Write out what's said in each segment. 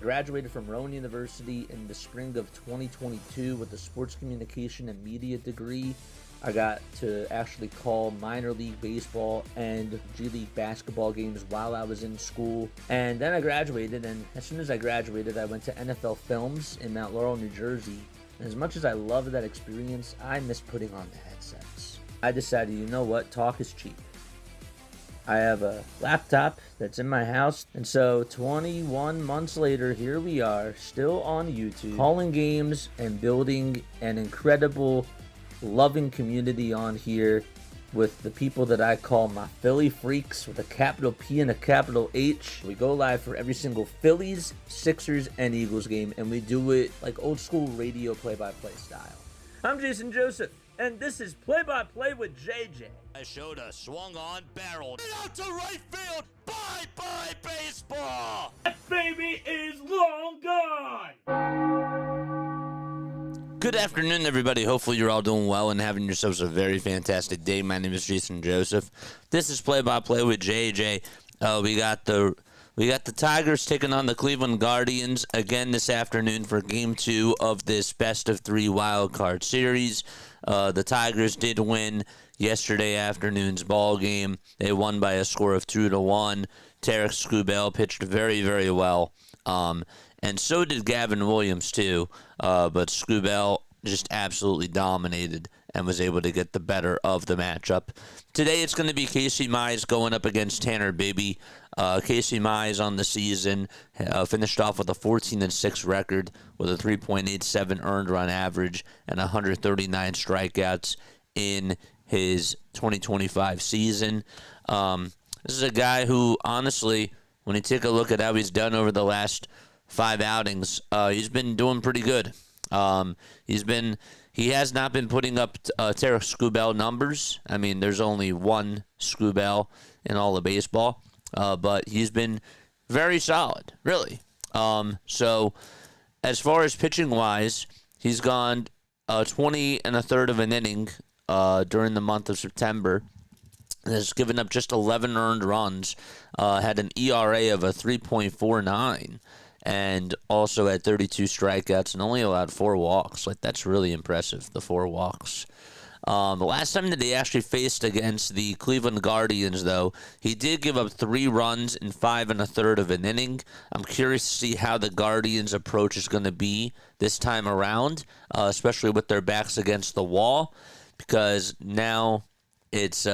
graduated from Rowan University in the spring of 2022 with a sports communication and media degree. I got to actually call minor league baseball and G League basketball games while I was in school. And then I graduated, and as soon as I graduated, I went to NFL Films in Mount Laurel, New Jersey. And as much as I loved that experience, I miss putting on the headsets. I decided, you know what, talk is cheap. I have a laptop that's in my house, and so 21 months later, here we are, still on YouTube, calling games and building an incredible, loving community on here with the people that I call my Philly freaks with a capital P and a capital H. We go live for every single Phillies, Sixers, and Eagles game, and we do it like old school radio play-by-play style. I'm Jason Joseph, and this is Play-by-Play with JJ. I showed a swung on, barreled out to right field. Bye-bye baseball. That baby is long gone. Good afternoon, everybody. Hopefully you're all doing well and having yourselves a very fantastic day. My name is Jason Joseph. This is Play-by-Play with JJ. We got the Tigers taking on the Cleveland Guardians again this afternoon for Game 2 of this best-of-3 wildcard series. The Tigers did win yesterday afternoon's ball game. They won by a score of 2-1. Tarek Skubal pitched very, very well. And so did Gavin Williams, too. But Skubal just absolutely dominated and was able to get the better of the matchup. Today it's going to be Casey Mize going up against Tanner Bibee. Casey Mize on the season finished off with a 14-6 record with a 3.87 earned run average and 139 strikeouts in his 2025 season. This is a guy who, honestly, when you take a look at how he's done over the last 5 outings, he's been doing pretty good. He has not been putting up Tarek Skubal numbers. I mean, there's only one Skubal in all of baseball, but he's been very solid, really. So as far as pitching-wise, he's gone 20 1/3 of an inning during the month of September. Has given up just 11 earned runs, had an ERA of a 3.49, and also had 32 strikeouts and only allowed 4 walks. Like, that's really impressive, the 4 walks. The last time that he actually faced against the Cleveland Guardians, though, he did give up 3 runs in 5 1/3 of an inning. I'm curious to see how the Guardians' approach is going to be this time around, especially with their backs against the wall, because now it's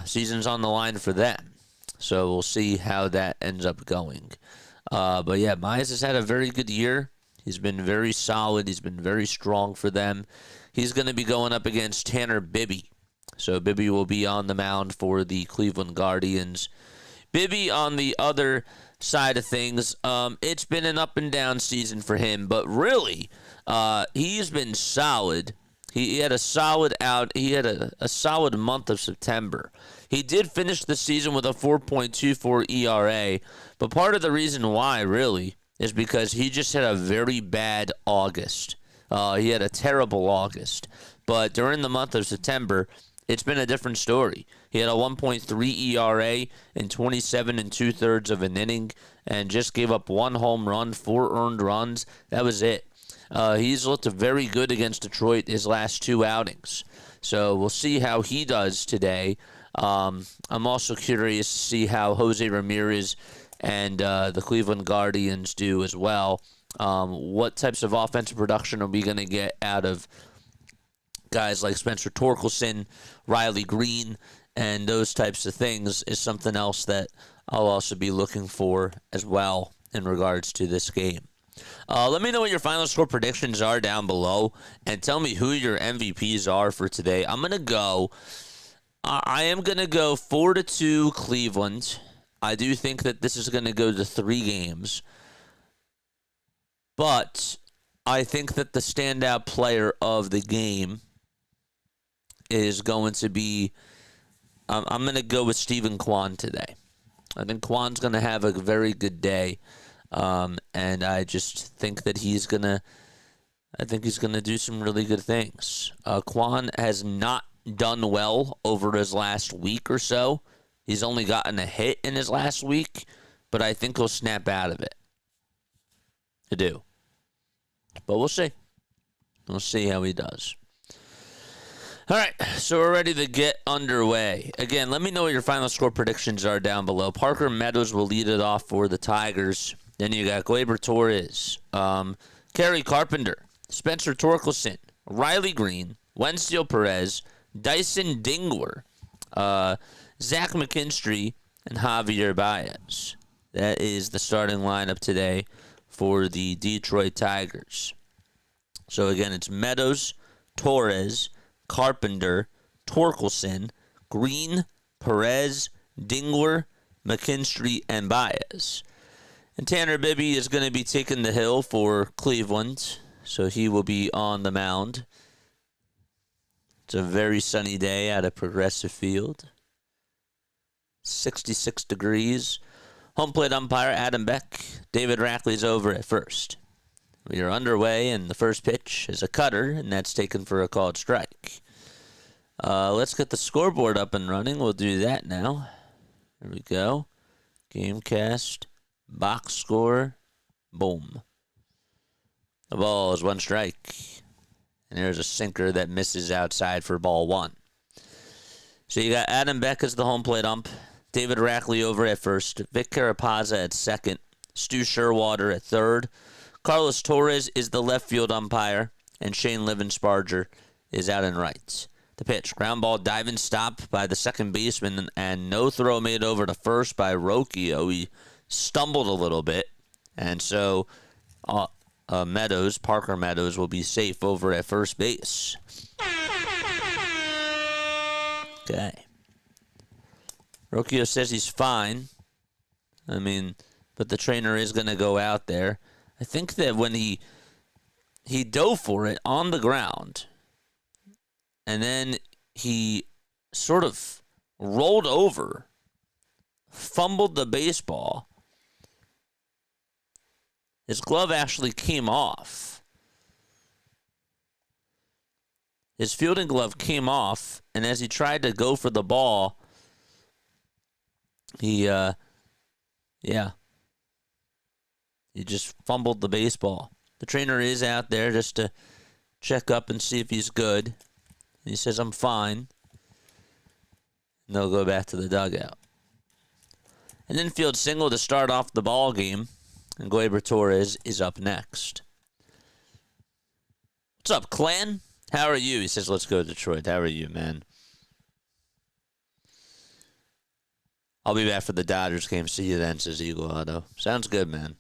season's on the line for them. So we'll see how that ends up going. But yeah, Mize has had a very good year. He's been very solid. He's been very strong for them. He's going to be going up against Tanner Bibee. So Bibee will be on the mound for the Cleveland Guardians. Bibee on the other side of things, it's been an up and down season for him, but really, he's been solid. He had a solid He had a solid month of September. He did finish the season with a 4.24 ERA, but part of the reason why, really, is because he just had a very bad August. He had a terrible August. But during the month of September, it's been a different story. He had a 1.3 ERA in 27 2/3 of an inning and just gave up 1 home run, 4 earned runs. That was it. He's looked very good against Detroit his last 2 outings. So we'll see how he does today. I'm also curious to see how Jose Ramirez and the Cleveland Guardians do as well. What types of offensive production are we going to get out of guys like Spencer Torkelson, Riley Green, and those types of things is something else that I'll also be looking for as well in regards to this game. Let me know what your final score predictions are down below, and tell me who your MVPs are for today. I am going to go 4-2 Cleveland. I do think that this is going to go to 3 games. But I think that the standout player of the game is going to be, I'm going to go with Stephen Kwan today. I think Kwan's going to have a very good day. And I just think that he's going to do some really good things. Kwan has not done well over his last week or so. He's only gotten a hit in his last week, but I think he'll snap out of it. I do. But we'll see. We'll see how he does. All right, so we're ready to get underway. Again, let me know what your final score predictions are down below. Parker Meadows will lead it off for the Tigers. Then you got Gleyber Torres, Kerry Carpenter, Spencer Torkelson, Riley Green, Wenzel Perez, Dyson Dingler, Zach McKinstry, and Javier Baez. That is the starting lineup today for the Detroit Tigers. So again, it's Meadows, Torres, Carpenter, Torkelson, Green, Perez, Dingler, McKinstry, and Baez. And Tanner Bibee is going to be taking the hill for Cleveland, so he will be on the mound. It's a very sunny day at a Progressive Field. 66 degrees. Home plate umpire Adam Beck. David Rackley's over at first. We are underway, and the first pitch is a cutter, and that's taken for a called strike. Let's get the scoreboard up and running. We'll do that now. There we go. Gamecast. Box score. Boom. The ball is one strike. And there's a sinker that misses outside for ball one. So you got Adam Beck as the home plate ump. David Rackley over at first. Vic Carapazza at second. Stu Sherwater at third. Carlos Torres is the left field umpire, and Shane Livensparger is out in right. The pitch, ground ball diving stop by the second baseman, and no throw made over to first by Rocchio. He stumbled a little bit, and so Parker Meadows, will be safe over at first base. Okay. Rocchio says he's fine. But the trainer is going to go out there. I think that when he dove for it on the ground, and then he sort of rolled over, fumbled the baseball. His glove actually came off. His fielding glove came off, and as he tried to go for the ball, he just fumbled the baseball. The trainer is out there just to check up and see if he's good. He says, I'm fine. And they'll go back to the dugout. An infield single to start off the ball game. And Gleyber Torres is up next. What's up, Clan? How are you? He says, let's go to Detroit. How are you, man? I'll be back for the Dodgers game. See you then, says Eagle Auto. Sounds good, man.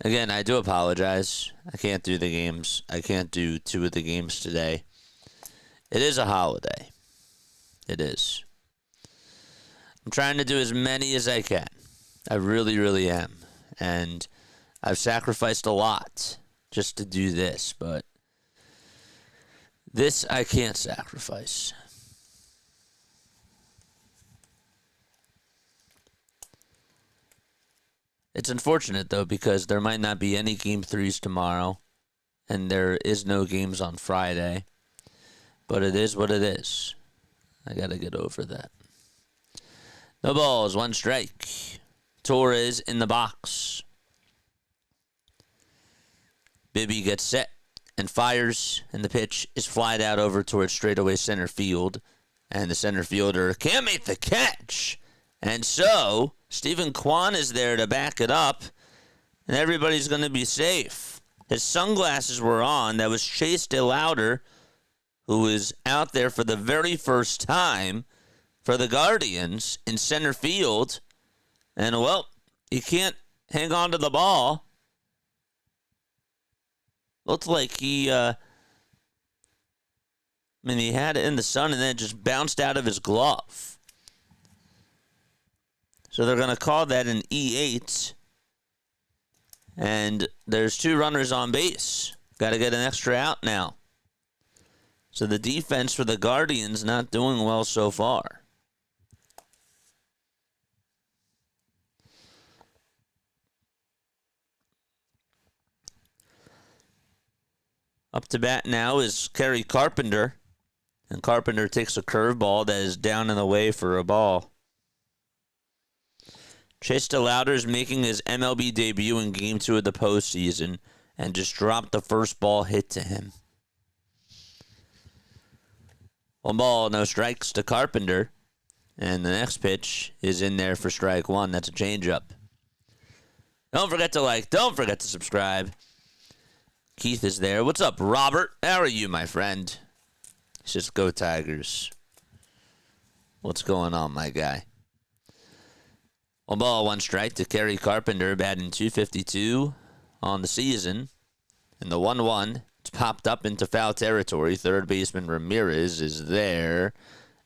Again, I do apologize. I can't do the games. I can't do 2 of the games today. It is a holiday. It is. I'm trying to do as many as I can. I really, really am. And I've sacrificed a lot just to do this, but this I can't sacrifice. It's unfortunate, though, because there might not be any Game 3s tomorrow, and there is no games on Friday. But it is what it is. I got to get over that. No balls, 1 strike. Torres in the box. Bibee gets set and fires, and the pitch is flied out over towards straightaway center field. And the center fielder can't make the catch. And so Stephen Kwan is there to back it up, and everybody's going to be safe. His sunglasses were on. That was Chase DeLauder, who is out there for the very first time for the Guardians in center field. And, well, he can't hang on to the ball. Looked like he had it in the sun and then it just bounced out of his glove. So they're going to call that an E8. And there's 2 runners on base. Got to get an extra out now. So the defense for the Guardians not doing well so far. Up to bat now is Kerry Carpenter. And Carpenter takes a curveball that is down and away for a ball. Chase DeLauder is making his MLB debut in Game 2 of the postseason and just dropped the first ball hit to him. 1 ball, no strikes to Carpenter. And the next pitch is in there for strike 1. That's a changeup. Don't forget to like. Don't forget to subscribe. Keith is there. What's up, Robert? How are you, my friend? He says, go Tigers. What's going on, my guy? 1 ball, 1 strike to Kerry Carpenter, batting .252 on the season. And the 1-1, it's popped up into foul territory. Third baseman Ramirez is there.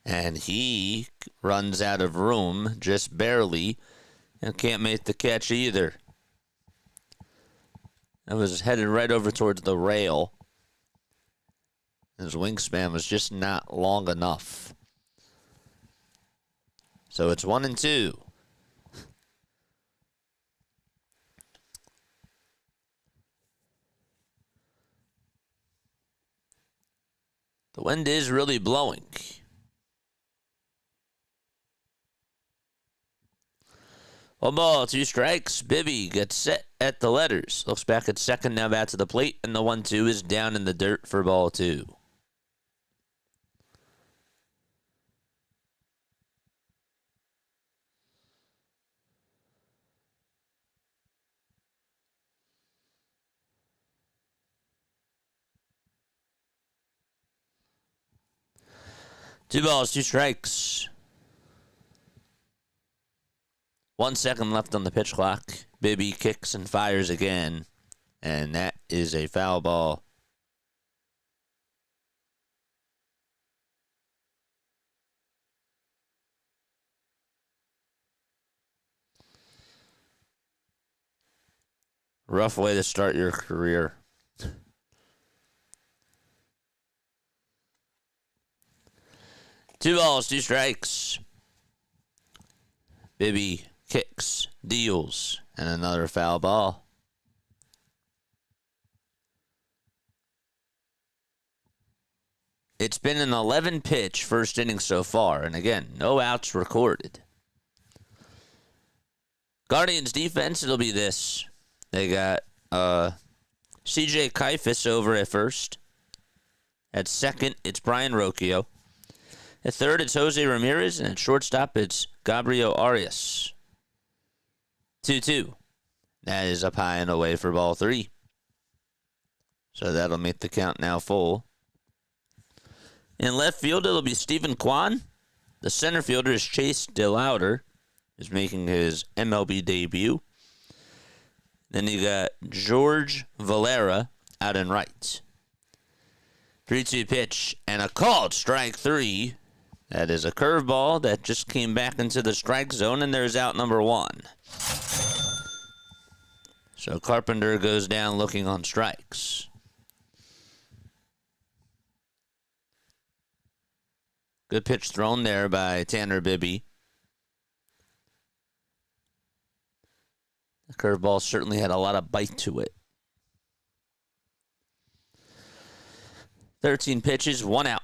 And he runs out of room just barely and can't make the catch either. It was headed right over towards the rail. His wingspan was just not long enough. So it's 1-2. The wind is really blowing. 1 ball, 2 strikes. Bibee gets set at the letters. Looks back at second, now back to the plate, and the 1-2 is down in the dirt for ball 2. Two balls, 2 strikes. 1 second left on the pitch clock. Bibee kicks and fires again. And that is a foul ball. Rough way to start your career. Two balls, 2 strikes. Bibee kicks, deals, and another foul ball. It's been an 11-pitch first inning so far, and again, no outs recorded. Guardians defense, it'll be this. They got C.J. Kaifus over at first. At second, it's Brian Rocchio. At third, it's Jose Ramirez, and at shortstop, it's Gabriel Arias. 2-2. That is up high and away for ball 3. So that'll make the count now full. In left field, it'll be Stephen Kwan. The center fielder is Chase DeLauder, who's making his MLB debut. Then you got George Valera out in right. 3-2 pitch and a called strike 3. That is a curveball that just came back into the strike zone, and there's out number 1. So Carpenter goes down looking on strikes. Good pitch thrown there by Tanner Bibee. The curveball certainly had a lot of bite to it. 13 pitches, 1 out.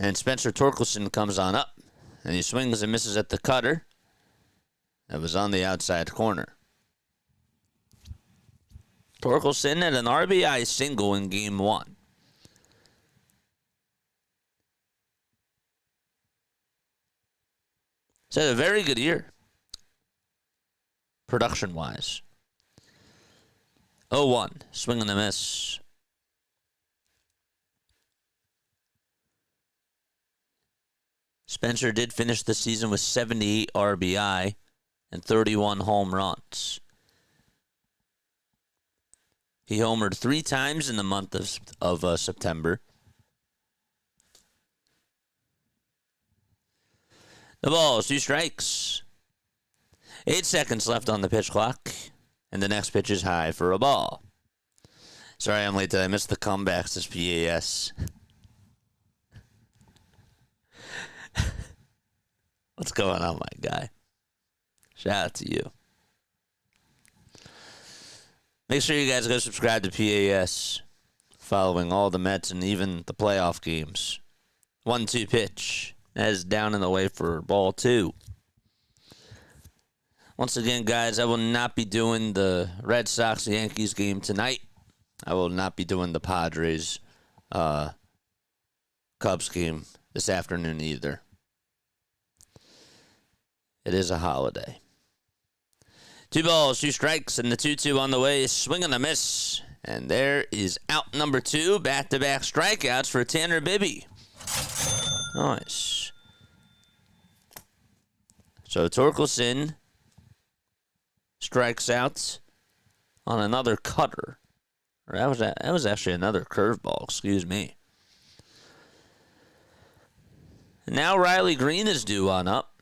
And Spencer Torkelson comes on up. And he swings and misses at the cutter. That was on the outside corner. Torkelson had an RBI single in Game 1. He's had a very good year, production-wise. 0-1, swing and a miss. Spencer did finish the season with 78 RBI and 31 home runs. He homered 3 times in the month of September. The ball is 2 strikes. 8 seconds left on the pitch clock. And the next pitch is high for a ball. Sorry I'm late. Did I miss the comebacks this PAS? What's going on, my guy? Shout out to you. Make sure you guys go subscribe to PAS. Following all the Mets and even the playoff games. 1-2 pitch. That is down and away for ball 2. Once again, guys, I will not be doing the Red Sox-Yankees game tonight. I will not be doing the Padres Cubs game this afternoon either. It is a holiday. 2 balls, 2 strikes, and the 2-2 on the way. Swing and a miss. And there is out number 2. Back-to-back strikeouts for Tanner Bibee. Nice. So Torkelson strikes out on another cutter. Or that was actually another curveball, excuse me. And now Riley Green is due on up.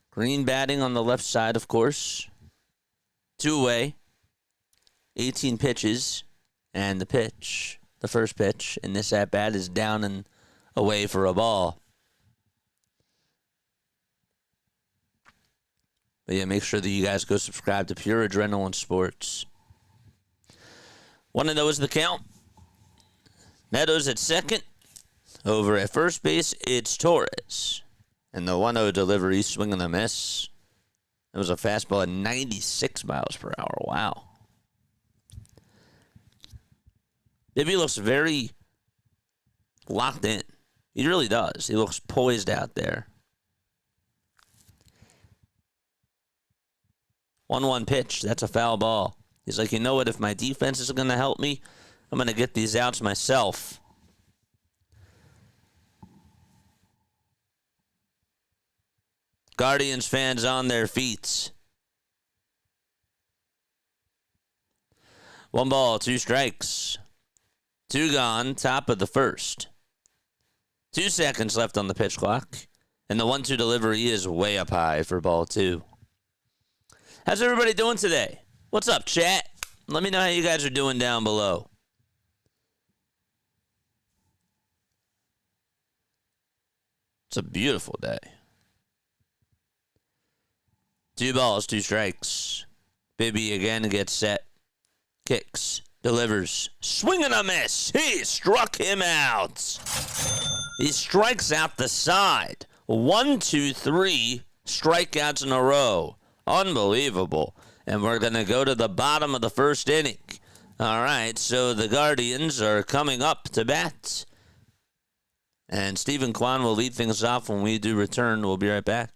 Green batting on the left side, of course. 2 away. 18 pitches. And the first pitch in this at-bat is down and away for a ball. But yeah, make sure that you guys go subscribe to Pure Adrenaline Sports. 1-0 is the count. Meadows at second. Over at first base, it's Torres. And the 1-0 delivery, swing and a miss. It was a fastball at 96 miles per hour. Wow. Bibee looks very locked in. He really does. He looks poised out there. 1-1 pitch. That's a foul ball. He's like, you know what? If my defense isn't going to help me, I'm going to get these outs myself. Guardians fans on their feet. 1 ball, 2 strikes. 2 gone, top of the first. 2 seconds left on the pitch clock. And the 1-2 delivery is way up high for ball 2. How's everybody doing today? What's up, chat? Let me know how you guys are doing down below. It's a beautiful day. 2 balls, 2 strikes. Bibee again gets set. Kicks. Delivers. Swing and a miss. He struck him out. He strikes out the side. 1, 2, 3 strikeouts in a row. Unbelievable. And we're going to go to the bottom of the first inning. All right, so the Guardians are coming up to bat. And Stephen Kwan will lead things off when we do return. We'll be right back.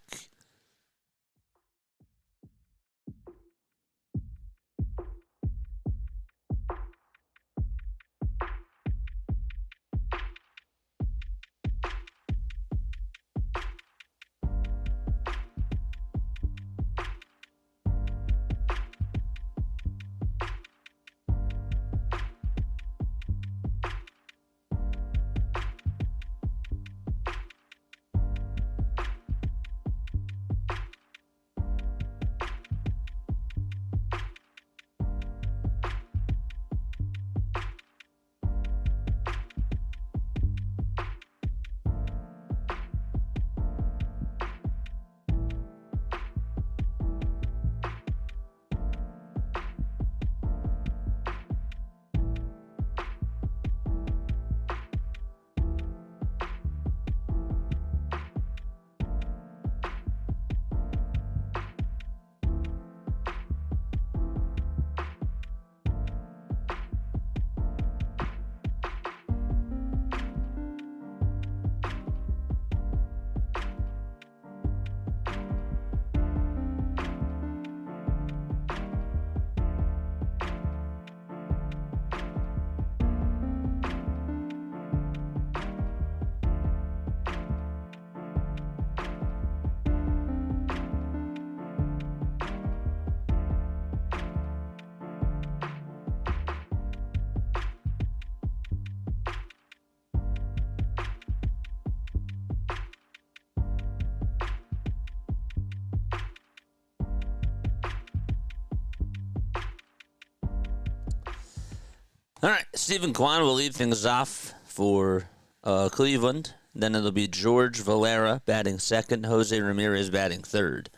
All right, Stephen Kwan will lead things off for Cleveland. Then it'll be George Valera batting second, Jose Ramirez batting third.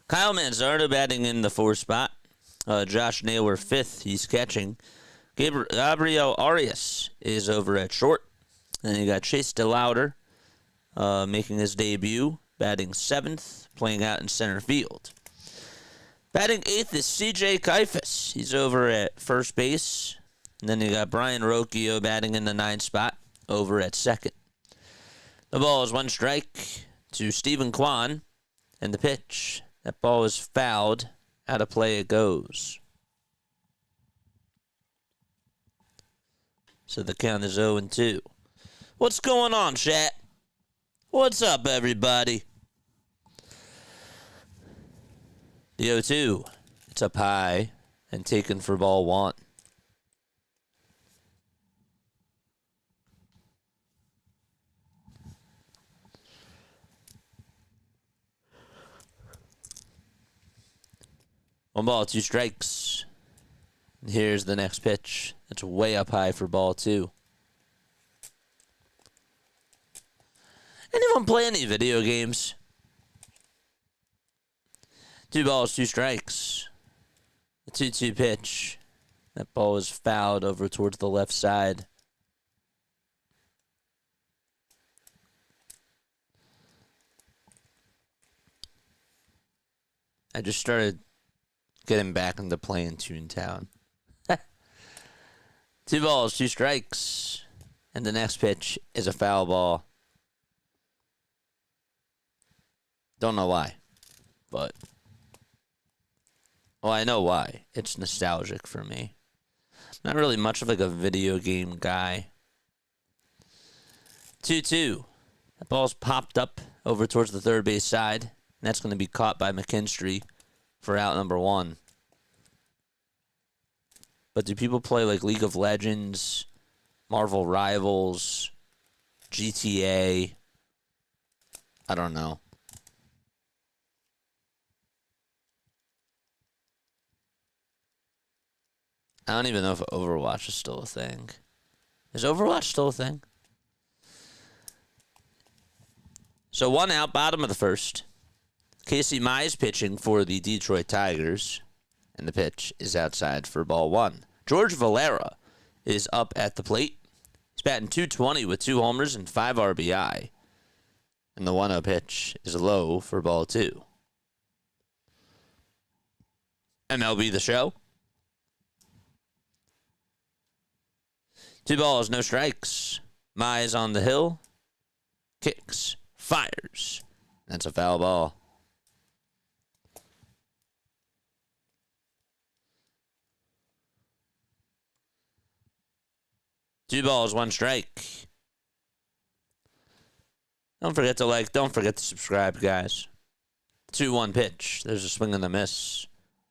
Kyle Manzardo batting in the 4th spot. Josh Naylor 5th, he's catching. Gabriel Arias is over at short. Then you got Chase DeLauder making his debut, batting 7th, playing out in center field. Batting 8th is C.J. Kaifas. He's over at first base. And then you got Brian Rocchio batting in the 9th spot, over at second. The ball is 1 strike to Stephen Kwan, and the pitch. That ball is fouled. Out of play it goes. So the count is 0-2. What's going on, chat? What's up, everybody? The 0-2. It's up high and taken for ball 1. One ball, 2 strikes. And here's the next pitch. It's way up high for ball 2. Anyone play any video games? 2 balls, 2 strikes. The 2-2 pitch. That ball is fouled over towards the left side. I just started getting back into playing Toontown. 2 balls, 2 strikes. And the next pitch is a foul ball. Don't know why, but... Well, I know why. It's nostalgic for me. Not really much of like a video game guy. 2-2. That ball's popped up over towards the third base side. And that's going to be caught by McKinstry for out number 1. But do people play like League of Legends, Marvel Rivals, GTA? I don't know. I don't even know if Overwatch is still a thing. Is Overwatch still a thing? So 1 out, bottom of the first. Casey Mize pitching for the Detroit Tigers. And the pitch is outside for ball 1. George Valera is up at the plate. He's batting .220 with 2 homers and 5 RBI. And the 1-0 pitch is low for ball 2. MLB The Show. 2 balls, no strikes. Mize on the hill. Kicks. Fires. That's a foul ball. Two balls, 1 strike. Don't forget to like. Don't forget to subscribe, guys. 2-1 pitch. There's a swing and a miss.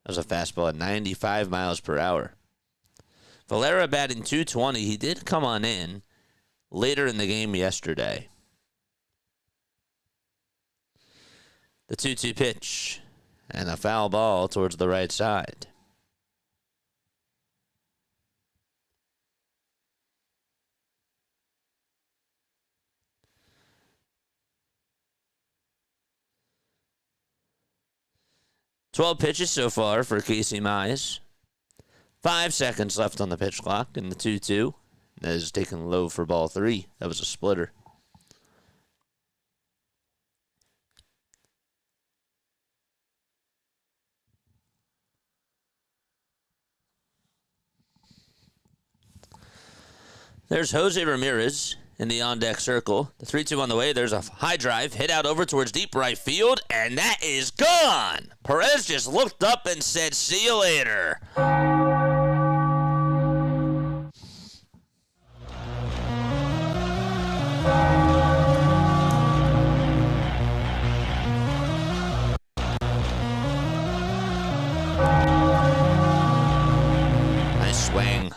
That was a fastball at 95 miles per hour. Valera batting .220. He did come on in later in the game yesterday. The 2-2 pitch and a foul ball towards the right side. "12 pitches so far for Casey Mize. 5 seconds left on the pitch clock in the 2-2. That is taken low for ball 3. That was a splitter. There's Jose Ramirez in the on-deck circle. The 3-2 on the way. There's a high drive hit out over towards deep right field, and that is gone. Perez just looked up and said, "See you later." Nice swing.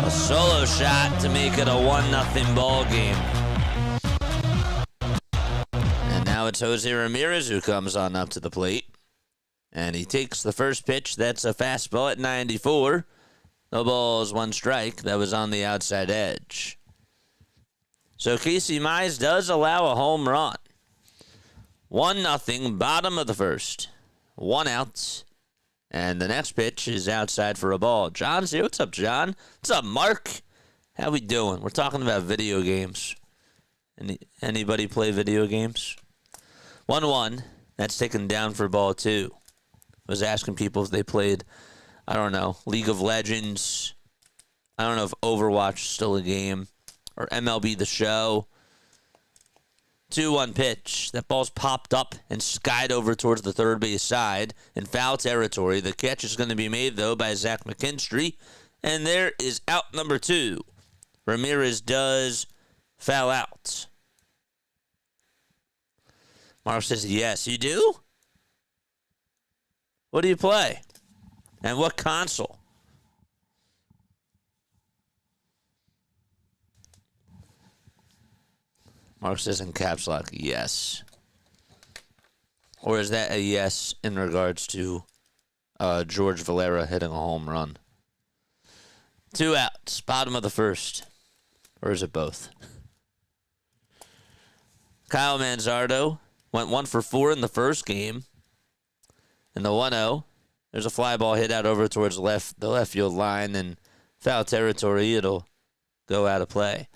A solo shot to make it a 1-0 ball game. And now it's Jose Ramirez who comes on up to the plate. And he takes the first pitch. That's a fastball at 94. No balls, 1 strike. That was on the outside edge. So Casey Mize does allow a home run. 1-0, bottom of the first. 1 out. And the next pitch is outside for a ball. John's here. What's up, John? What's up, Mark? How we doing? We're talking about video games. Anybody play video games? 1-1. That's taken down for ball 2. I was asking people if they played, I don't know, League of Legends. I don't know if Overwatch is still a game. Or MLB The Show. 2-1 pitch. That ball's popped up and skied over towards the third base side in foul territory. The catch is going to be made, though, by Zach McKinstry. And there is out number 2. Ramirez does foul out. Mark says, yes, you do? What do you play? And what console? Mark says in caps lock, yes. Or is that a yes in regards to George Valera hitting a home run? 2 outs, bottom of the first. Or is it both? Kyle Manzardo went 1 for 4 in the first game. In the 1-0, there's a fly ball hit out over towards the left field line, and foul territory, it'll go out of play.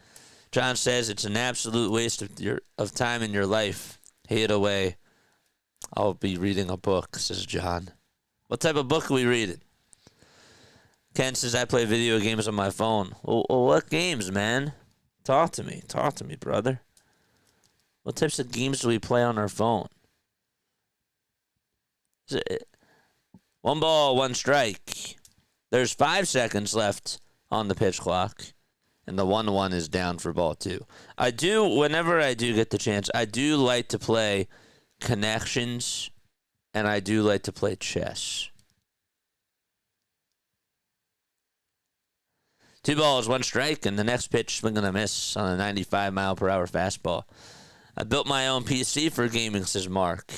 John says it's an absolute waste of time in your life. Hate away. I'll be reading a book, says John. What type of book are we reading? Ken says I play video games on my phone. Well, what games, man? Talk to me, brother. What types of games do we play on our phone? 1 ball, 1 strike. There's 5 seconds left on the pitch clock. And the 1-1 is down for ball 2. Whenever I do get the chance, I do like to play connections, and I do like to play chess. 2 balls, 1 strike, and the next pitch swing and a miss on a 95-mile-per-hour fastball. I built my own PC for gaming, says Mark.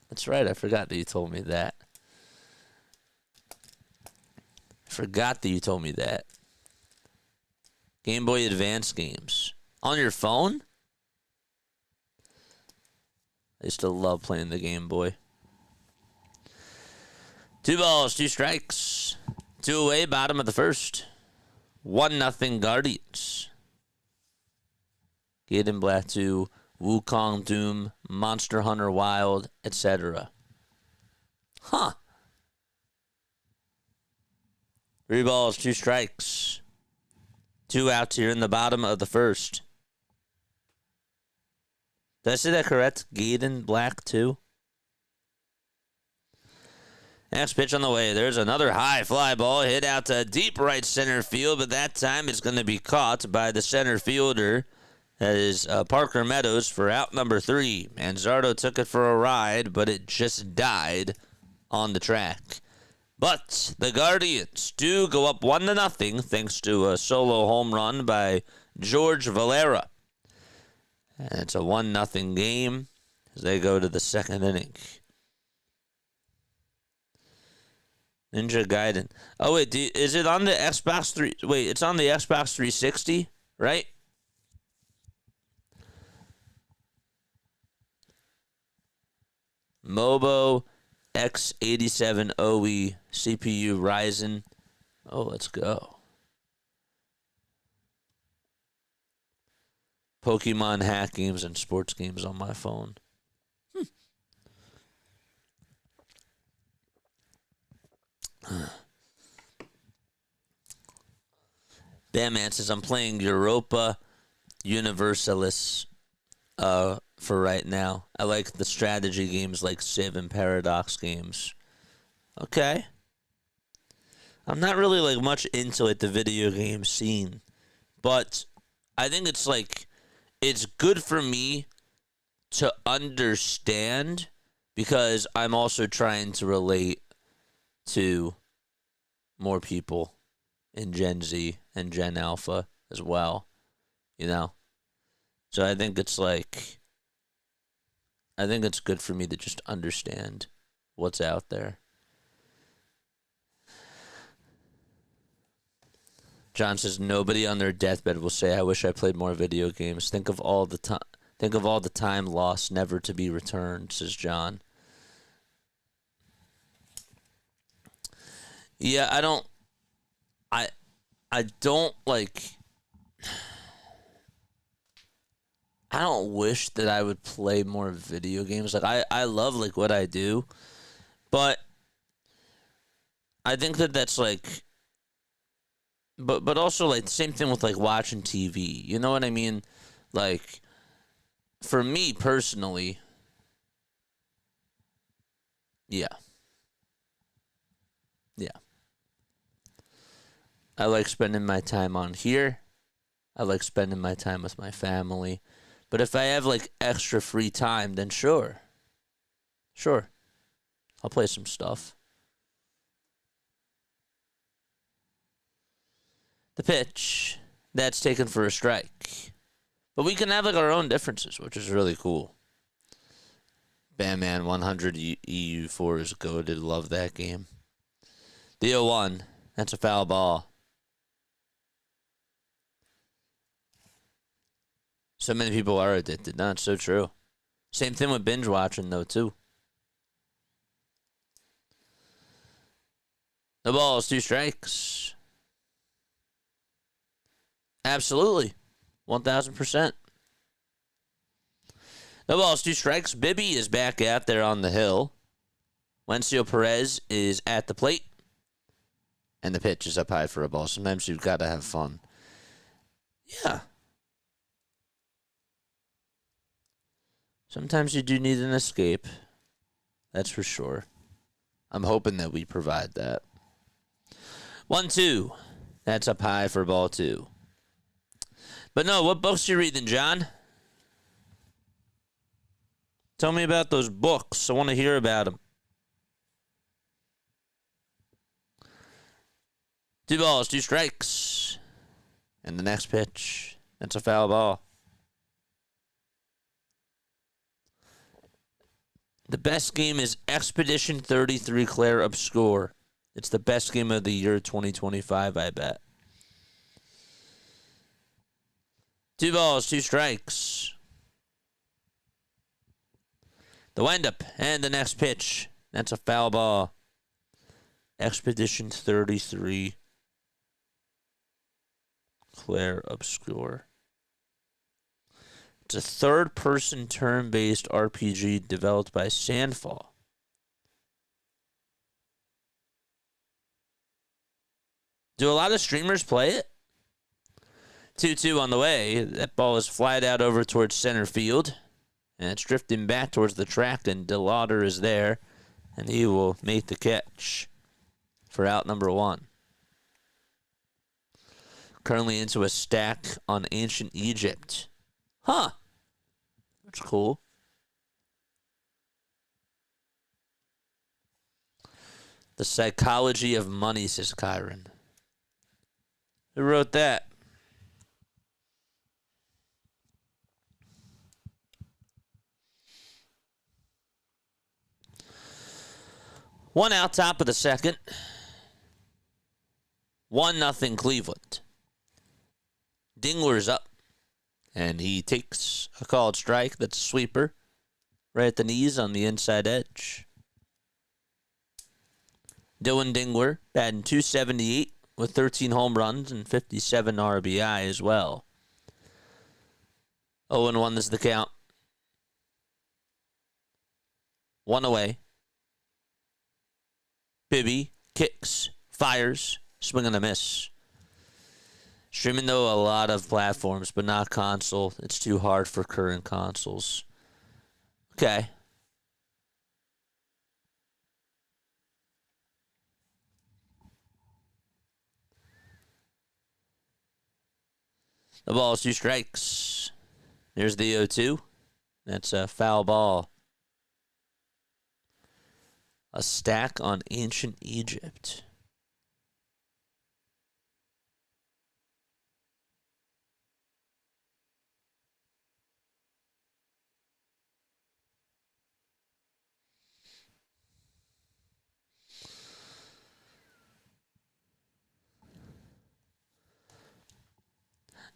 That's right, I forgot that you told me that. Game Boy Advance games. On your phone? I used to love playing the Game Boy. 2 balls, 2 strikes. 2 away, bottom of the first. 1-0 Guardians. Gaiden Black 2, Wukong Doom, Monster Hunter Wild, etc. Huh. 3 balls, 2 strikes. 2 outs here in the bottom of the first. Did I say that correct? Gaiden Black 2. Next pitch on the way. There's another high fly ball hit out to deep right center field, but that time it's going to be caught by the center fielder. That is Parker Meadows for out number 3. Manzardo took it for a ride, but it just died on the track. But the Guardians do go up 1-0 thanks to a solo home run by George Valera. And it's a 1-0 game as they go to the second inning. Ninja Gaiden. Oh, wait, is it on the Xbox 3? Wait, it's on the Xbox 360, right? Mobo X87OE CPU Ryzen. Oh, let's go. Pokemon hack games and sports games on my phone. Batman says I'm playing Europa Universalis for right now. I like the strategy games like Civ and Paradox games. Okay. I'm not really like much into like the video game scene, but I think it's like it's good for me to understand because I'm also trying to relate to more people in Gen Z and Gen Alpha as well, you know? So I think it's like, I think it's good for me to just understand what's out there. John says nobody on their deathbed will say, "I wish I played more video games." Think of all the time. Think of all the time lost, never to be returned. Says John. Yeah, I I don't like I don't wish that I would play more video games. Like I love like what I do, but I think that that's like but also like the same thing with like watching TV. You know what I mean? Like for me personally, yeah. Yeah. I like spending my time on here. I like spending my time with my family. But if I have like extra free time, then sure. Sure. I'll play some stuff. The pitch. That's taken for a strike. But we can have like our own differences, which is really cool. Batman 100 EU4 is goated. Love that game. The 0-1. That's a foul ball. So many people are addicted. No, it's so true. Same thing with binge watching, though, too. The ball is 2 strikes. Absolutely. 1,000%. The ball is 2 strikes. Bibee is back out there on the hill. Wencio Perez is at the plate. And the pitch is up high for a ball. Sometimes you've got to have fun. Yeah. Sometimes you do need an escape. That's for sure. I'm hoping that we provide that. 1-2. That's up high for ball 2. But no, what books you reading, John? Tell me about those books. I want to hear about them. 2 balls, 2 strikes. And the next pitch. That's a foul ball. The best game is Expedition 33 Claire Obscure. It's the best game of the year 2025, I bet. 2 balls, 2 strikes. The windup and the next pitch. That's a foul ball. Expedition 33 Claire Obscure. It's a third-person turn-based RPG developed by Sandfall. Do a lot of streamers play it? 2-2 on the way. That ball is flied out over towards center field. And it's drifting back towards the track, and DeLauder is there. And he will make the catch for out number 1. Currently into a stack on Ancient Egypt. Huh. That's cool. The Psychology of Money, says Kyron. Who wrote that? One out, top of the second. 1-0 Cleveland. Dingler's up. And he takes a called strike. That's a sweeper. Right at the knees on the inside edge. Dylan Dingler batting .278 with 13 home runs and 57 RBI as well. 0-1 is the count. 1 away. Bibee kicks, fires, swing and a miss. Streaming, though, a lot of platforms, but not console. It's too hard for current consoles. Okay. The ball is 2 strikes. There's the 0-2. That's a foul ball. A stack on Ancient Egypt.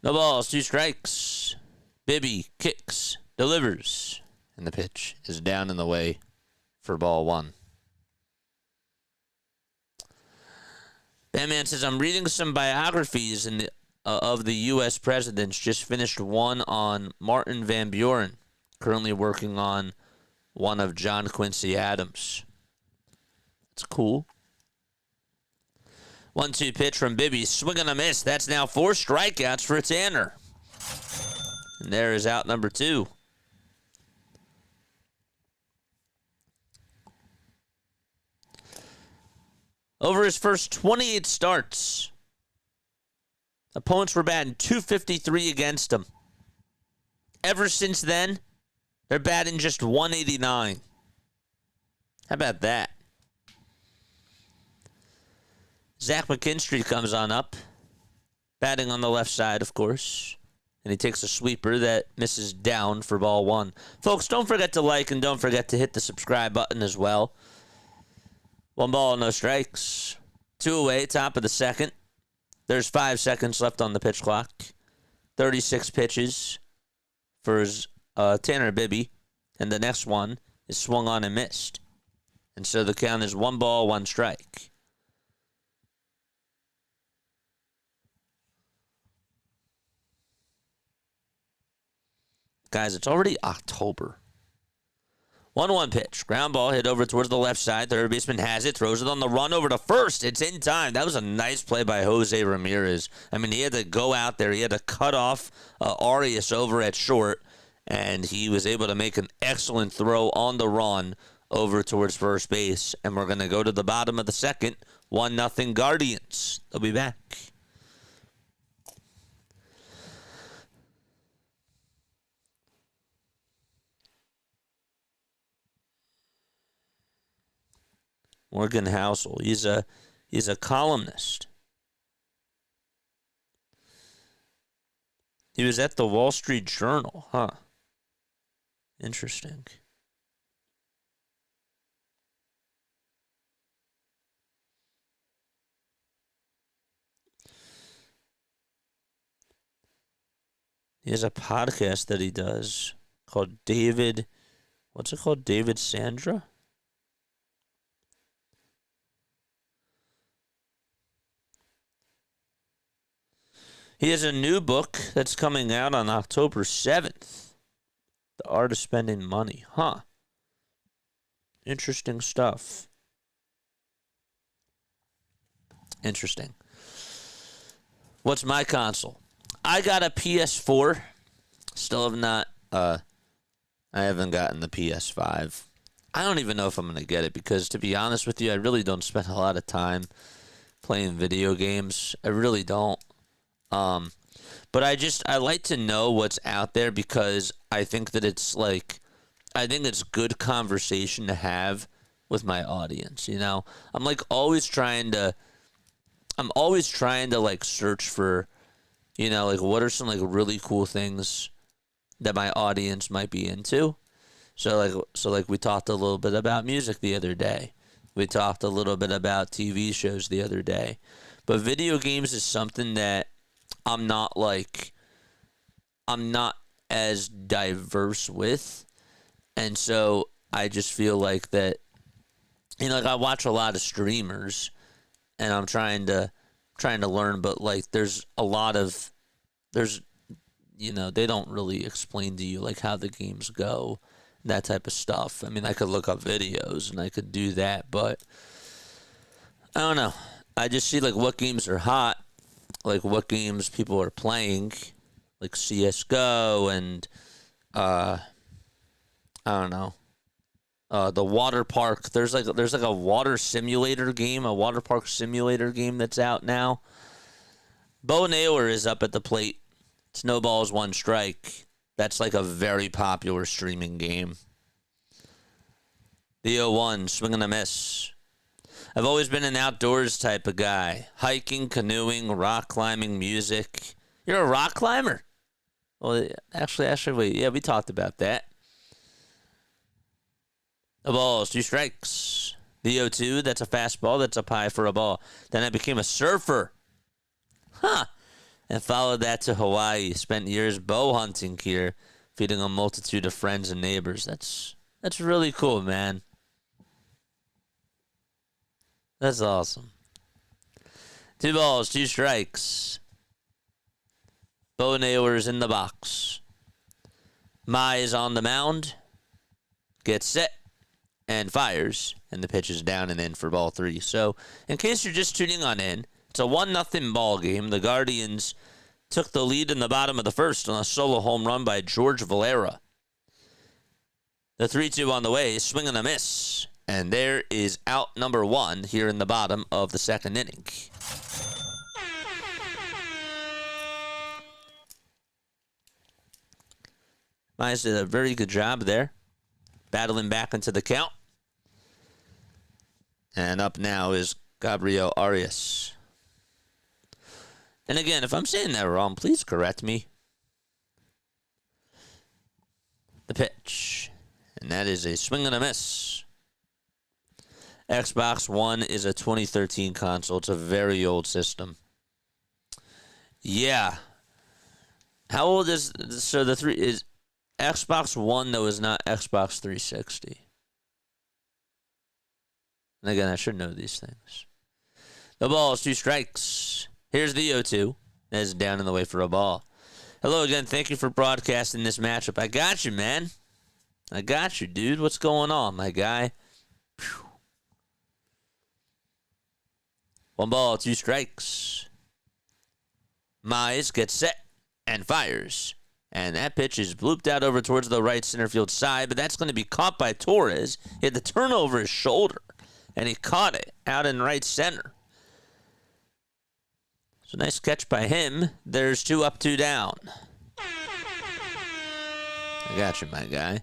No balls, 2 strikes. Bibee kicks, delivers, and the pitch is down in the way for ball 1. Batman says, I'm reading some biographies of the U.S. presidents. Just finished one on Martin Van Buren. Currently working on one of John Quincy Adams. That's cool. 1-2 pitch from Bibee. Swing and a miss. That's now 4 strikeouts for Tanner. And there is out number 2. Over his first 28 starts, opponents were batting .253 against him. Ever since then, they're batting just .189. How about that? Zach McKinstry comes on up, batting on the left side, of course. And he takes a sweeper that misses down for ball 1. Folks, don't forget to like and don't forget to hit the subscribe button as well. 1 ball, no strikes. 2 away, top of the second. There's 5 seconds left on the pitch clock. 36 pitches for Tanner Bibee. And the next one is swung on and missed. And so the count is 1 ball, 1 strike. Guys, it's already October. 1-1 pitch. Ground ball hit over towards the left side. Third baseman has it. Throws it on the run over to first. It's in time. That was a nice play by Jose Ramirez. I mean, he had to go out there. He had to cut off Arias over at short. And he was able to make an excellent throw on the run over towards first base. And we're going to go to the bottom of the second. 1-0 Guardians. They'll be back. Morgan Housel. He's a columnist. He was at the Wall Street Journal, huh? Interesting. He has a podcast that he does called David. What's it called? David Sandra? He has a new book that's coming out on October 7th. The Art of Spending Money. Huh. Interesting stuff. Interesting. What's my console? I got a PS4. Still have not, I haven't gotten the PS5. I don't even know if I'm going to get it because, to be honest with you, I really don't spend a lot of time playing video games. I really don't. But I like to know what's out there because I think that it's good conversation to have with my audience, you know? I'm always trying to like search for, you know, like what are some like really cool things that my audience might be into. So we talked a little bit about music the other day. We talked a little bit about TV shows the other day. But video games is something that I'm not as diverse with. And so I just feel like that, you know, like I watch a lot of streamers and I'm trying to learn, but like you know, they don't really explain to you like how the games go, that type of stuff. I mean, I could look up videos and I could do that, but I don't know. I just see like what games are hot, like what games people are playing, like CS:GO and I don't know. The water park. There's like a water simulator game, a water park simulator game that's out now. Bo Naylor is up at the plate. Snowball's 1 strike. That's like a very popular streaming game. The 0-1, swing and a miss. I've always been an outdoors type of guy. Hiking, canoeing, rock climbing, music. You're a rock climber? Well, actually, wait. Yeah, we talked about that. The ball's 2 strikes. The 0-2, that's a fastball. That's up high for a ball. Then I became a surfer. Huh. And followed that to Hawaii. Spent years bow hunting here, feeding a multitude of friends and neighbors. That's really cool, man. That's awesome. 2 balls, 2 strikes. Bo Naylor's in the box. Mize on the mound. Gets set and fires. And the pitch is down and in for ball 3. So, in case you're just tuning on in, it's a 1-0 ball game. The Guardians took the lead in the bottom of the first on a solo home run by George Valera. The 3-2 on the way, swing and a miss. And there is out number 1 here in the bottom of the second inning. Mize did a very good job there, battling back into the count. And up now is Gabriel Arias. And again, if I'm saying that wrong, please correct me. The pitch. And that is a swing and a miss. Xbox One is a 2013 console. It's a very old system. Yeah. How old is... So the 3 is... Xbox One, though, is not Xbox 360. And again, I should know these things. The ball is 2 strikes. Here's the 0-2. That is down in the way for a ball. Hello again. Thank you for broadcasting this matchup. I got you, man. I got you, dude. What's going on, my guy? Whew. 1 ball, 2 strikes. Mize gets set and fires. And that pitch is blooped out over towards the right center field side, but that's going to be caught by Torres. He had the turn over his shoulder, and he caught it out in right center. So nice catch by him. There's 2 up, 2 down. I got you, my guy.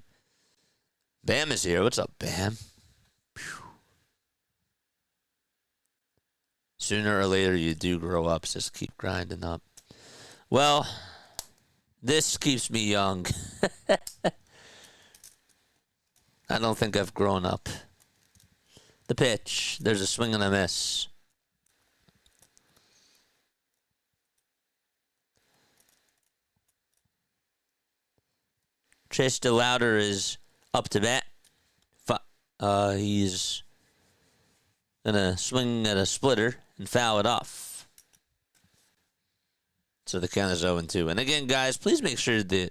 Bam is here. What's up, Bam? Whew. Sooner or later, you do grow up. So just keep grinding up. Well, this keeps me young. I don't think I've grown up. The pitch. There's a swing and a miss. Chase DeLauder is up to bat. He's going to swing at a splitter and foul it off. So the count is 0-2. And again, guys, please make sure that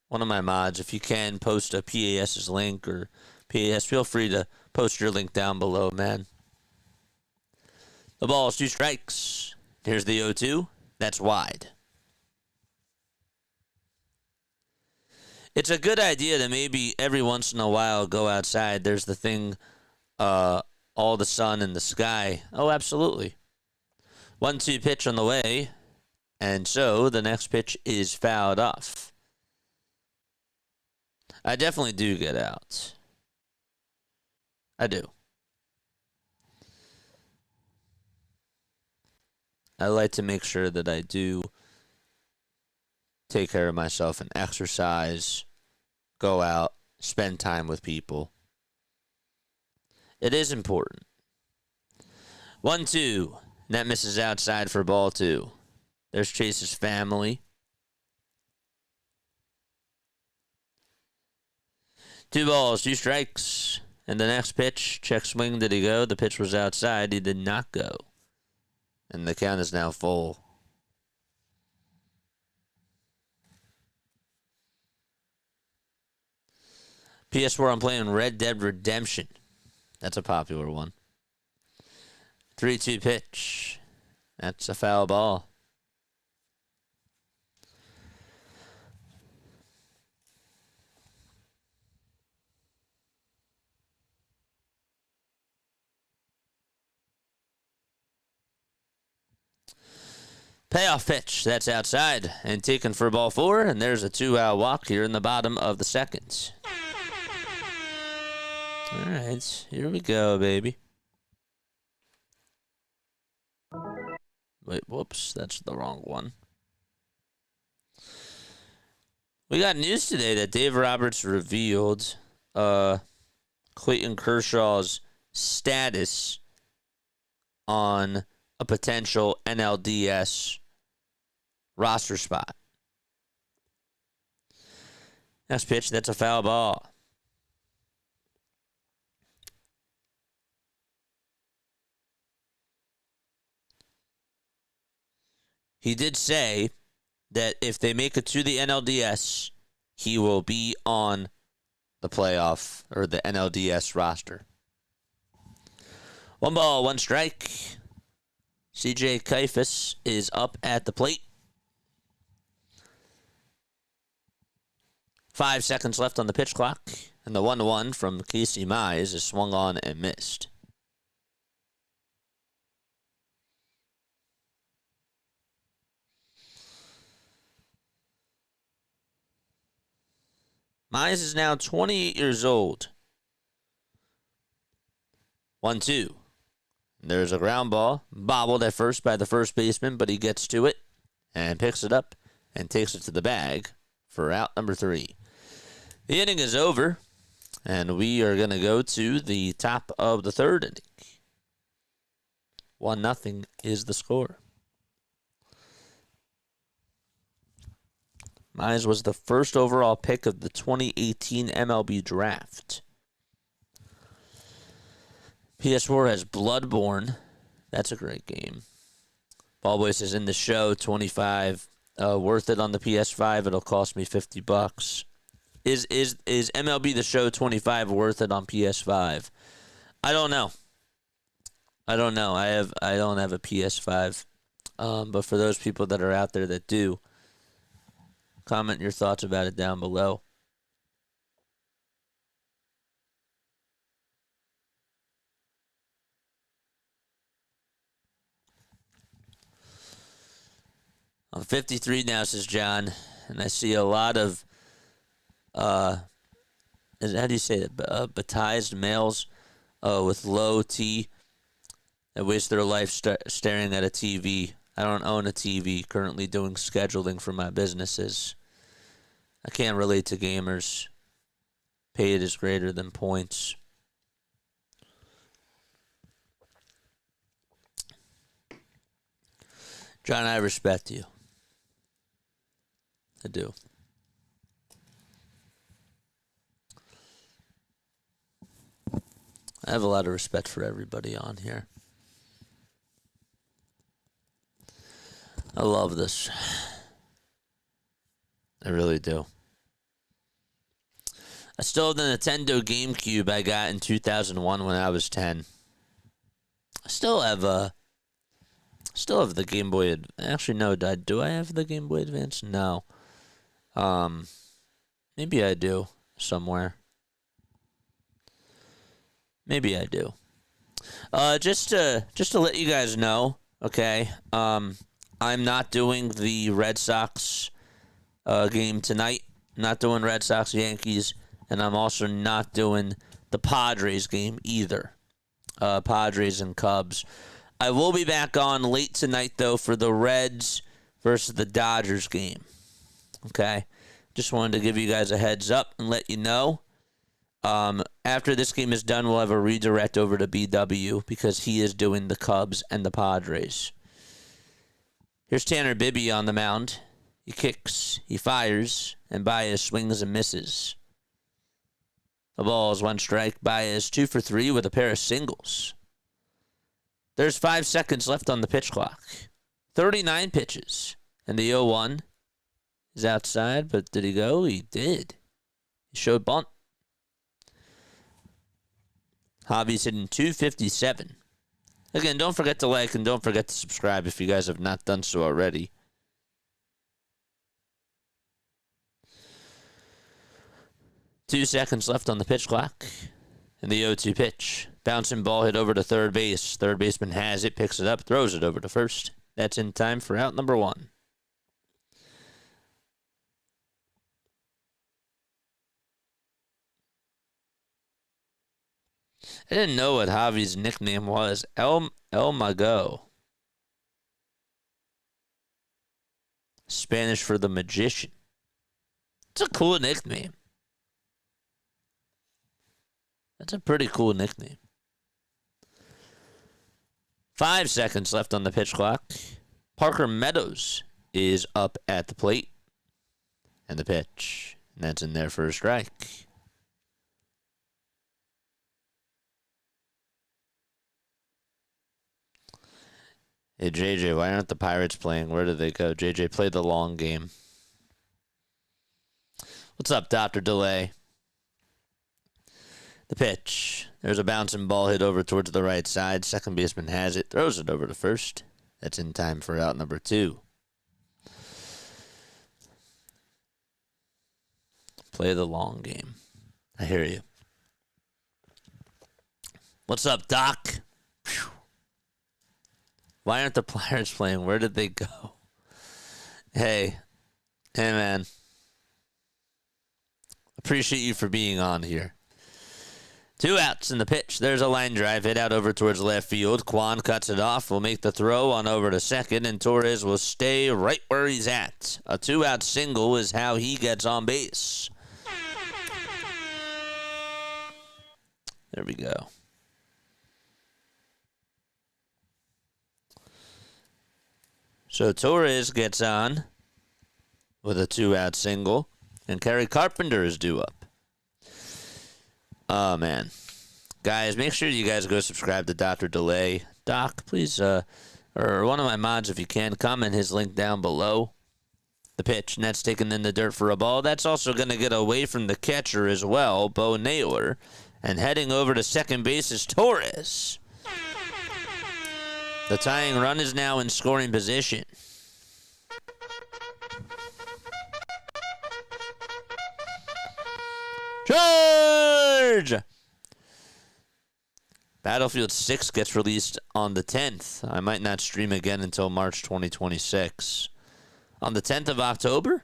one of my mods, if you can, post a PAS's link or PAS, feel free to post your link down below, man. The ball is 2 strikes. Here's the 0-2. That's wide. It's a good idea to maybe every once in a while go outside. There's the thing, all the sun in the sky. Oh, absolutely. 1-2 pitch on the way. And so the next pitch is fouled off. I definitely do get out. I do. I like to make sure that I do take care of myself and exercise, go out, spend time with people. It is important. 1-2. That misses outside for ball 2. There's Chase's family. 2 balls, 2 strikes. And the next pitch, check swing, did he go? The pitch was outside. He did not go. And the count is now full. PS4, I'm playing Red Dead Redemption. That's a popular one. 3-2 pitch. That's a foul ball. Payoff pitch. That's outside and taken for ball 4. And there's a 2-out walk here in the bottom of the second. All right, here we go, baby. Wait, whoops, that's the wrong one. We got news today that Dave Roberts revealed Clayton Kershaw's status on a potential NLDS roster spot. Next pitch, that's a foul ball. he did say that if they make it to the NLDS, he will be on the playoff or the NLDS roster. 1 ball, 1 strike. CJ Kifus is up at the plate. 5 seconds left on the pitch clock. And the 1-1 from Casey Mize is swung on and missed. Mize is now 28 years old. 1-2. There's a ground ball, bobbled at first by the first baseman, but he gets to it and picks it up and takes it to the bag for out number 3. The inning is over, and we are going to go to the top of the 3rd inning. 1-0 is the score. Mize was the first overall pick of the 2018 MLB draft. PS4 has Bloodborne. That's a great game. Ballboy says in the show, 25 worth it on the PS5. It'll cost me $50. Is MLB The Show 25 worth it on PS5? I don't know. I don't have a PS5. But for those people that are out there that do, comment your thoughts about it down below. I'm 53 now, says John, and I see a lot of, how do you say that, baptized males with low T that waste their life staring at a TV. I don't own a TV, currently doing scheduling for my businesses. I can't relate to gamers. Paid is greater than points. John, I respect you. I do. I have a lot of respect for everybody on here. I love this. I really do. I still have the Nintendo GameCube I got in 2001 when I was 10. I still have the Game Boy. Actually, no. Do I have the Game Boy Advance? No. Maybe I do somewhere. Maybe I do. Just to let you guys know, okay. I'm not doing the Red Sox game tonight. Not doing Red Sox Yankees, and I'm also not doing the Padres game either. Padres and Cubs. I will be back on late tonight though for the Reds versus the Dodgers game. Okay, just wanted to give you guys a heads up and let you know. After this game is done, we'll have a redirect over to BW because he is doing the Cubs and the Padres. Here's Tanner Bibee on the mound. He kicks, he fires, and Baez swings and misses. The ball is 1 strike. Baez 2 for 3 with a pair of singles. There's 5 seconds left on the pitch clock. 39 pitches. And the 0-1 is outside, but did he go? He did. He showed bunt. Javi's hitting 257. Again, don't forget to like and don't forget to subscribe if you guys have not done so already. Two seconds left on the pitch clock. And the 0-2 pitch. Bouncing ball hit over to third base. Third baseman has it, picks it up, throws it over to first. That's in time for out number 1. I didn't know what Javi's nickname was. El Mago. Spanish for the magician. It's a cool nickname. That's a pretty cool nickname. 5 seconds left on the pitch clock. Parker Meadows is up at the plate. And the pitch. And that's in there for a strike. Hey, JJ, why aren't the Pirates playing? Where did they go? JJ, play the long game. What's up, Dr. Delay? The pitch. There's a bouncing ball hit over towards the right side. Second baseman has it. Throws it over to first. That's in time for out number 2. Play the long game. I hear you. What's up, Doc? Whew. Why aren't the Pirates playing? Where did they go? Hey, man. Appreciate you for being on here. 2 outs in the pitch. There's a line drive hit out over towards left field. Kwan cuts it off. Will make the throw on over to second, and Torres will stay right where he's at. A 2-out single is how he gets on base. There we go. So Torres gets on with a 2-out single, and Kerry Carpenter is due up. Oh, man. Guys, make sure you guys go subscribe to Dr. Delay. Doc, please, or one of my mods, if you can, comment his link down below. The pitch, and that's taken in the dirt for a ball. That's also going to get away from the catcher as well, Bo Naylor. And heading over to second base is Torres. The tying run is now in scoring position. Charge! Battlefield 6 gets released on the 10th. I might not stream again until March 2026. On the 10th of October?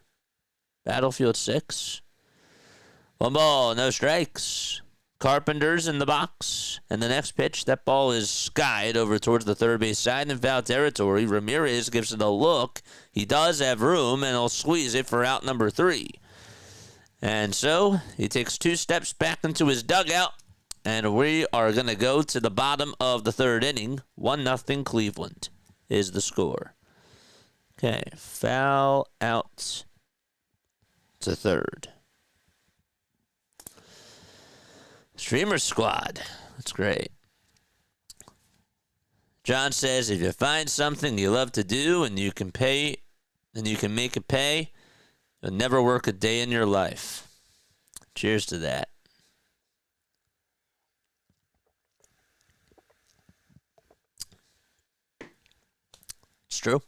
Battlefield 6. 1 ball, no strikes. Carpenter's in the box. And the next pitch, that ball is skied over towards the third base side in foul territory. Ramirez gives it a look. He does have room, and he'll squeeze it for out number 3. And so he takes 2 steps back into his dugout, and we are going to go to the bottom of the 3rd inning. 1-0 Cleveland is the score. Okay, foul out to third. Streamer squad. That's great. John says, if you find something you love to do and you can pay, and you can make it pay, you'll never work a day in your life. Cheers to that. It's true.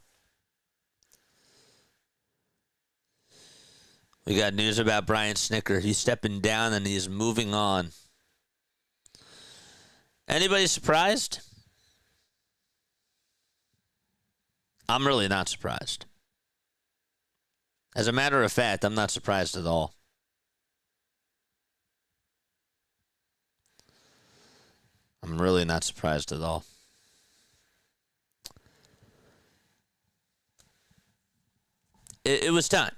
We got news about Brian Snitker. He's stepping down and he's moving on. Anybody surprised? I'm really not surprised. As a matter of fact, I'm not surprised at all. I'm really not surprised at all. It was time.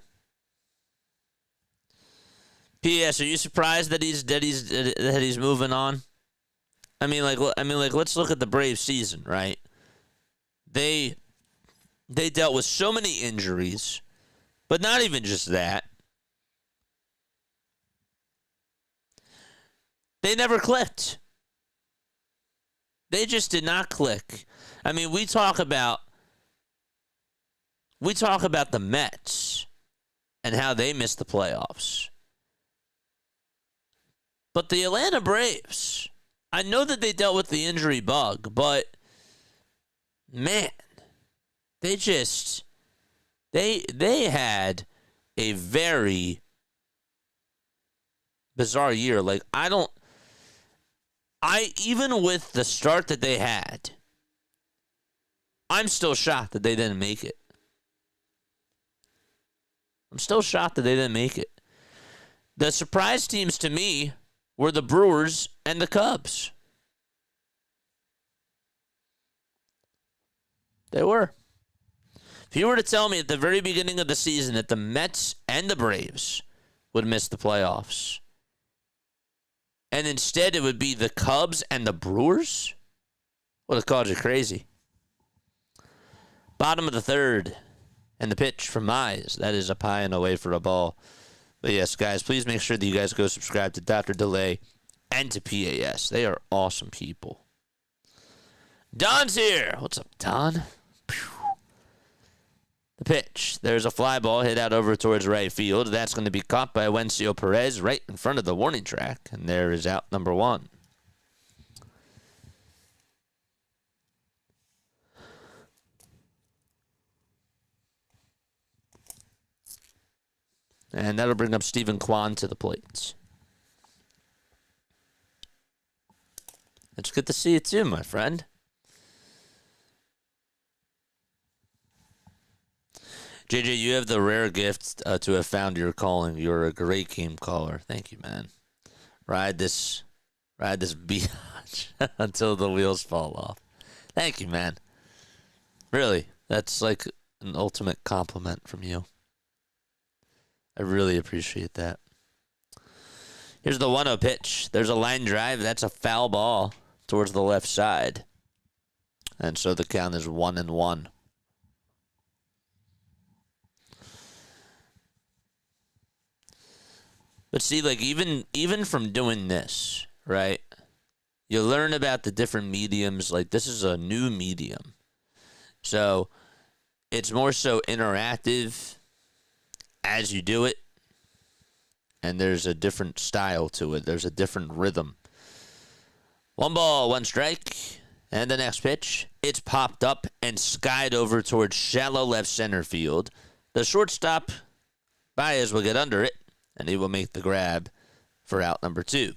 P.S. Are you surprised that he's moving on? I mean, let's look at the Braves season, right? They dealt with so many injuries, but not even just that. They never clicked. They just did not click. I mean, we talk about the Mets and how they missed the playoffs. But the Atlanta Braves, I know that they dealt with the injury bug, but man, they had a very bizarre year. Like, even with the start that they had, I'm still shocked that they didn't make it. I'm still shocked that they didn't make it. The surprise teams to me were the Brewers and the Cubs. They were. If you were to tell me at the very beginning of the season that the Mets and the Braves would miss the playoffs, and instead it would be the Cubs and the Brewers, I would have called you crazy. Bottom of the 3rd, and the pitch from Mize. That is up high and away for a ball. But yes, guys, please make sure that you guys go subscribe to Dr. Delay and to PAS. They are awesome people. Don's here. What's up, Don? The pitch. There's a fly ball hit out over towards right field. That's going to be caught by Wencio Perez right in front of the warning track. And there is out number 1. And that'll bring up Stephen Kwan to the plate. It's good to see you too, my friend. JJ, you have the rare gift to have found your calling. You're a great game caller. Thank you, man. Ride this biatch until the wheels fall off. Thank you, man. Really, that's like an ultimate compliment from you. I really appreciate that. Here's the 1-0 pitch. There's a line drive. That's a foul ball towards the left side. And so the count is 1-1. But see, like even from doing this, right? You learn about the different mediums. Like this is a new medium. So it's more so interactive as you do it, and there's a different style to it. There's a different rhythm. 1 ball, 1 strike, and the next pitch. It's popped up and skied over towards shallow left center field. The shortstop, Baez, will get under it, and he will make the grab for out number 2.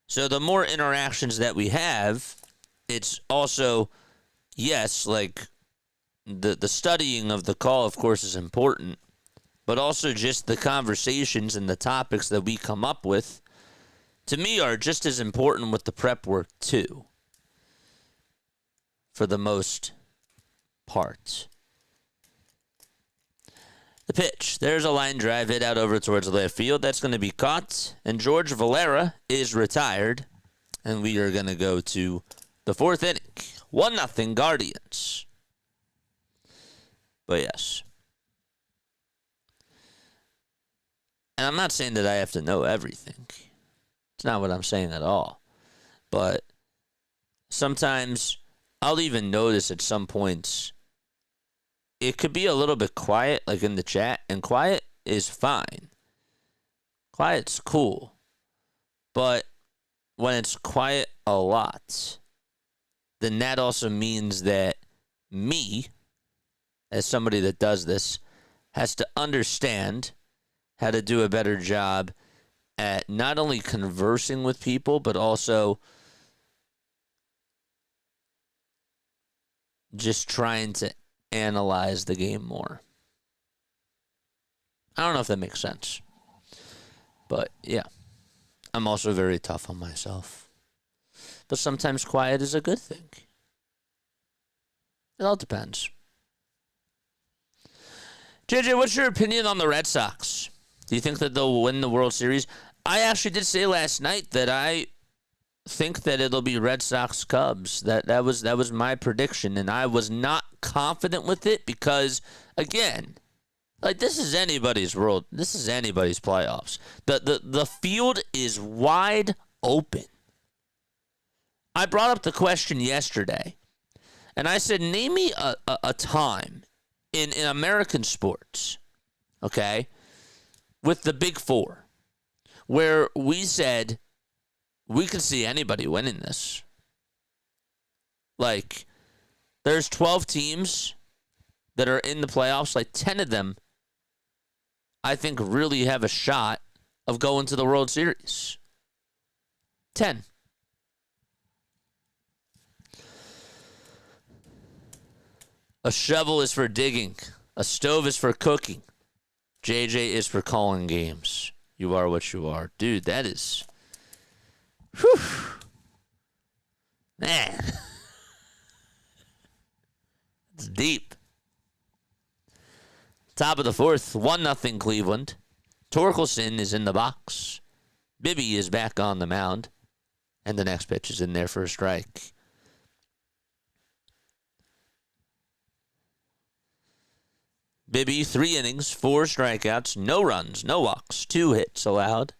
So the more interactions that we have, it's also, yes, like, the studying of the call, of course, is important, but also just the conversations and the topics that we come up with, to me, are just as important with the prep work, too, for the most part. The pitch. There's a line drive hit out over towards left field. That's going to be caught, and George Valera is retired, and we are going to go to the 4th inning. 1-0 Guardians. But yes. And I'm not saying that I have to know everything. It's not what I'm saying at all. But sometimes I'll even notice at some points it could be a little bit quiet, like in the chat, and quiet is fine. Quiet's cool. But when it's quiet a lot, then that also means that me, as somebody that does this, has to understand how to do a better job at not only conversing with people, but also just trying to analyze the game more. I don't know if that makes sense. But yeah, I'm also very tough on myself. But sometimes quiet is a good thing. It all depends. JJ, what's your opinion on the Red Sox? Do you think that they'll win the World Series? I actually did say last night that I think that it'll be Red Sox Cubs. That was my prediction, and I was not confident with it because, again, like this is anybody's world. This is anybody's playoffs. The field is wide open. I brought up the question yesterday, and I said, name me a time in American sports, okay, with the Big Four, where we said we could see anybody winning this. Like, there's 12 teams that are in the playoffs. Like, 10 of them, I think, really have a shot of going to the World Series. 10. A shovel is for digging. A stove is for cooking. JJ is for calling games. You are what you are. Dude, that is... Whew. Man. It's deep. Top of the 4th, 1-0 Cleveland. Torkelson is in the box. Bibee is back on the mound. And the next pitch is in there for a strike. Bibee, 3 innings, 4 strikeouts, no runs, no walks, 2 hits allowed.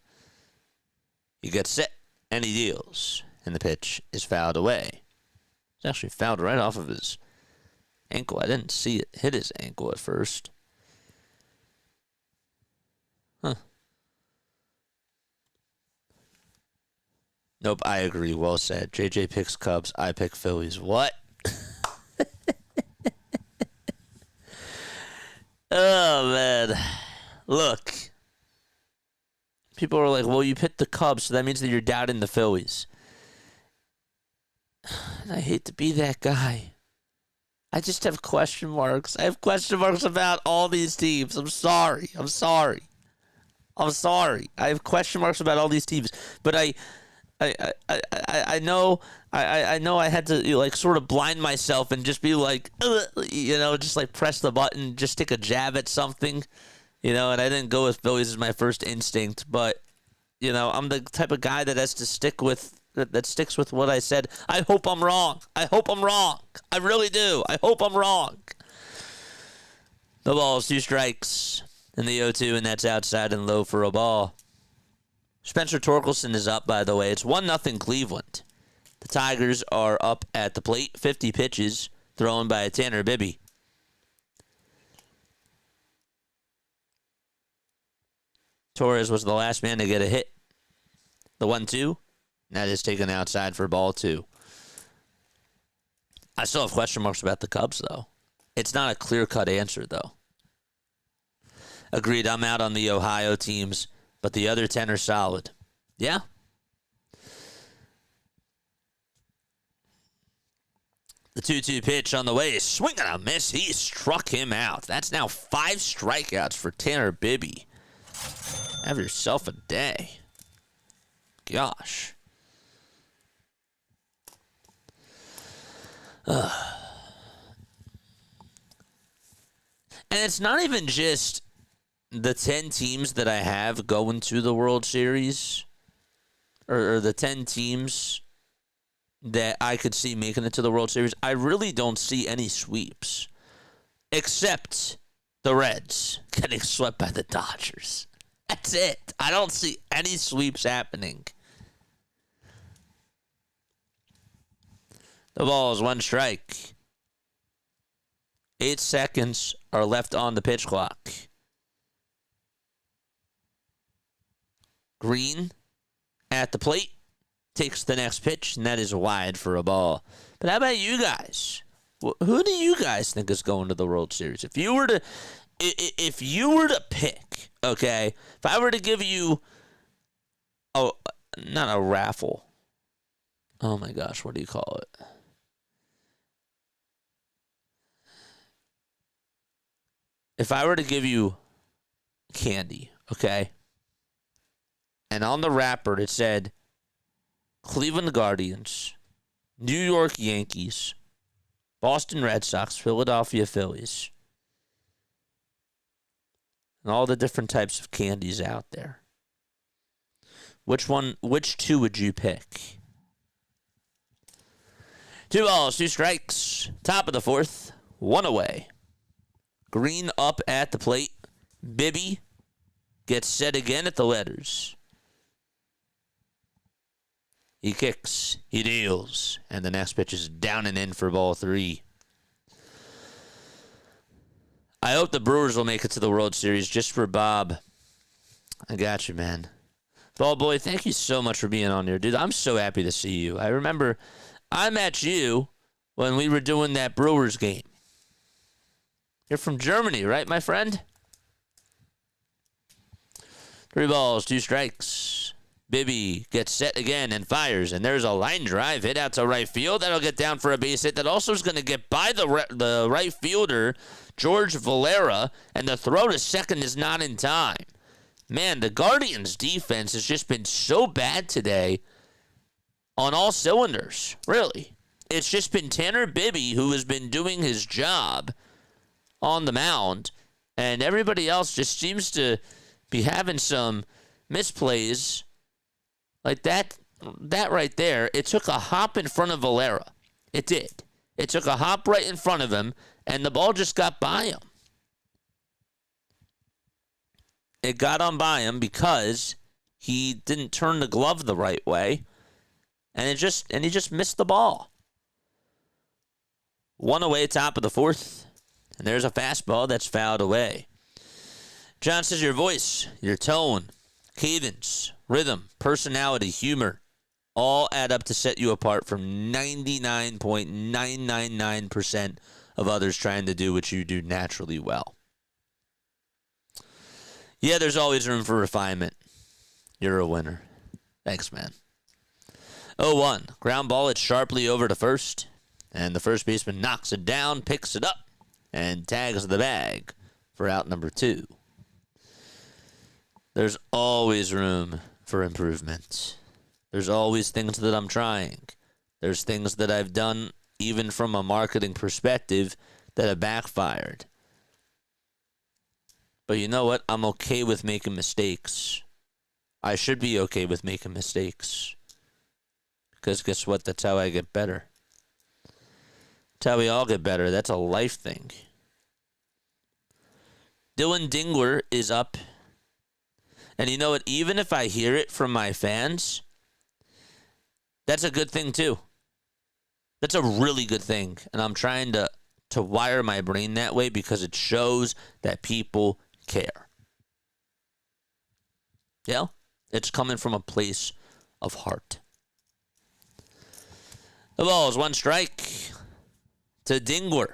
He gets set, and he deals. And the pitch is fouled away. It's actually fouled right off of his Ankle. I didn't see it hit his ankle at first. Huh. Nope, I agree. Well said. JJ picks Cubs. I pick Phillies. What? Oh, man. Look. People are like, well, you picked the Cubs, so that means that you're doubting the Phillies. And I hate to be that guy. I just have question marks. I have question marks about all these teams. I'm sorry. I have question marks about all these teams. But I know I had to like sort of blind myself and just be like, just like press the button, just take a jab at something, and I didn't go with Phillies as my first instinct, but I'm the type of guy that has to stick with that sticks with what I said. I hope I'm wrong. I really do. I hope I'm wrong. The ball's 2 strikes in the 0-2, and that's outside and low for a ball. Spencer Torkelson is up, by the way. It's 1-0 Cleveland. The Tigers are up at the plate. 50 pitches thrown by Tanner Bibee. Torres was the last man to get a hit. The 1-2. That is taken outside for ball 2. I still have question marks about the Cubs, though. It's not a clear-cut answer, though. Agreed, I'm out on the Ohio teams, but the other 10 are solid. Yeah. The 2-2 pitch on the way. Swing and a miss. He struck him out. That's now 5 strikeouts for Tanner Bibee. Have yourself a day. Gosh. And it's not even just the 10 teams that I have going to the World Series, or the 10 teams that I could see making it to the World Series. I really don't see any sweeps, except the Reds getting swept by the Dodgers. That's it. I don't see any sweeps happening. The ball is 1 strike. 8 seconds are left on the pitch clock. Green at the plate takes the next pitch, and that is wide for a ball. But how about you guys? Who do you guys think is going to the World Series? If you were to pick, okay, if I were to give you, not a raffle. Oh my gosh, what do you call it? If I were to give you candy, okay, and on the wrapper it said Cleveland Guardians, New York Yankees, Boston Red Sox, Philadelphia Phillies, and all the different types of candies out there, which 2 would you pick? 2 balls, 2 strikes, top of the 4th, 1 away. Green up at the plate. Bibee gets set again at the letters. He kicks. He deals. And the next pitch is down and in for ball 3. I hope the Brewers will make it to the World Series just for Bob. I got you, man. Ball boy, thank you so much for being on here, dude. I'm so happy to see you. I remember I met you when we were doing that Brewers game. You're from Germany, right, my friend? 3 balls, 2 strikes. Bibee gets set again and fires, and there's a line drive hit out to right field. That'll get down for a base hit. That also is going to get by the right fielder, George Valera, and the throw to second is not in time. Man, the Guardians' defense has just been so bad today on all cylinders, really. It's just been Tanner Bibee who has been doing his job on the mound, and everybody else just seems to be having some misplays like that right there. It took a hop in front of Valera. It did. It took a hop right in front of him, and the ball just got by him. It got on by him because he didn't turn the glove the right way, and he just missed the ball. One away, top of the fourth. And there's a fastball that's fouled away. John says your voice, your tone, cadence, rhythm, personality, humor, all add up to set you apart from 99.999% of others trying to do what you do naturally well. Yeah, there's always room for refinement. You're a winner. Thanks, man. 0-1. Ground ball, it's sharply over to first. And the first baseman knocks it down, picks it up, and tags the bag for out number 2. There's always room for improvement. There's always things that I'm trying. There's things that I've done, even from a marketing perspective, that have backfired. But you know what? I'm okay with making mistakes. I should be okay with making mistakes. Because guess what? That's how I get better. That's how we all get better. That's a life thing. Dylan Dingler is up. And you know what? Even if I hear it from my fans, that's a good thing too. That's a really good thing. And I'm trying to wire my brain that way because it shows that people care. Yeah? It's coming from a place of heart. The ball is 1 strike to Dingler.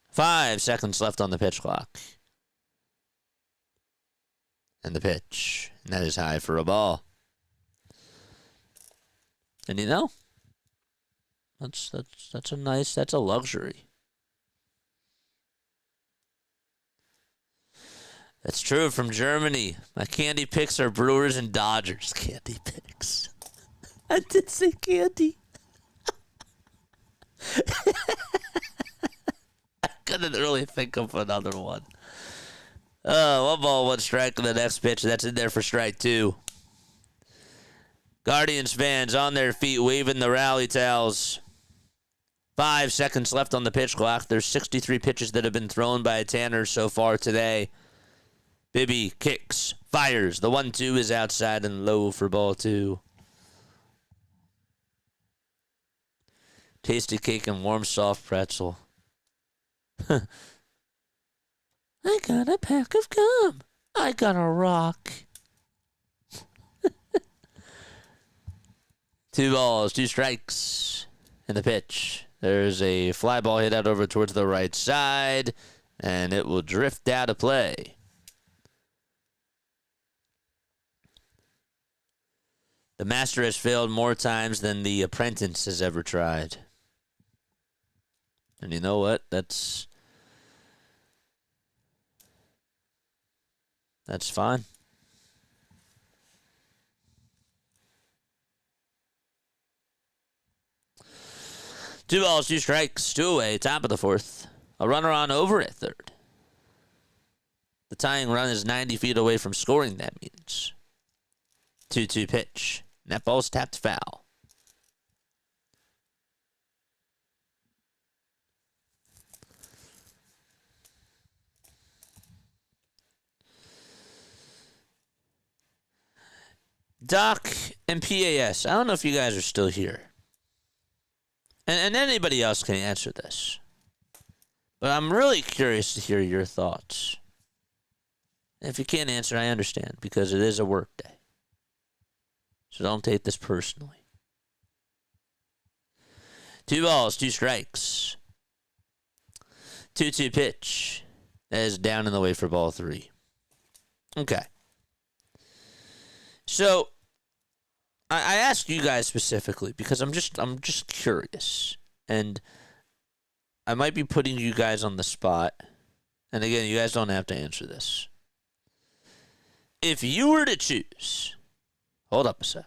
5 seconds left on the pitch clock. And the pitch. And that is high for a ball. And you know, that's a luxury. That's true from Germany. My candy picks are Brewers and Dodgers. Candy picks. I did say candy. I couldn't really think of another one. 1 ball, 1 strike on the next pitch. That's in there for strike 2. Guardians fans on their feet waving the rally towels. 5 seconds left on the pitch clock. There's 63 pitches that have been thrown by Tanner so far today. Bibee kicks, fires. The 1-2 is outside and low for ball 2. Tasty cake and warm soft pretzel. I got a pack of gum. I got a rock. 2 balls, 2 strikes in the pitch. There's a fly ball hit out over towards the right side, and it will drift out of play. The master has failed more times than the apprentice has ever tried. And you know what? That's fine. 2 balls, 2 strikes, 2 away, top of the fourth. A runner on over at third. The tying run is 90 feet away from scoring, that means. 2-2 pitch. And that ball's tapped foul. Doc and PAS, I don't know if you guys are still here. And anybody else can answer this. But I'm really curious to hear your thoughts. And if you can't answer, I understand, because it is a work day. So don't take this personally. 2 balls, 2 strikes. 2-2 pitch. That is down in the way for ball 3. Okay. So I asked you guys specifically because I'm just curious, and I might be putting you guys on the spot. And again, you guys don't have to answer this. If you were to choose, hold up a sec.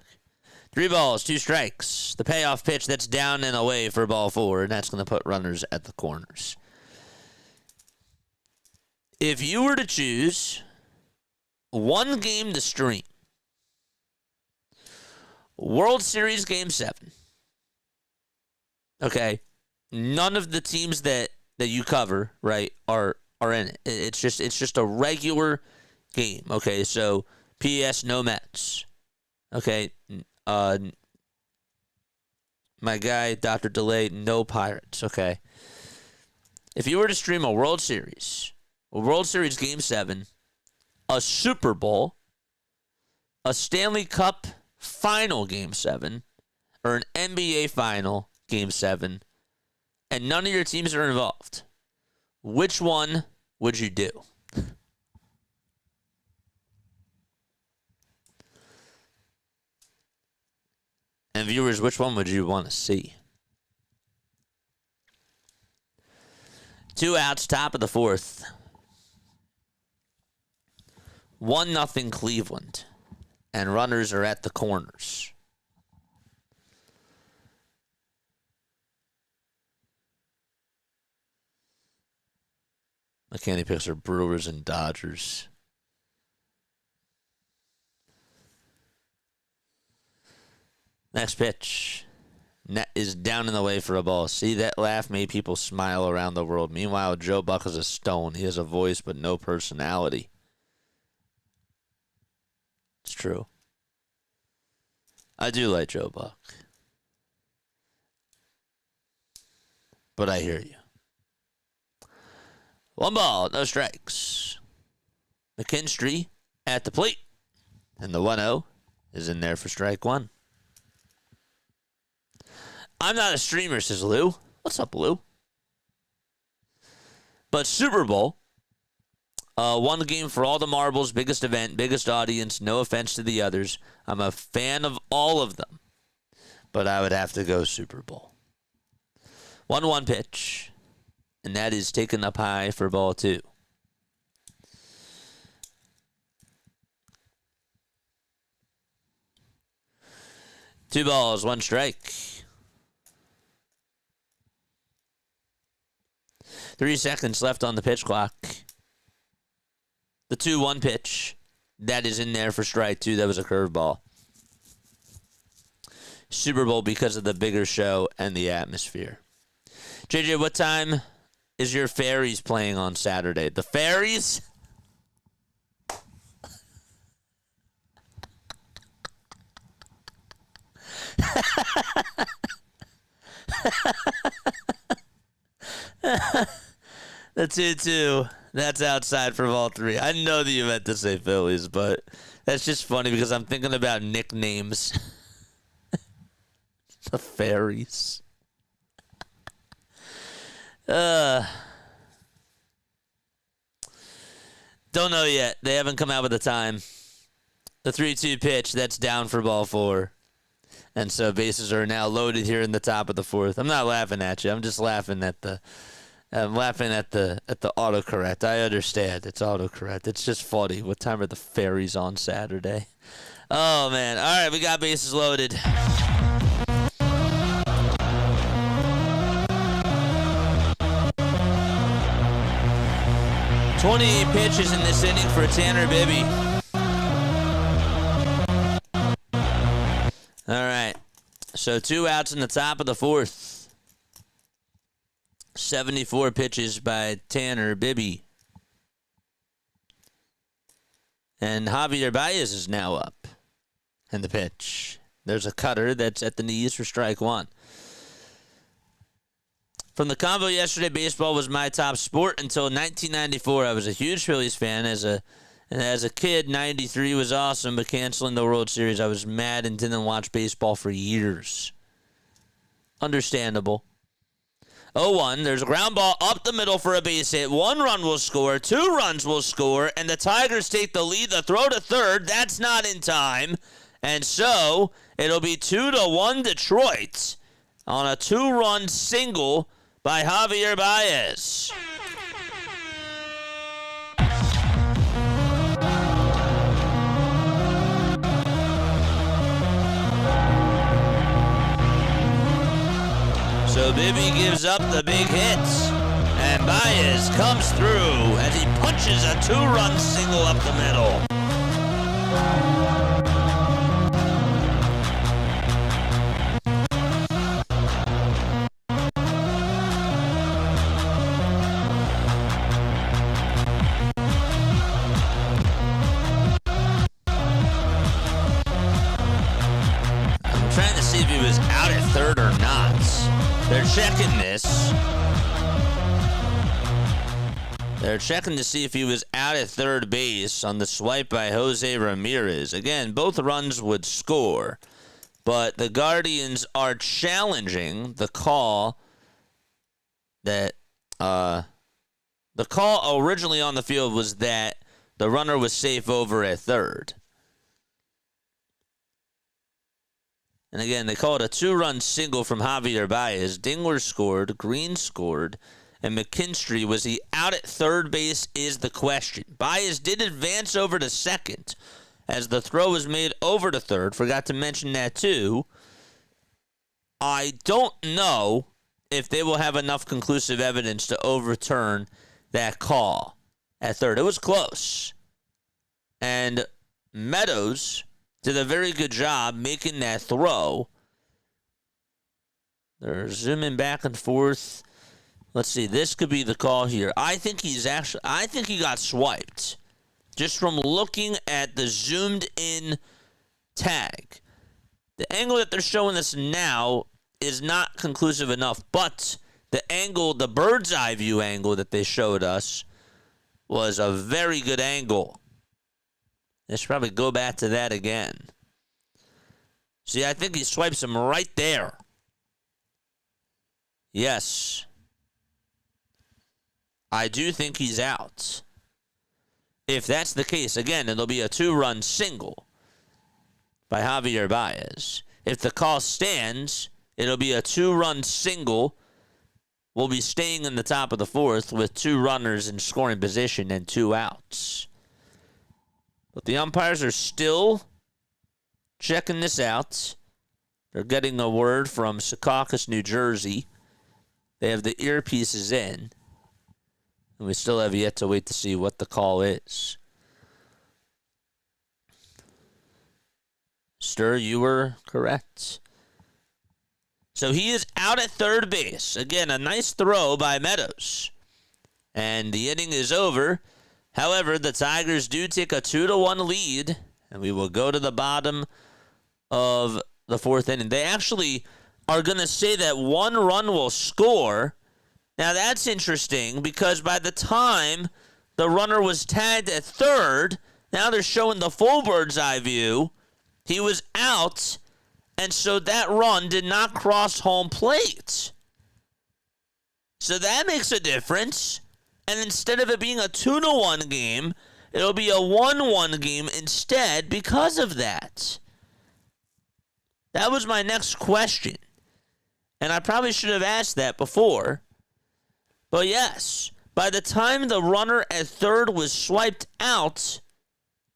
3 balls, 2 strikes. The payoff pitch that's down and away for ball 4, and that's going to put runners at the corners. If you were to choose one game to stream, World Series Game 7. Okay. None of the teams that you cover, right, are in it. It's just a regular game. Okay, so PS no Mets. Okay. My guy, Dr. Delay, no Pirates. Okay. If you were to stream a World Series Game 7, a Super Bowl, a Stanley Cup Final Game 7, or an NBA Final Game 7, and none of your teams are involved, which one would you do? And viewers, which one would you want to see? 2 outs, top of the 4th. 1-0 Cleveland. And runners are at the corners. My candy picks are Brewers and Dodgers. Next pitch. Net is down in the way for a ball. See, that laugh made people smile around the world. Meanwhile, Joe Buck is a stone. He has a voice but no personality. It's true. I do like Joe Buck. But I hear you. 1 ball, no strikes. McKinstry at the plate. And the 1-0 is in there for strike 1. I'm not a streamer, says Lou. What's up, Lou? But Super Bowl, one game for all the marbles, biggest event, biggest audience, no offense to the others. I'm a fan of all of them, but I would have to go Super Bowl. 1-1 pitch, and that is taken up high for ball 2. Two balls, 1 strike. 3 seconds left on the pitch clock. The 2-1 pitch. That is in there for strike 2. That was a curveball. Super Bowl because of the bigger show and the atmosphere. JJ, what time is your Fairies playing on Saturday? The Fairies? The 2-2. That's outside for ball 3. I know that you meant to say Phillies, but that's just funny because I'm thinking about nicknames. The Fairies. Don't know yet. They haven't come out with a time. The 3-2 pitch, that's down for ball 4. And so bases are now loaded here in the top of the 4th. I'm not laughing at you. I'm just laughing at the autocorrect. I understand. It's autocorrect. It's just funny. What time are the Fairies on Saturday? Oh, man. All right, we got bases loaded. $28 pitches in this inning for Tanner Bibee. All right. So 2 outs in the top of the 4th. 74 pitches by Tanner Bibee. And Javier Baez is now up. And the pitch. There's a cutter that's at the knees for strike 1. From the convo yesterday, baseball was my top sport until 1994. I was a huge Phillies fan. As a kid, 93 was awesome, but canceling the World Series, I was mad and didn't watch baseball for years. Understandable. 0-1, there's a ground ball up the middle for a base hit. 1 run will score, 2 runs will score, and the Tigers take the lead. The throw to third, that's not in time. And so, it'll be 2-1 Detroit on a 2-run single by Javier Baez. So Bibee gives up the big hits, and Baez comes through as he punches a 2-run single up the middle. checking this. They're checking to see if he was out at third base on the swipe by Jose Ramirez. Again, both runs would score, but the Guardians are challenging the call that the call originally on the field was that the runner was safe over at third. And again, they call it a 2-run single from Javier Baez. Dingler scored, Green scored, and McKinstry, was he out at third base is the question. Baez did advance over to second as the throw was made over to third. Forgot to mention that too. I don't know if they will have enough conclusive evidence to overturn that call at third. It was close. And Meadows did a very good job making that throw. They're zooming back and forth. Let's see. This could be the call here. I think he got swiped. Just from looking at the zoomed in tag. The angle that they're showing us now is not conclusive enough, but the bird's eye view angle that they showed us was a very good angle. They should probably go back to that again. See, I think he swipes him right there. Yes. I do think he's out. If that's the case, again, it'll be a 2-run single by Javier Baez. If the call stands, it'll be a 2-run single. We'll be staying in the top of the fourth with 2 runners in scoring position and 2 outs. But the umpires are still checking this out. They're getting a word from Secaucus, New Jersey. They have the earpieces in. And we still have yet to wait to see what the call is. Stir, you were correct. So he is out at third base. Again, a nice throw by Meadows. And the inning is over. However, the Tigers do take a 2-1 lead. And we will go to the bottom of the fourth inning. They actually are going to say that 1 run will score. Now, that's interesting because by the time the runner was tagged at third, now they're showing the full bird's eye view. He was out, and so that run did not cross home plate. So that makes a difference. And instead of it being a 2-1 game, it'll be a 1-1 game instead because of that. That was my next question. And I probably should have asked that before. But yes, by the time the runner at third was swiped out,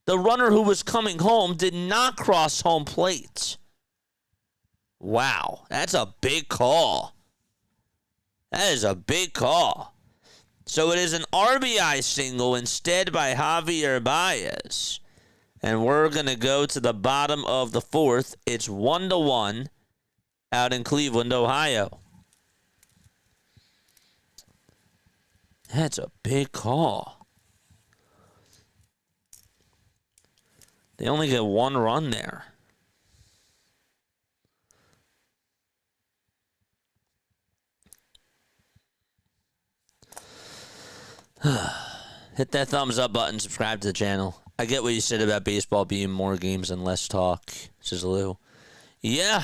the runner who was coming home did not cross home plate. Wow, that's a big call. That is a big call. So it is an RBI single instead by Javier Baez. And we're going to go to the bottom of the fourth. It's 1-1 out in Cleveland, Ohio. That's a big call. They only get 1 run there. Hit that thumbs up button, subscribe to the channel. I get what you said about baseball being more games and less talk, says Lou. Yeah.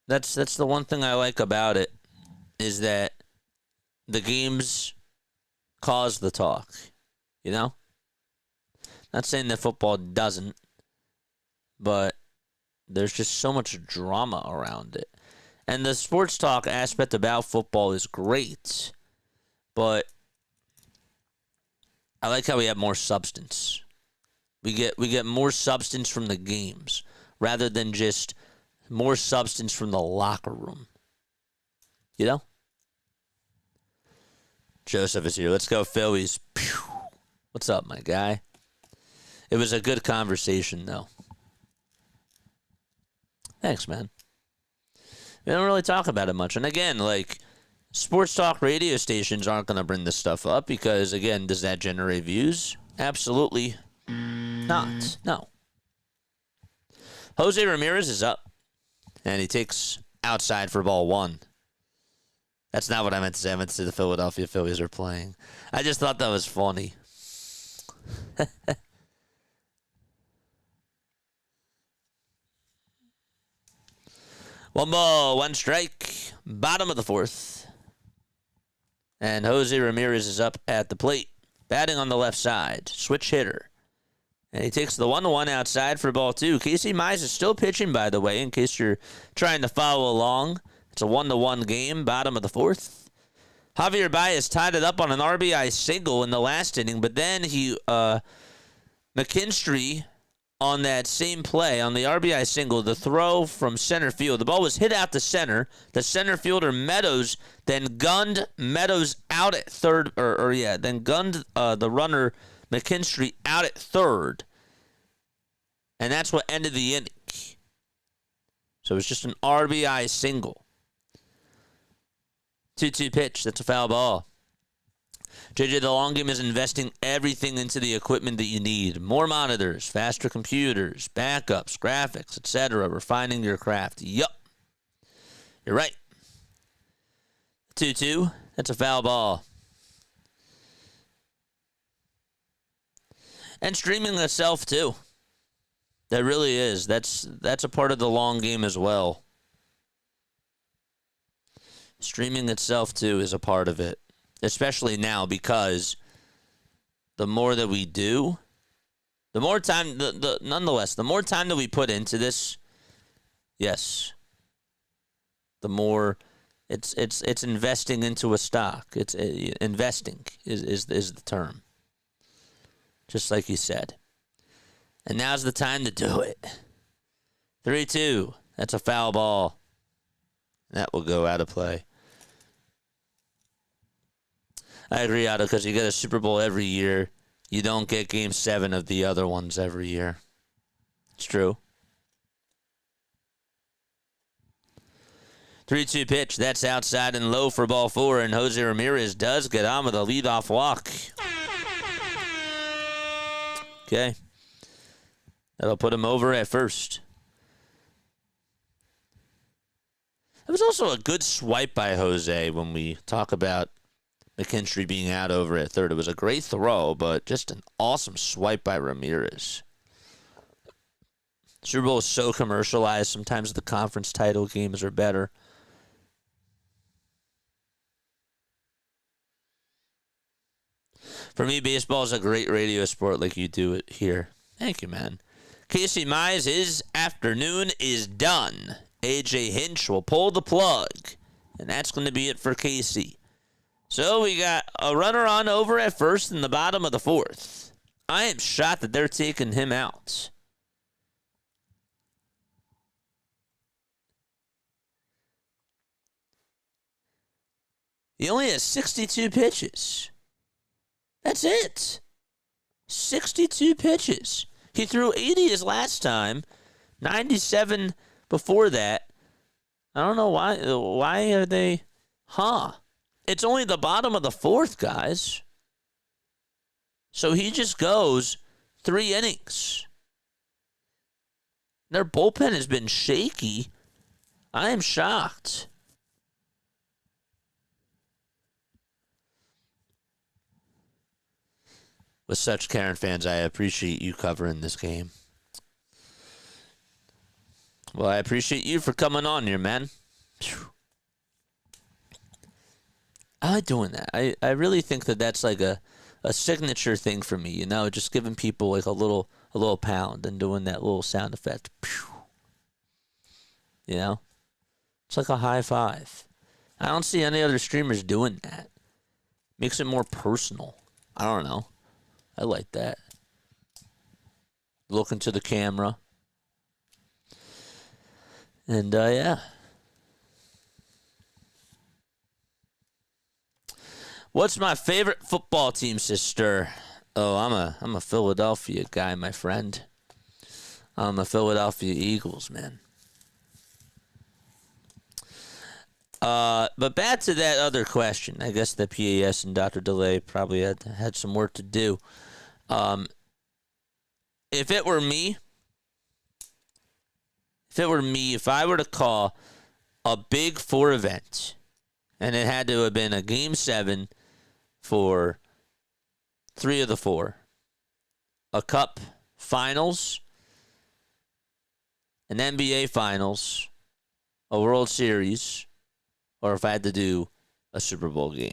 That's the one thing I like about it, is that the games cause the talk, you know? Not saying that football doesn't, but there's just so much drama around it. And the sports talk aspect about football is great, but I like how we have more substance. We get more substance from the games rather than just more substance from the locker room. You know? Joseph is here. Let's go, Phillies. Pew. What's up, my guy? It was a good conversation, though. Thanks, man. We don't really talk about it much. And again, like, sports talk radio stations aren't going to bring this stuff up because, again, does that generate views? Absolutely not. No. Jose Ramirez is up, and he takes outside for ball 1. That's not what I meant to say. I meant to say the Philadelphia Phillies are playing. I just thought that was funny. One ball, one strike. Bottom of the fourth. And Jose Ramirez is up at the plate. Batting on the left side. Switch hitter. And he takes the 1-1 outside for ball 2. Casey Mize is still pitching, by the way, in case you're trying to follow along. It's a 1-1 game, bottom of the fourth. Javier Baez tied it up on an RBI single in the last inning, but then McKinstry on that same play, on the RBI single, the throw from center field. The ball was hit out to center. The center fielder, Meadows, then gunned Meadows out at third, then gunned the runner, McKinstry, out at third. And that's what ended the inning. So it was just an RBI single. 2-2 pitch. That's a foul ball. JJ, the long game is investing everything into the equipment that you need. More monitors, faster computers, backups, graphics, etc. Refining your craft. Yup. You're right. 2-2. That's a foul ball. And streaming itself, too. That really is. That's a part of the long game as well. Streaming itself, too, is a part of it. Especially now, because the more that we do, the more time, nonetheless, the more time that we put into this, yes, the more it's investing into a stock. It's investing is the term. Just like you said. And now's the time to do it. 3-2. That's a foul ball. That will go out of play. I agree, Otto, because you get a Super Bowl every year. You don't get Game 7 of the other ones every year. It's true. 3-2 pitch. That's outside and low for ball 4, and Jose Ramirez does get on with a leadoff walk. Okay. That'll put him over at first. It was also a good swipe by Jose when we talk about McKinstry being out over at third. It was a great throw, but just an awesome swipe by Ramirez. Super Bowl is so commercialized. Sometimes the conference title games are better. For me, baseball is a great radio sport like you do it here. Thank you, man. Casey Mize, his afternoon is done. AJ Hinch will pull the plug. And that's going to be it for Casey. So we got a runner on over at first in the bottom of the fourth. I am shocked that they're taking him out. He only has 62 pitches. That's it. 62 pitches. He threw 80 his last time, 97 before that. I don't know why. Why are they? It's only the bottom of the fourth, guys. So he just goes 3 innings. Their bullpen has been shaky. I am shocked. With such Karen fans, I appreciate you covering this game. Well, I appreciate you for coming on here, man. Phew. I like doing that. I really think that that's like a signature thing for me, you know, just giving people like a little pound and doing that little sound effect. Pew. You know? It's like a high five. I don't see any other streamers doing that. Makes it more personal. I don't know. I like that. Look into the camera. And yeah. What's my favorite football team, sister? Oh, I'm a Philadelphia guy, my friend. I'm a Philadelphia Eagles, man. But back to that other question. I guess the PAS and Dr. DeLay probably had some work to do. If it were me, if I were to call a Big Four event, And it had to have been a Game 7 for 3 of the 4. A Cup Finals, an NBA Finals, a World Series, or if I had to do a Super Bowl game.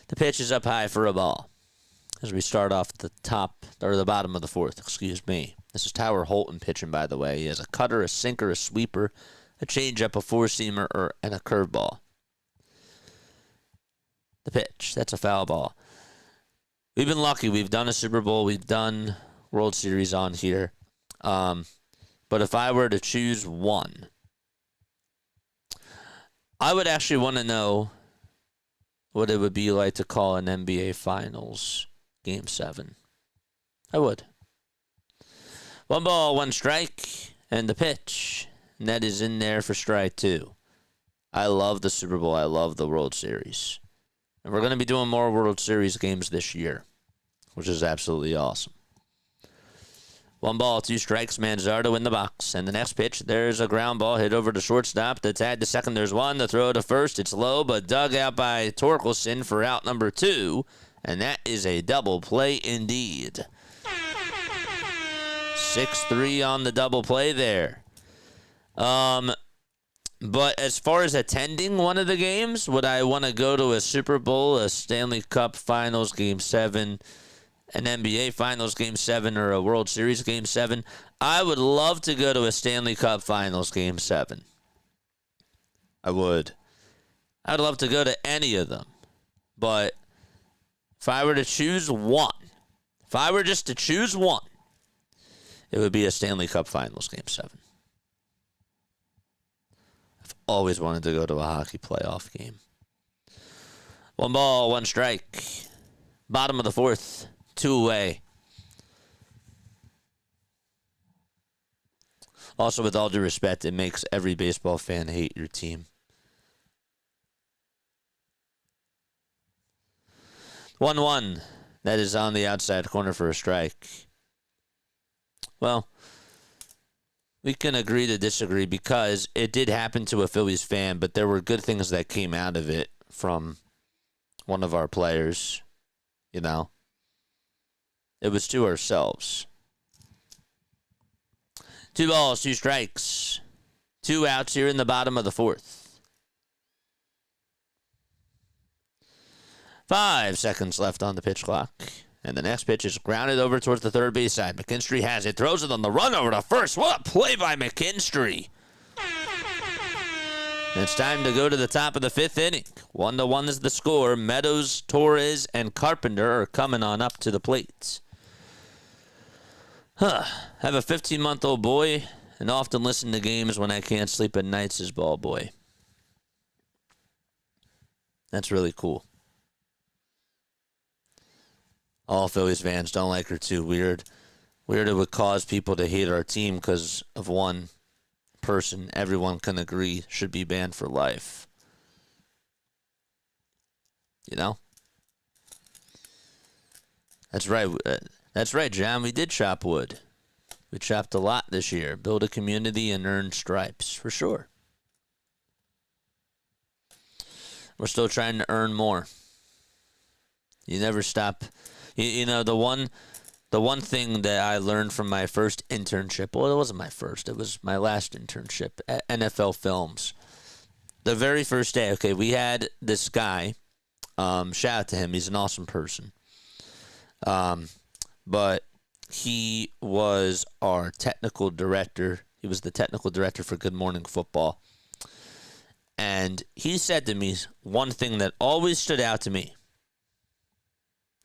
The pitch is up high for a ball as we start off at the top, or the bottom of the 4th, excuse me. This is Tyler Holton pitching, by the way. He has a cutter, a sinker, a sweeper, a changeup, a four-seamer, and a curveball. The pitch, that's a foul ball. We've been lucky. We've done a Super Bowl. We've done World Series on here. But if I were to choose one, I would actually want to know what it would be like to call an NBA Finals Game 7. I would. 1 ball, 1 strike, and the pitch. And that is in there for strike 2. I love the Super Bowl. I love the World Series. And we're going to be doing more World Series games this year, which is absolutely awesome. 1 ball, 2 strikes, Manzardo in the box. And the next pitch, there's a ground ball hit over to shortstop. The tag to second, there's 1. The throw to first, it's low, but dug out by Torkelson for out number 2. And that is a double play indeed. 6-3 on the double play there. But as far as attending one of the games, would I want to go to a Super Bowl, a Stanley Cup Finals Game 7, an NBA Finals Game 7, or a World Series Game 7? I would love to go to a Stanley Cup Finals Game 7. I would. I'd love to go to any of them. But if I were to choose one, if I were just to choose one, it would be a Stanley Cup Finals Game 7. I've always wanted to go to a hockey playoff game. 1 ball, 1 strike. Bottom of the 4th, 2 away. Also, with all due respect, it makes every baseball fan hate your team. 1-1. That is on the outside corner for a strike. Well, we can agree to disagree because it did happen to a Phillies fan, but there were good things that came out of it from one of our players, you know. It was to ourselves. 2 balls, 2 strikes. 2 outs here in the bottom of the 4th. 5 seconds left on the pitch clock. And the next pitch is grounded over towards the third base side. McKinstry has it, throws it on the run over to first. What a play by McKinstry. And it's time to go to the top of the 5th inning. 1-1 is the score. Meadows, Torres, and Carpenter are coming on up to the plate. Have a 15-month-old boy and often listen to games when I can't sleep at night, says Ball Boy. That's really cool. All Phillies fans don't like her too. Weird it would cause people to hate our team because of one person everyone can agree should be banned for life. You know? That's right. That's right, John. We did chop wood. We chopped a lot this year. Build a community and earn stripes, for sure. We're still trying to earn more. You never stop. You know, the one thing that I learned from my first internship, well, it wasn't my first, it was my last internship at NFL Films. The very first day, okay, we had this guy, shout out to him, he's an awesome person. But he was our technical director. He was the technical director for Good Morning Football. And he said to me one thing that always stood out to me.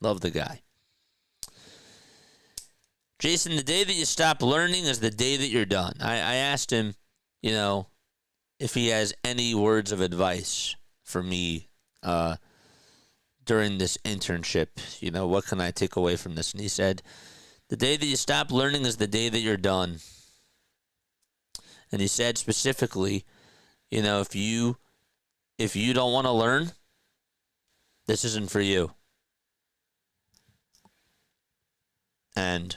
Love the guy. Jason, the day that you stop learning is the day that you're done. I asked him, you know, if he has any words of advice for me during this internship. You know, what can I take away from this? And he said, the day that you stop learning is the day that you're done. And he said specifically, you know, if you don't want to learn, this isn't for you. And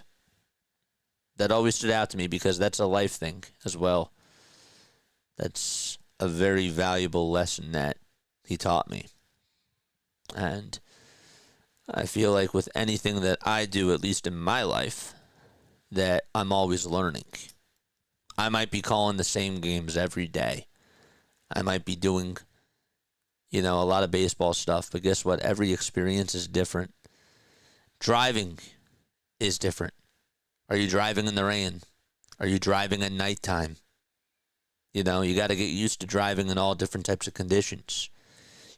that always stood out to me because that's a life thing as well. That's a very valuable lesson that he taught me. And I feel like with anything that I do, at least in my life, that I'm always learning. I might be calling the same games every day. I might be doing, a lot of baseball stuff, but guess what? Every experience is different. Driving is different. Are you driving in the rain? Are you driving at nighttime? You got to get used to driving in all different types of conditions.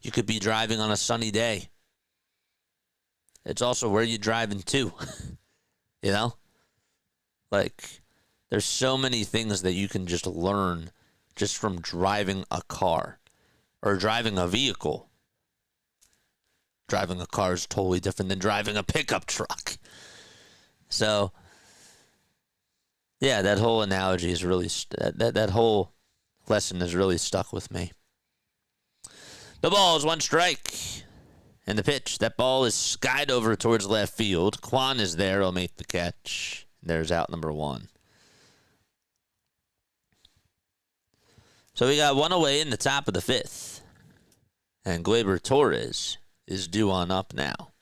You could be driving on a sunny day. It's also where you're driving to, Like, there's so many things that you can just learn just from driving a car or driving a vehicle. Driving a car is totally different than driving a pickup truck. So, yeah, that whole analogy is really, that whole lesson has really stuck with me. The ball is 1 strike. And the pitch, that ball is skied over towards left field. Kwan is there. He'll make the catch. There's out number 1. So we got 1 away in the top of the 5th. And Gleyber Torres is due on up now.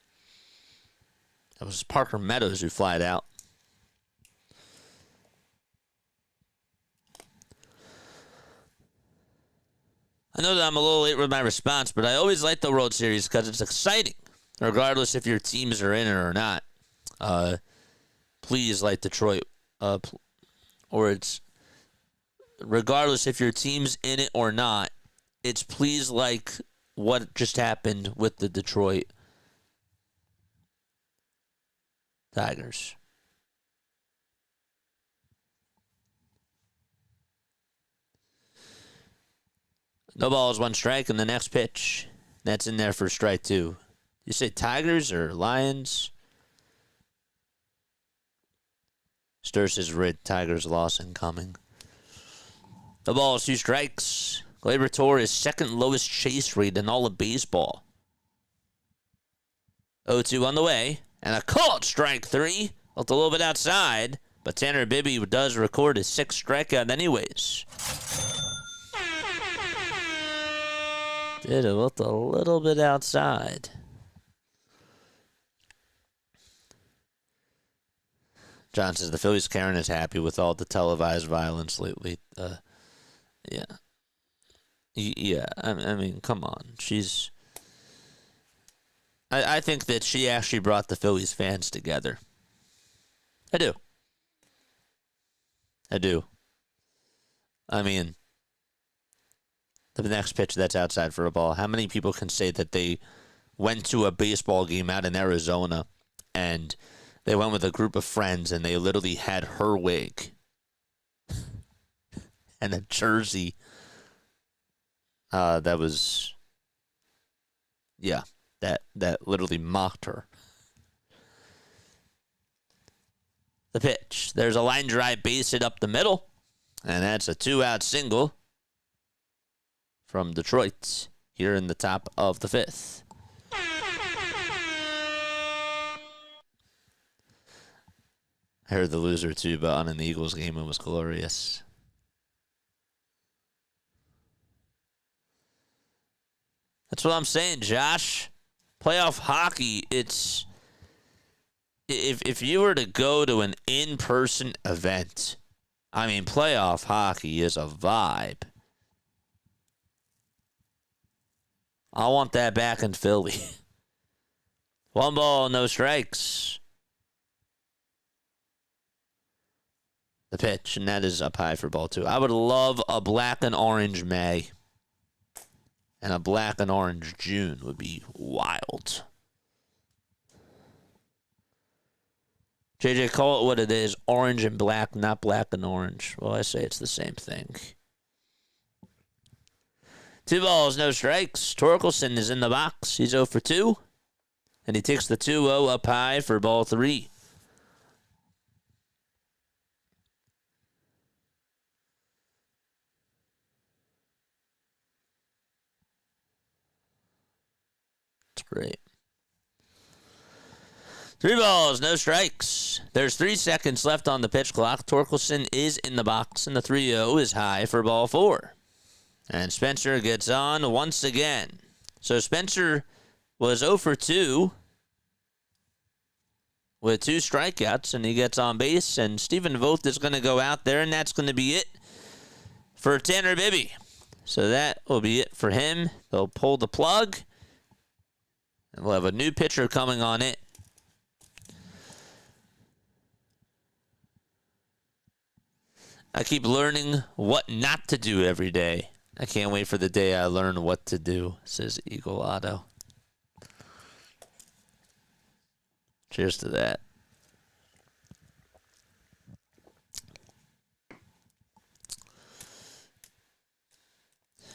That was Parker Meadows who flied out. I know that I'm a little late with my response, but I always like the World Series because it's exciting, regardless if your teams are in it or not. Please like Detroit, or it's regardless if your team's in it or not. It's please like what just happened with the Detroit Tigers. No balls, 1 strike, and the next pitch. That's in there for strike 2. You say Tigers or Lions? Sturz is red. Tigers loss incoming. The ball is 2 strikes. Gleyber Torres is second lowest chase rate in all of baseball. 0-2 on the way. And a called strike 3. Looked a little bit outside. But Tanner Bibee does record his 6th strikeout anyways. Did it look a little bit outside. John says the Phillies Karen is happy with all the televised violence lately. Yeah. Yeah, I mean, come on. I think that she actually brought the Phillies fans together. I do. I mean, the next pitch, that's outside for a ball. How many people can say that they went to a baseball game out in Arizona and they went with a group of friends and they literally had her wig and a jersey that was, yeah, that literally mocked her. The pitch. There's a line drive base hit up the middle, and that's a 2-out single from Detroit here in the top of the 5th. I heard the loser too, but on an Eagles game it was glorious. That's what I'm saying, Josh. Playoff hockey, it's if you were to go to an in-person event, I mean, playoff hockey is a vibe. I want that back in Philly. 1 ball, no strikes. The pitch, and that is up high for ball 2. I would love a black and orange May. And a black and orange June would be wild. JJ, call it what it is. Orange and black, not black and orange. Well, I say it's the same thing. 2 balls, no strikes. Torkelson is in the box. He's 0 for 2. And he takes the 2-0 up high for ball 3. That's great. 3 balls, no strikes. There's 3 seconds left on the pitch clock. Torkelson is in the box, and the 3-0 is high for ball 4. And Spencer gets on once again. So Spencer was 0 for 2 with 2 strikeouts, and he gets on base. And Stephen Vogt is going to go out there, and that's going to be it for Tanner Bibee. So that will be it for him. They'll pull the plug, and we'll have a new pitcher coming on it. I keep learning what not to do every day. I can't wait for the day I learn what to do, says Eagle Otto. Cheers to that.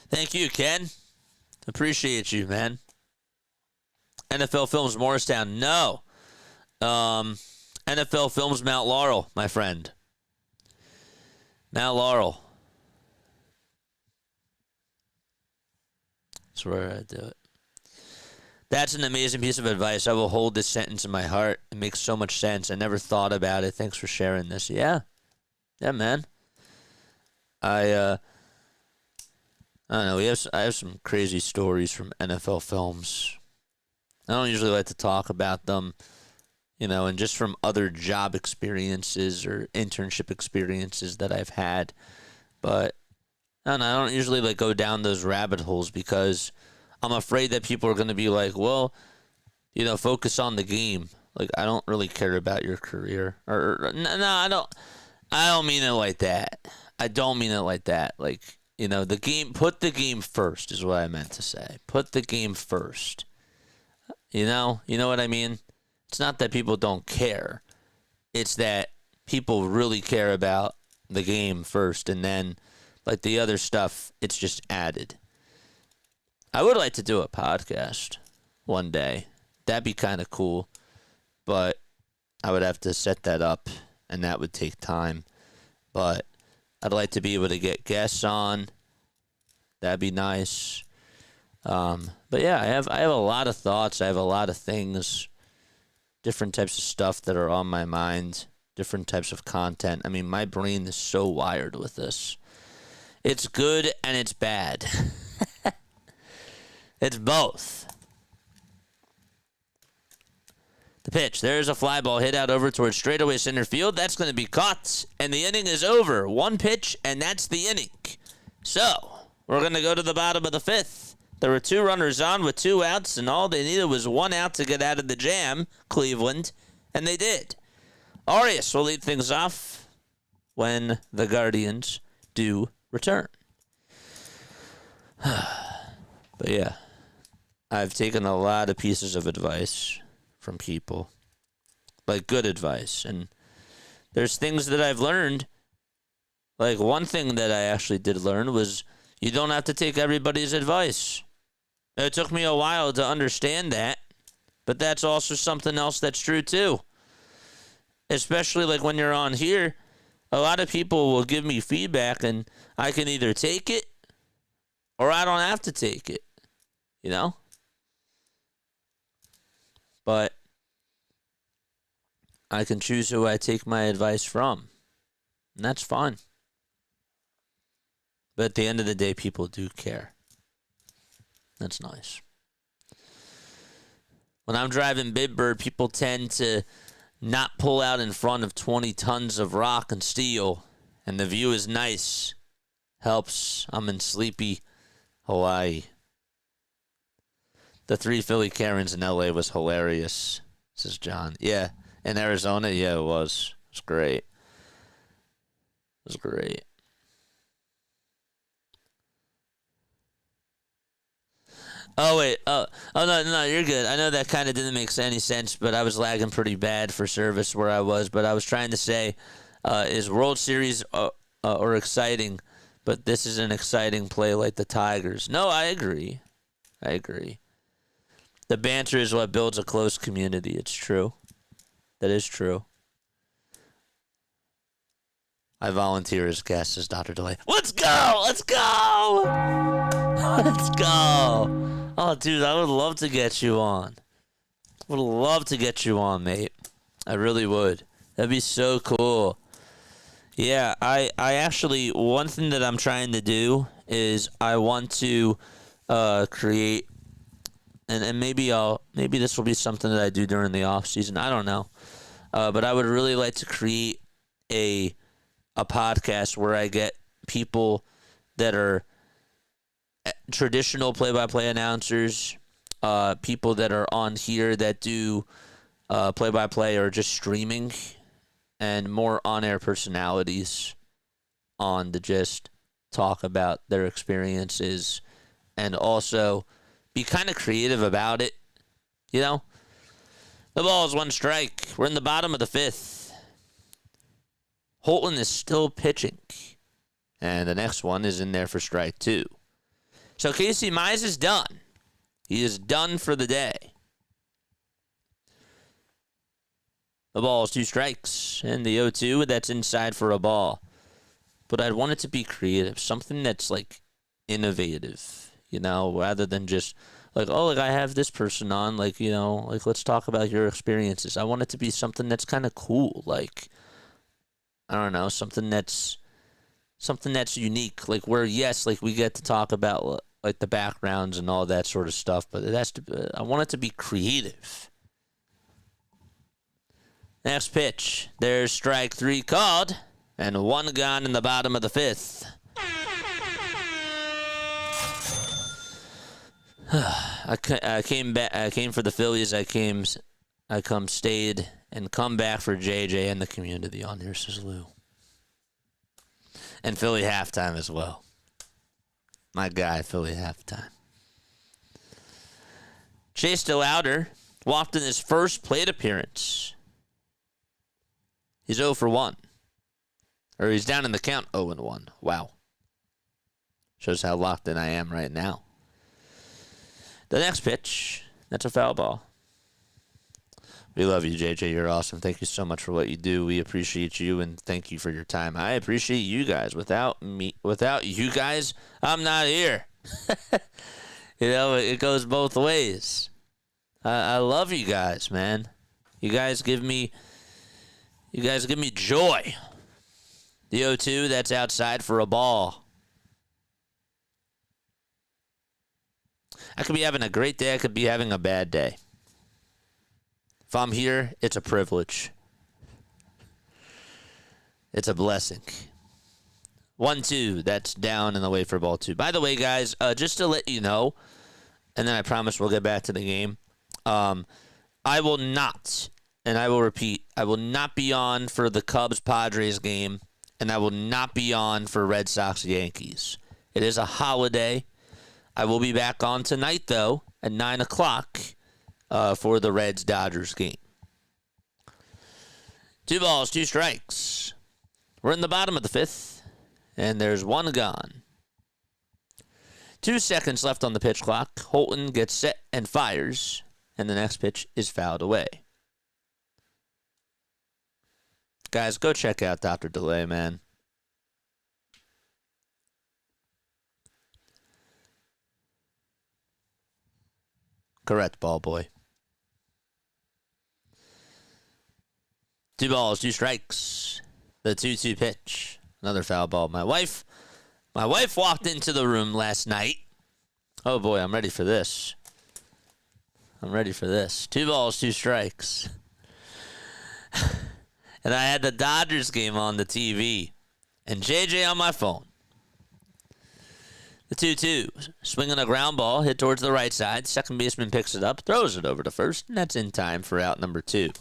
Thank you, Ken. Appreciate you, man. NFL Films Morristown. No. NFL Films Mount Laurel, my friend. Mount Laurel. That's where I do it. That's an amazing piece of advice. I will hold this sentence in my heart. It makes so much sense. I never thought about it. Thanks for sharing this. Yeah. Yeah, man. I don't know. I have some crazy stories from NFL Films. I don't usually like to talk about them, and just from other job experiences or internship experiences that I've had. But I don't usually go down those rabbit holes because I'm afraid that people are going to be like, well, focus on the game. I don't really care about your career. Or no, I don't mean it like that. I don't mean it like that. The game, put the game first is what I meant to say. Put the game first. You know what I mean? It's not that people don't care. It's that people really care about the game first, and then the other stuff, it's just added. I would like to do a podcast one day. That'd be kind of cool, but I would have to set that up, and that would take time. But I'd like to be able to get guests on. That'd be nice. But yeah, I have a lot of thoughts. I have a lot of things, different types of stuff that are on my mind, different types of content. I mean, my brain is so wired with this. It's good and it's bad. It's both. The pitch. There's a fly ball hit out over towards straightaway center field. That's going to be caught, and the inning is over. One pitch, and that's the inning. So, we're going to go to the bottom of the 5th. There were 2 runners on with 2 outs, and all they needed was 1 out to get out of the jam, Cleveland, and they did. Arias will lead things off when the Guardians do return. But yeah, I've taken a lot of pieces of advice from people, good advice, and there's things that I've learned. One thing that I actually did learn was you don't have to take everybody's advice. It took me a while to understand that, but that's also something else that's true too. Especially when you're on here, a lot of people will give me feedback and I can either take it or I don't have to take it, But I can choose who I take my advice from, and that's fine. But at the end of the day, people do care. That's nice. When I'm driving Big Bird, people tend to not pull out in front of 20 tons of rock and steel, and the view is nice. Helps. I'm in sleepy Hawaii. The 3 Philly Karens in LA was hilarious, says John. Yeah, in Arizona, yeah, it was. It was great. It was great. Oh, wait. Oh, no, you're good. I know that kind of didn't make any sense, but I was lagging pretty bad for service where I was. But I was trying to say, is World Series or exciting, but this is an exciting play like the Tigers. No, I agree. The banter is what builds a close community. It's true. That is true. I volunteer as guest, says Dr. DeLay. Let's go! Let's go! Let's go! Oh, dude, I would love to get you on. Would love to get you on, mate. I really would. That'd be so cool. Yeah, I actually, one thing that I'm trying to do is I want to create and maybe this will be something that I do during the off season. I don't know, but I would really like to create a podcast where I get people that are traditional play-by-play announcers, people that are on here that do play-by-play or just streaming, and more on-air personalities on to just talk about their experiences and also be kind of creative about it. You know? The ball is 1 strike. We're in the bottom of the 5th. HOTLINE is still pitching. And the next one is in there for strike 2. So Casey Mize is done. He is done for the day. The ball is 2 strikes. And the 0-2, that's inside for a ball. But I'd want it to be creative. Something that's, like, innovative. You know, rather than just, like, oh, like, I have this person on. Like, you know, like, let's talk about your experiences. I want it to be something that's kind of cool. Like, I don't know, something that's unique. Like, where, yes, like, we get to talk about, like, the backgrounds and all that sort of stuff. But I want it to be creative. Next pitch. There's strike 3 called. And 1 gone in the bottom of the 5th. I came back. I came for the Phillies. I stayed, and come back for JJ and the community on here, says Lou. And Philly halftime as well. My guy, Philly halftime. Chase DeLauder walked in his first plate appearance. He's 0 for 1. Or he's down in the count 0-1. Wow. Shows how locked in I am right now. The next pitch, that's a foul ball. We love you, JJ. You're awesome. Thank you so much for what you do. We appreciate you, and thank you for your time. I appreciate you guys. Without you guys, I'm not here. You know, it goes both ways. I love you guys, man. You guys give me joy. The 0-2, that's outside for a ball. I could be having a great day. I could be having a bad day. If I'm here, it's a privilege. It's a blessing. 1-2, that's down and away for ball 2. By the way, guys, just to let you know, and then I promise we'll get back to the game, I will not, and I will repeat, I will not be on for the Cubs-Padres game, and I will not be on for Red Sox-Yankees. It is a holiday. I will be back on tonight, though, at 9 o'clock for the Reds-Dodgers game. 2 balls, 2 strikes. We're in the bottom of the 5th, and there's 1 gone. 2 seconds left on the pitch clock. HOTLINE gets set and fires, and the next pitch is fouled away. Guys, go check out Dr. Delay, man. Correct, ball boy. 2 balls, 2 strikes. The 2-2 pitch. Another foul ball. My wife walked into the room last night. Oh boy, I'm ready for this. 2 balls, 2 strikes. And I had the Dodgers game on the TV. And JJ on my phone. The 2-2. Swinging a ground ball, hit towards the right side. Second baseman picks it up, throws it over to first, and that's in time for out number 2.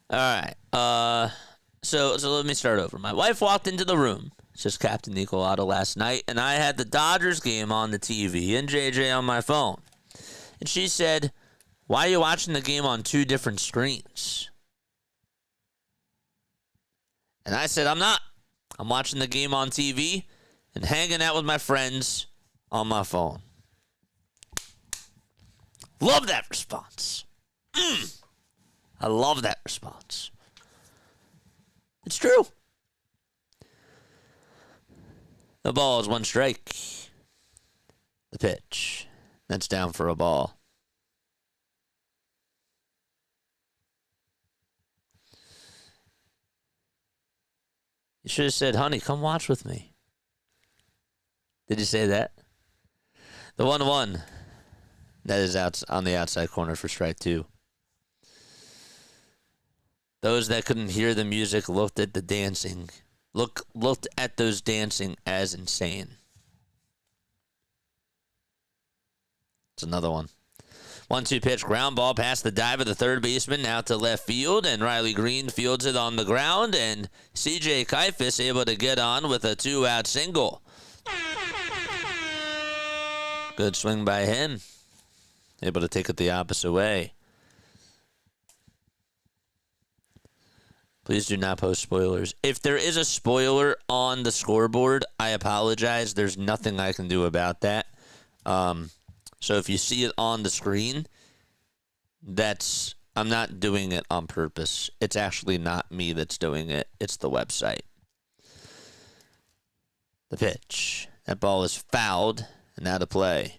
All right. So let me start over. My wife walked into the room, says Captain Nicolado last night, and I had the Dodgers game on the TV and JJ on my phone. And she said, "Why are you watching the game on 2 different screens?" And I said, "I'm not. I'm watching the game on TV and hanging out with my friends on my phone." Love that response. I love that response. It's true. The ball is 1 strike. The pitch. That's down for a ball. You should have said, "Honey, come watch with me." Did you say that? The 1-1. That is out on the outside corner for strike 2. Those that couldn't hear the music looked at the dancing. Looked at those dancing as insane. It's another one. 1-2 pitch, ground ball past the dive of the third baseman, out to left field, and Riley Green fields it on the ground, and C.J. Kaifus able to get on with a 2-out single. Good swing by him. Able to take it the opposite way. Please do not post spoilers. If there is a spoiler on the scoreboard, I apologize. There's nothing I can do about that. So if you see it on the screen, I'm not doing it on purpose. It's actually not me that's doing it. It's the website. The pitch. That ball is fouled and out of play.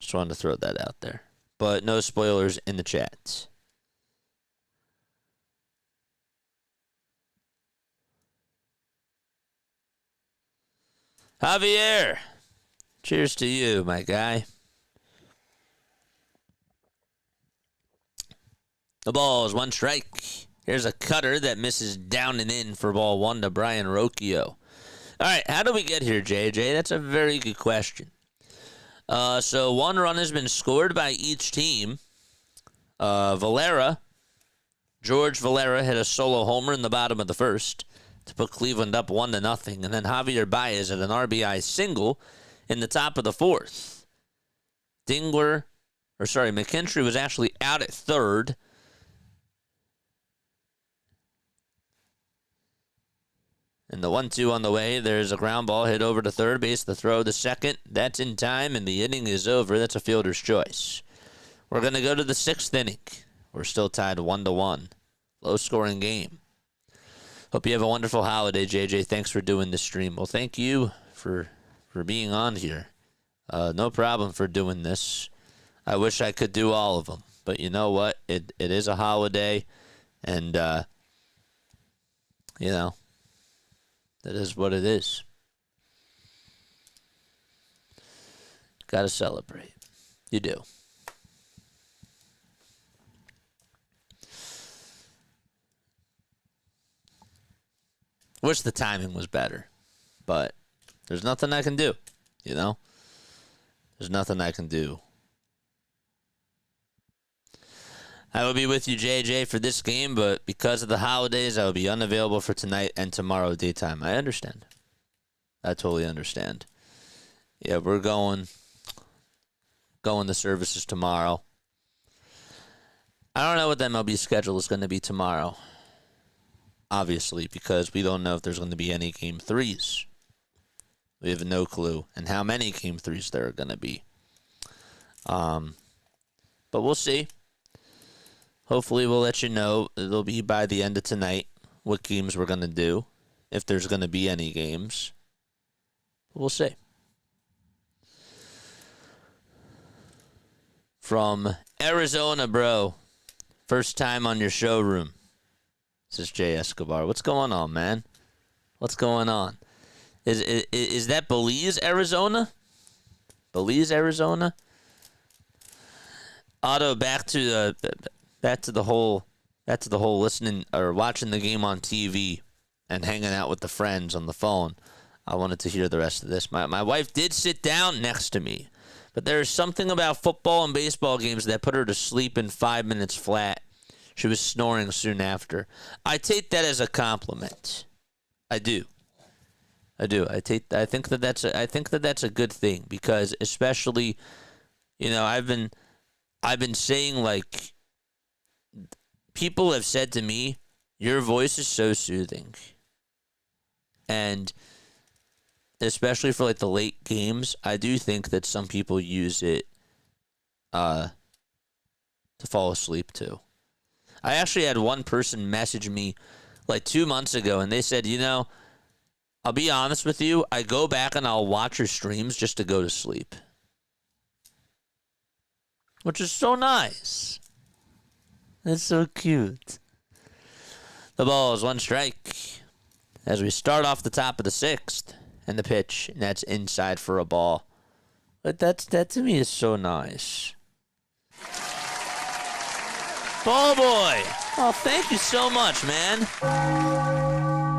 Just wanted to throw that out there. But no spoilers in the chat. Javier, cheers to you, my guy. The ball is 1 strike. Here's a cutter that misses down and in for ball 1 to Brian Rocchio. All right, how do we get here, JJ? That's a very good question. So 1 run has been scored by each team. George Valera hit a solo homer in the bottom of the first to put Cleveland up 1-0. And then Javier Baez at an RBI single in the top of the 4th. McKinstry was actually out at third. And the 1-2 on the way. There's a ground ball hit over to third base. The throw to second. That's in time, and the inning is over. That's a fielder's choice. We're going to go to the 6th inning. We're still tied 1-1. Low-scoring game. Hope you have a wonderful holiday, JJ. Thanks for doing this stream. Well, thank you for being on here. No problem for doing this. I wish I could do all of them. But you know what? It is a holiday, and, that is what it is. Got to celebrate. You do. Wish the timing was better, but there's nothing I can do, There's nothing I can do. I will be with you, JJ, for this game, but because of the holidays, I will be unavailable for tonight and tomorrow daytime. I understand. I totally understand. Yeah, we're going to services tomorrow. I don't know what the MLB schedule is going to be tomorrow. Obviously, because we don't know if there's going to be any Game 3s. We have no clue, and how many Game 3s there are going to be. But we'll see. Hopefully, we'll let you know. It'll be by the end of tonight what games we're going to do, if there's going to be any games. We'll see. From Arizona, bro. First time on your showroom. This is Jay Escobar. What's going on, man? What's going on? Is that Belize, Arizona? Belize, Arizona? Otto, back to the whole listening or watching the game on TV and hanging out with the friends on the phone. I wanted to hear the rest of this. My wife did sit down next to me, but there is something about football and baseball games that put her to sleep in 5 minutes flat. She was snoring soon after. I take that as a compliment. I do. I think that that's a good thing, because especially, I've been saying, like, people have said to me, your voice is so soothing. And especially for like the late games, I do think that some people use it to fall asleep too. I actually had one person message me like 2 months ago, and they said, I'll be honest with you, I go back and I'll watch your streams just to go to sleep. Which is so nice. That's so cute. The ball is 1 strike as we start off the top of the 6th, and the pitch, and that's inside for a ball. But that to me is so nice. Ball boy! Oh, thank you so much, man.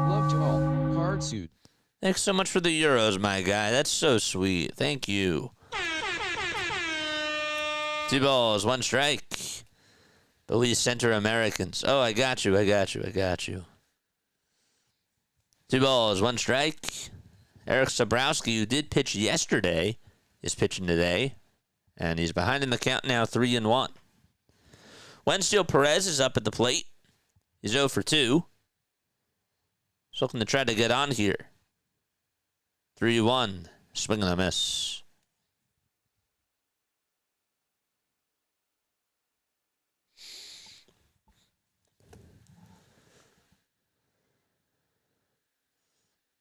Love to all. Hard suit. Thanks so much for the euros, my guy. That's so sweet. Thank you. 2 balls, 1 strike. Belize Center Americans. Oh, I got you. 2 balls, 1 strike. Eric Sabrowski, who did pitch yesterday, is pitching today. And he's behind in the count now, 3-1. Wensteel Perez is up at the plate. He's 0 for 2. He's looking to try to get on here. 3-1. Swing and a miss.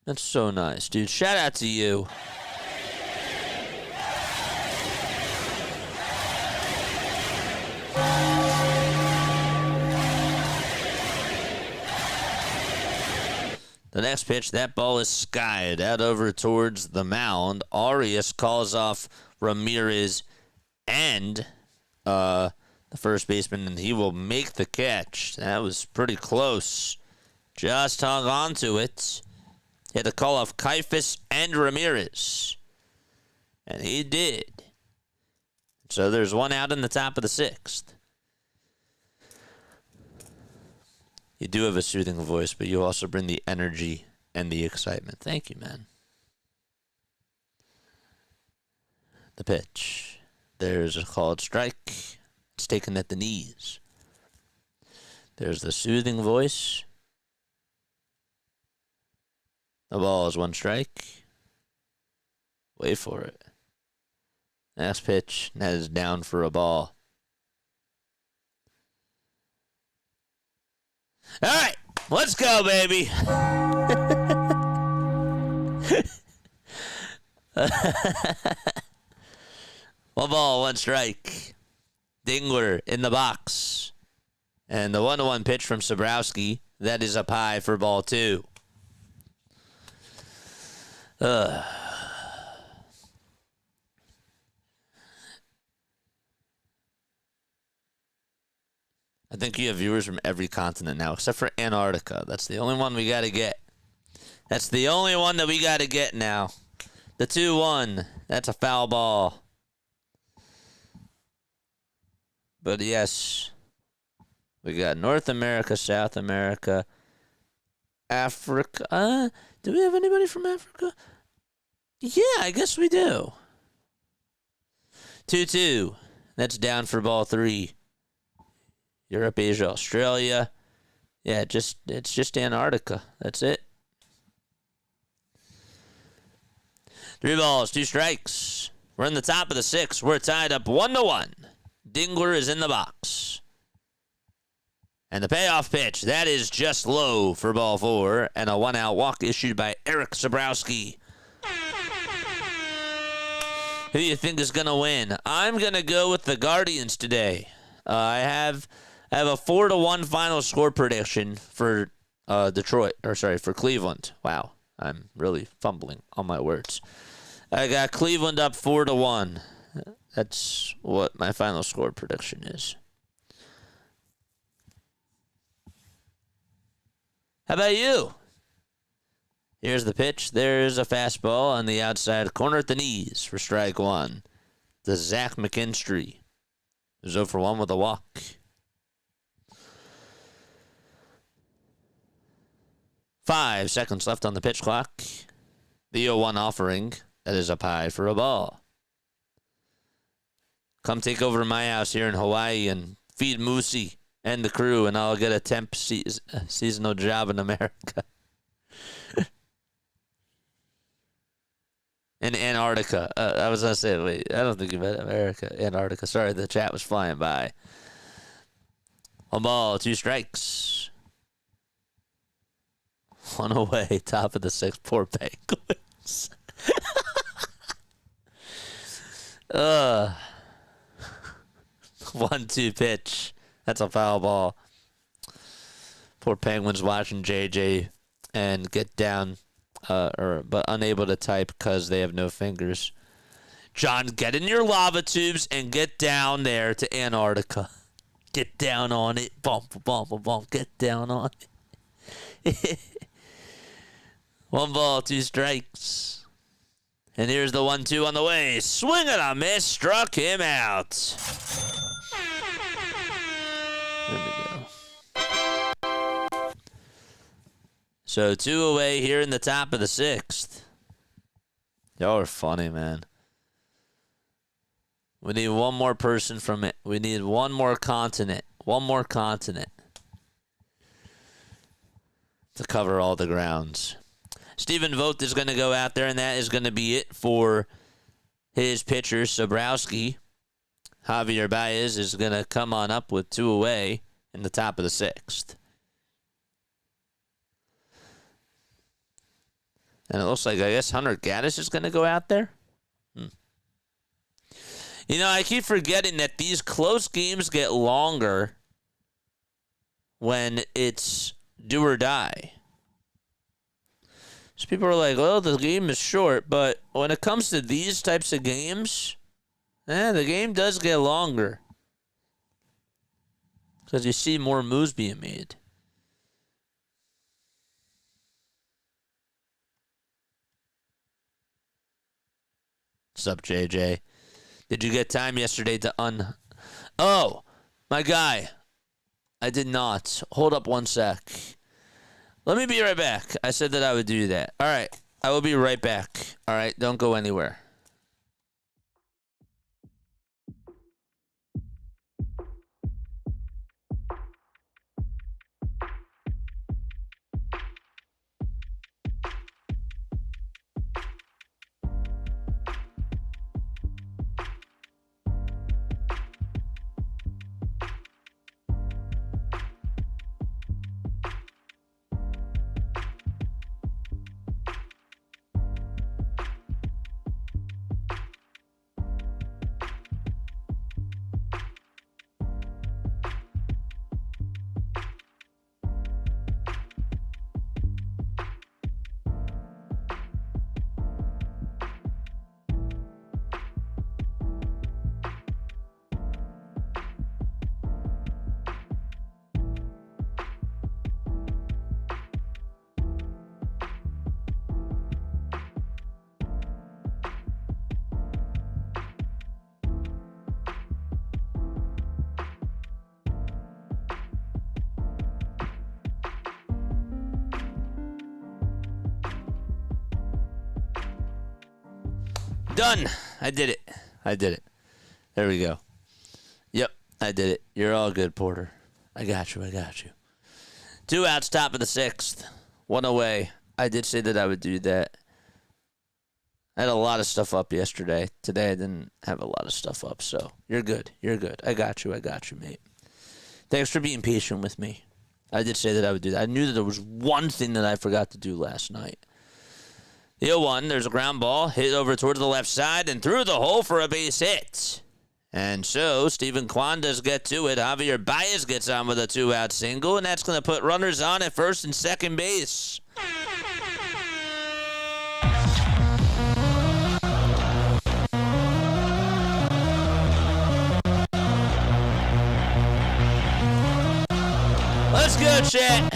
That's so nice, dude. Shout out to you. The next pitch, that ball is skied out over towards the mound. Arias calls off Ramirez and the first baseman, and he will make the catch. That was pretty close. Just hung on to it. He had to call off Kifus and Ramirez. And he did. So there's 1 out in the top of the 6th. You do have a soothing voice, but you also bring the energy and the excitement. Thank you, man. The pitch. There's a called strike. It's taken at the knees. There's the soothing voice. The ball is 1 strike. Wait for it. Next pitch. That is down for a ball. All right, let's go, baby. 1 ball, 1 strike. Dingler in the box. And the 1-1 pitch from Sabrowski. That is up high for ball 2. I think you have viewers from every continent now, except for Antarctica. That's the only one we got to get. That's the only one that we got to get now. The 2-1. That's a foul ball. But yes, we got North America, South America, Africa. Do we have anybody from Africa? Yeah, I guess we do. 2-2. That's down for ball 3. Europe, Asia, Australia. Yeah, it's just Antarctica. That's it. 3 balls, 2 strikes. We're in the top of the 6th. We're tied up 1-1. Dingler is in the box. And the payoff pitch, that is just low for ball 4. And a 1-out walk issued by Eric Sabrowski. Who do you think is going to win? I'm going to go with the Guardians today. I have a 4-1 final score prediction for for Cleveland. Wow, I'm really fumbling on my words. I got Cleveland up 4-1. That's what my final score prediction is. How about you? Here's the pitch. There's a fastball on the outside corner at the knees for strike 1. The Zach McKinstry is 0 for 1 with a walk. 5 seconds left on the pitch clock. The 0-1 offering. That is up high for a ball. Come take over my house here in Hawaii and feed Moosey and the crew, and I'll get a temp seasonal job in America. In Antarctica. I was going to say, wait, I don't think you meant America. Antarctica. Sorry, the chat was flying by. 1 ball, 2 strikes. 1 away, top of the 6th. Poor Penguins. 1-2 pitch. That's a foul ball. Poor Penguins watching JJ and get down, but unable to type because they have no fingers. John, get in your lava tubes and get down there to Antarctica. Get down on it. Bump, bump, bump. Get down on it. 1 ball, 2 strikes. And here's the 1-2 on the way. Swing and a miss. Struck him out. There we go. So 2 away here in the top of the 6th. Y'all are funny, man. We need one more person from it. We need one more continent. One more continent to cover all the grounds. Stephen Vogt is going to go out there, and that is going to be it for his pitcher, Sobrowski. Javier Baez is going to come on up with 2 away in the top of the 6th. And it looks like, I guess, Hunter Gaddis is going to go out there. You know, I keep forgetting that these close games get longer when it's do or die. So people are like, well, the game is short, but when it comes to these types of games, the game does get longer. Because you see more moves being made. What's up, JJ? Did you get time yesterday to Oh, my guy. I did not. Hold up 1 sec. Let me be right back. I said that I would do that. All right. I will be right back. All right. Don't go anywhere. Done. I did it. I did it. There we go. Yep, I did it. You're all good, Porter. I got you. I got you. 2 outs, top of the 6th. 1 away. I did say that I would do that. I had a lot of stuff up yesterday. Today I didn't have a lot of stuff up, so you're good. You're good. I got you. I got you, mate. Thanks for being patient with me. I did say that I would do that. I knew that there was one thing that I forgot to do last night. The 0-1, there's a ground ball, hit over towards the left side and through the hole for a base hit. And so, Stephen Kwan does get to it. Javier Baez gets on with a 2-out single, and that's going to put runners on at first and second base. Let's go, Chet.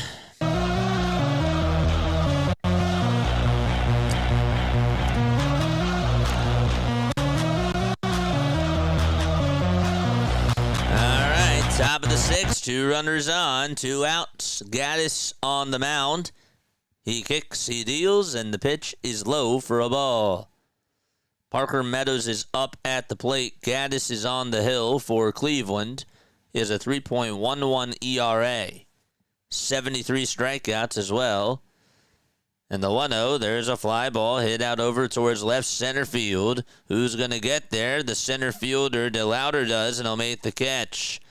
Top of the 6th, 2 runners on, 2 outs. Gaddis on the mound. He kicks, he deals, and the pitch is low for a ball. Parker Meadows is up at the plate. Gaddis is on the hill for Cleveland. He has a 3.11 ERA. 73 strikeouts as well. And the 1-0, there's a fly ball hit out over towards left center field. Who's going to get there? The center fielder, DeLauder does, and he'll make the catch.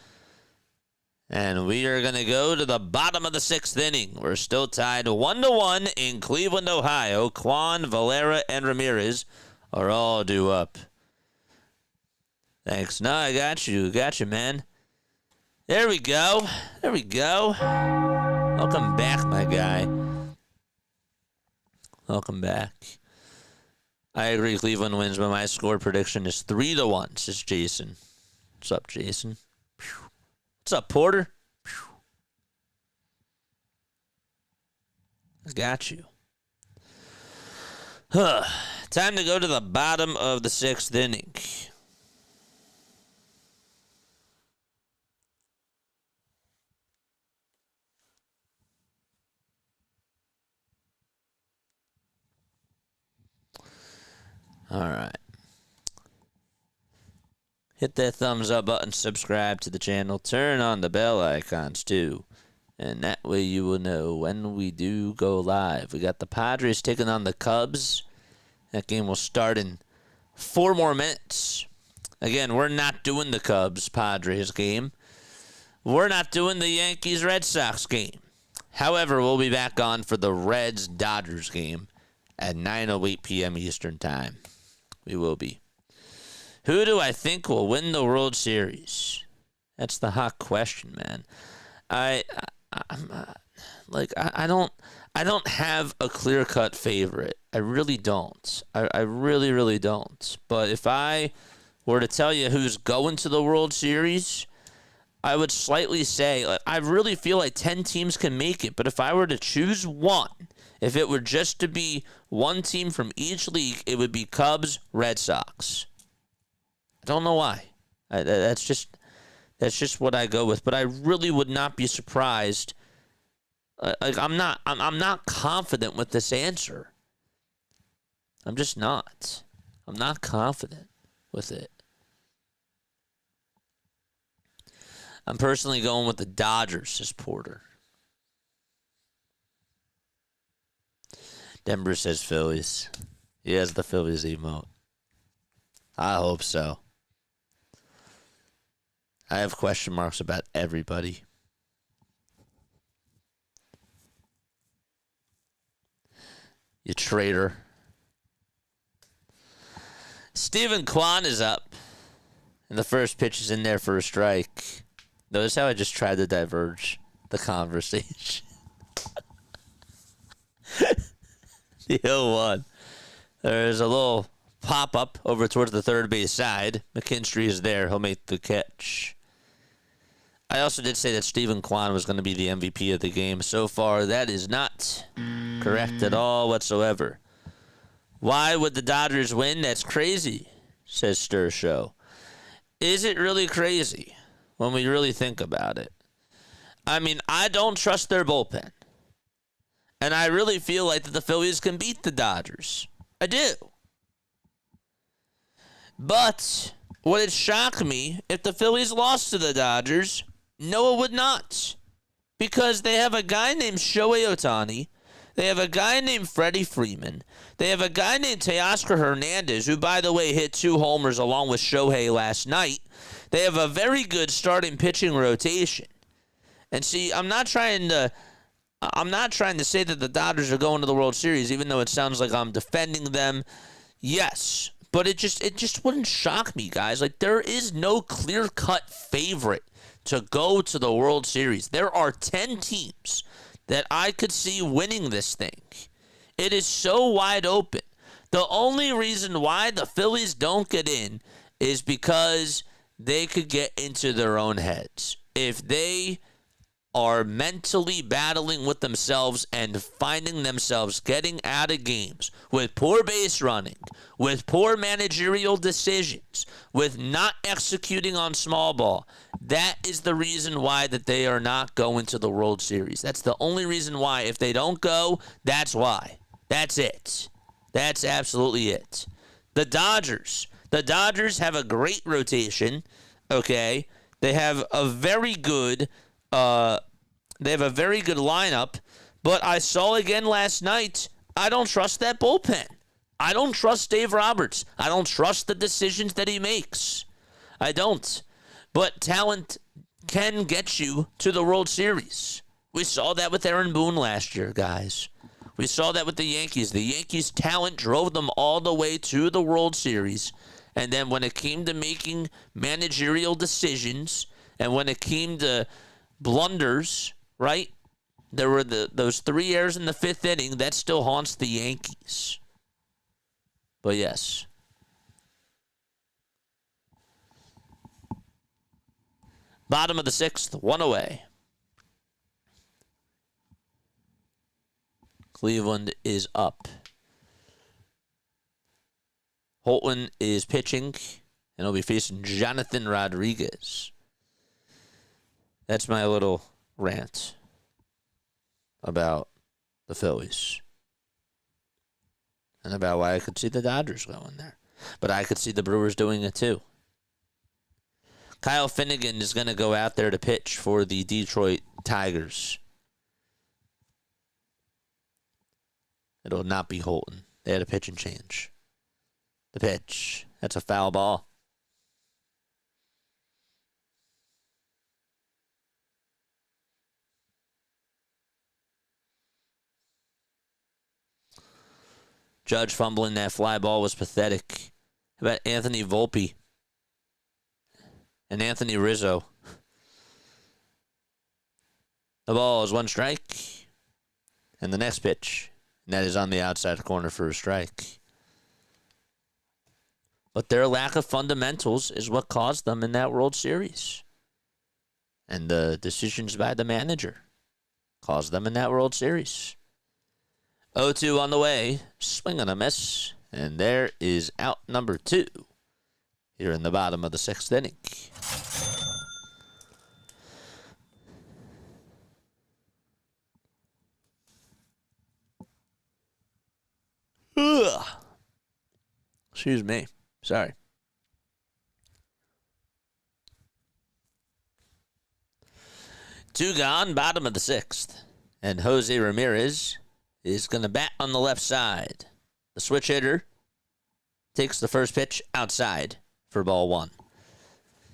And we are going to go to the bottom of the 6th inning. We're still tied 1-1 in Cleveland, Ohio. Kwan, Valera, and Ramirez are all due up. Thanks. No, I got you. Got you, man. There we go. There we go. Welcome back, my guy. Welcome back. I agree. Cleveland wins, but my score prediction is 3-1. Says Jason. What's up, Jason? What's up, Porter? Got you. Time to go to the bottom of the 6th inning. All right. Hit that thumbs up button, subscribe to the channel, turn on the bell icons too. And that way you will know when we do go live. We got the Padres taking on the Cubs. That game will start in 4 more minutes. Again, we're not doing the Cubs-Padres game. We're not doing the Yankees-Red Sox game. However, we'll be back on for the Reds-Dodgers game at 9:08 p.m. Eastern Time. We will be. Who do I think will win the World Series? That's the hot question, man. I don't have a clear-cut favorite. I really don't. I really, really don't. But if I were to tell you who's going to the World Series, I would slightly say, I really feel like 10 teams can make it. But if I were to choose one, if it were just to be one team from each league, it would be Cubs, Red Sox. I don't know why. That's just what I go with. But I really would not be surprised. I'm not confident with this answer. I'm just not. I'm not confident with it. I'm personally going with the Dodgers, says Porter. Denver says Phillies. He has the Phillies emote. I hope so. I have question marks about everybody. You traitor. Stephen Kwan is up. And the first pitch is in there for a strike. Notice how I just tried to diverge the conversation. The 0-1. There's a little pop-up over towards the third base side. McKinstry is there. He'll make the catch. I also did say that Stephen Kwan was going to be the MVP of the game. So far, that is not correct at all whatsoever. Why would the Dodgers win? That's crazy, says Stir Show. Is it really crazy when we really think about it? I mean, I don't trust their bullpen. And I really feel like that the Phillies can beat the Dodgers. I do. But would it shock me if the Phillies lost to the Dodgers? No, it would not. Because they have a guy named Shohei Ohtani. They have a guy named Freddie Freeman. They have a guy named Teoscar Hernandez, who, by the way, hit 2 homers along with Shohei last night. They have a very good starting pitching rotation. And see, I'm not trying to say that the Dodgers are going to the World Series, even though it sounds like I'm defending them. Yes, but it just wouldn't shock me, guys. Like, there is no clear-cut favorite to go to the World Series. There are 10 teams that I could see winning this thing. It is so wide open. The only reason why the Phillies don't get in is because they could get into their own heads. If they are mentally battling with themselves and finding themselves getting out of games with poor base running, with poor managerial decisions, with not executing on small ball, that is the reason why that they are not going to the World Series. That's the only reason why. If they don't go, that's why. That's it. That's absolutely it. The Dodgers have a great rotation, okay? They have a very good lineup, but I saw again last night, I don't trust that bullpen. I don't trust Dave Roberts. I don't trust the decisions that he makes. I don't. But talent can get you to the World Series. We saw that with Aaron Boone last year, guys. We saw that with the Yankees. The Yankees' talent drove them all the way to the World Series. And then when it came to making managerial decisions, and when it came to blunders, right? There were those 3 errors in the 5th inning. That still haunts the Yankees. But yes. Bottom of the 6th, 1 away. Cleveland is up. HOTLINE is pitching, and he'll be facing Jonathan Rodriguez. That's my little rant about the Phillies. And about why I could see the Dodgers going there. But I could see the Brewers doing it too. Kyle Finnegan is going to go out there to pitch for the Detroit Tigers. It'll not be HOTLINE. They had a pitch and change. The pitch. That's a foul ball. Judge fumbling that fly ball was pathetic. How about Anthony Volpe and Anthony Rizzo? The ball is 1 strike. And the next pitch. And that is on the outside corner for a strike. But their lack of fundamentals is what caused them in that World Series. And the decisions by the manager caused them in that World Series. 0-2 on the way. Swing and a miss. And there is out number 2 here in the bottom of the 6th inning. Ugh. Excuse me. Sorry. Two gone, bottom of the 6th. And Jose Ramirez is going to bat on the left side. The switch hitter takes the first pitch outside for ball 1.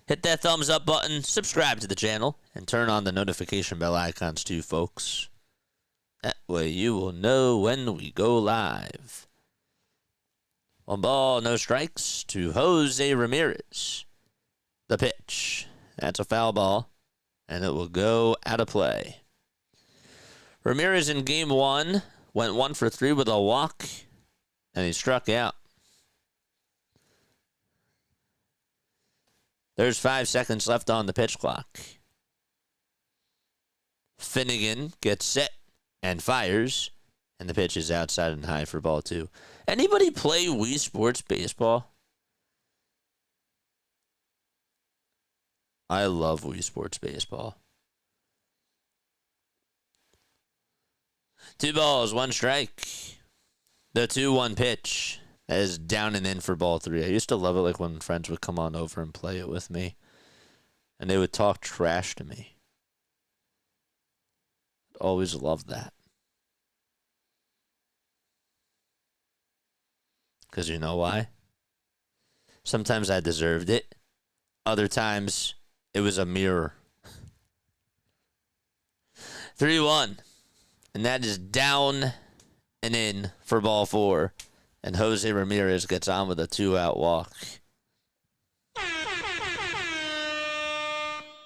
Hit that thumbs up button, subscribe to the channel, and turn on the notification bell icons too, folks. That way you will know when we go live. 1 ball, no strikes to Jose Ramirez. The pitch. That's a foul ball, and it will go out of play. Ramirez in game 1 went 1 for 3 with a walk, and he struck out. There's 5 seconds left on the pitch clock. Finnegan gets set and fires, and the pitch is outside and high for ball 2. Anybody play Wii Sports Baseball? I love Wii Sports Baseball. 2 balls, 1 strike. The 2-1 pitch. That is down and in for ball 3. I used to love it like when friends would come on over and play it with me. And they would talk trash to me. Always loved that. Because you know why? Sometimes I deserved it. Other times, it was a mirror. 3-1. And that is down and in for ball 4. And Jose Ramirez gets on with a 2-out walk.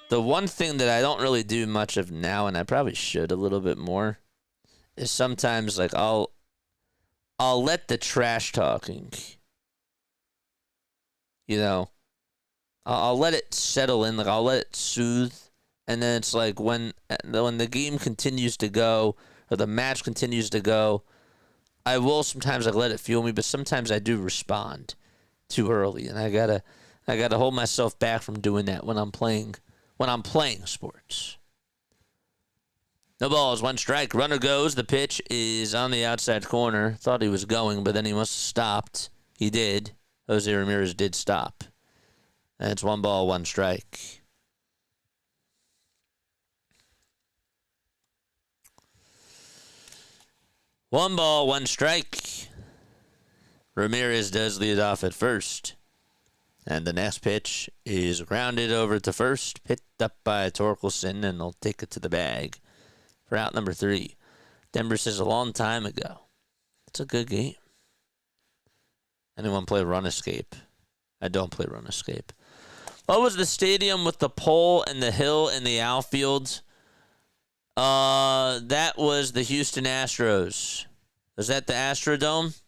The one thing that I don't really do much of now, and I probably should a little bit more, is sometimes like I'll let the trash talking, I'll let it settle in, like I'll let it soothe, and then it's like when the game continues to go or the match continues to go, I will sometimes like let it fuel me, but sometimes I do respond too early, and I gotta hold myself back from doing that when I'm playing sports. No balls, 1 strike. Runner goes. The pitch is on the outside corner. Thought he was going, but then he must have stopped. He did. Jose Ramirez did stop. And it's 1 ball, 1 strike. One ball, 1 strike. Ramirez does lead off at first. And the next pitch is grounded over to first. Picked up by Torkelson, and they'll take it to the bag for out number 3. Denver says a long time ago. It's a good game. Anyone play Run Escape? I don't play Run Escape. What was the stadium with the pole and the hill and the outfield? That was the Houston Astros. Was that the Astrodome?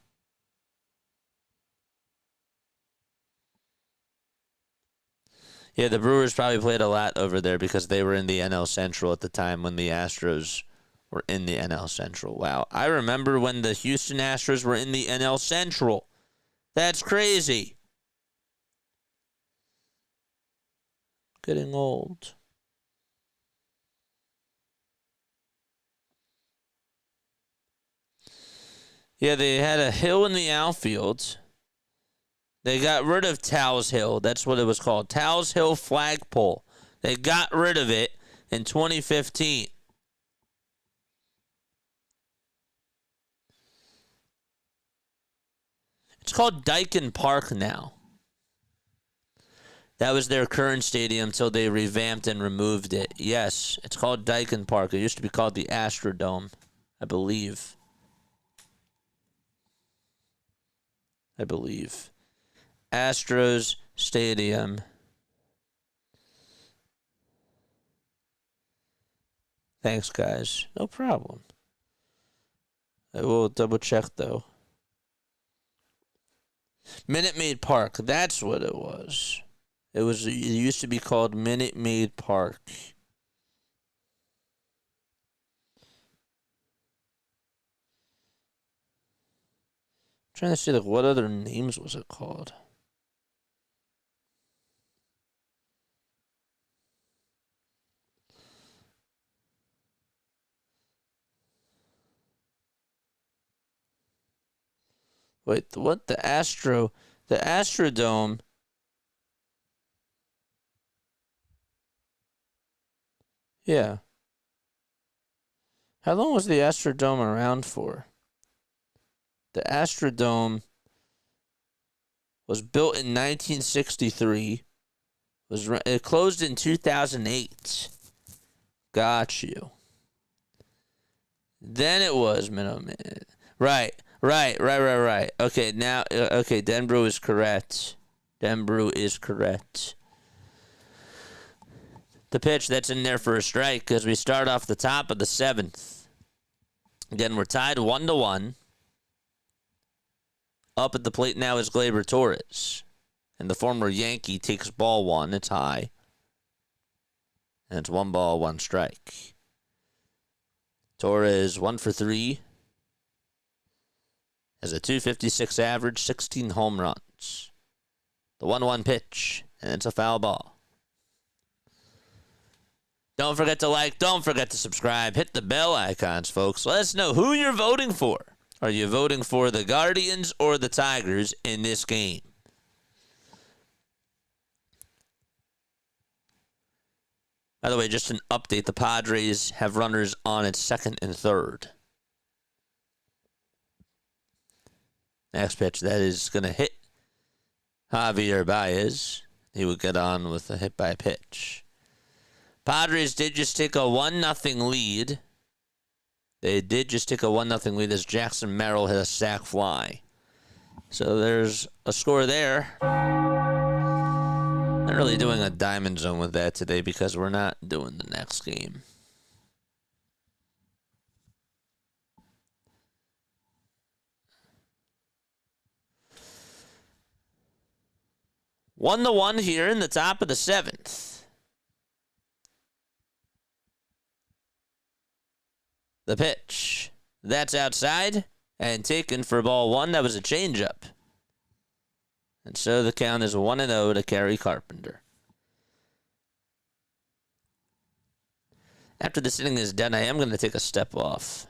Yeah, the Brewers probably played a lot over there because they were in the NL Central at the time when the Astros were in the NL Central. Wow. I remember when the Houston Astros were in the NL Central. That's crazy. Getting old. Yeah, they had a hill in the outfield. They got rid of Towles Hill. That's what it was called. Towles Hill flagpole. They got rid of it in 2015. It's called Dyken Park now. That was their current stadium until they revamped and removed it. Yes, it's called Dyken Park. It used to be called the Astrodome, I believe. Astros Stadium. Thanks, guys. No problem. I will double check, though. Minute Maid Park. That's what it was. It used to be called Minute Maid Park. I'm trying to see, like, what other names was it called? Wait, what? The Astrodome. Yeah. How long was the Astrodome around for? The Astrodome was built in 1963. It closed in 2008. Got you. Then it was Right. Okay, now, okay, Denbrew is correct. The pitch, that's in there for a strike because we start off the top of the 7th. Again, we're tied 1-1. Up at the plate now is Gleyber Torres. And the former Yankee takes ball 1. It's high. And it's 1 ball, 1 strike. Torres 1 for 3. Has a .256 average, 16 home runs. The 1-1 pitch, and it's a foul ball. Don't forget to like, don't forget to subscribe. Hit the bell icons, folks. Let us know who you're voting for. Are you voting for the Guardians or the Tigers in this game? By the way, just an update. The Padres have runners on at 2nd and 3rd. Next pitch, that is going to hit Javier Baez. He would get on with a hit by pitch. Padres did just take a 1-0 lead. They did just take a 1-0 lead as Jackson Merrill hit a sac fly. So there's a score there. Not really doing a diamond zone with that today because we're not doing the next game. One to one here in the top of the 7th. The pitch. That's outside and taken for ball 1. That was a changeup. And so the count is 1-0 to Kerry Carpenter. After this inning is done, I am going to take a step off.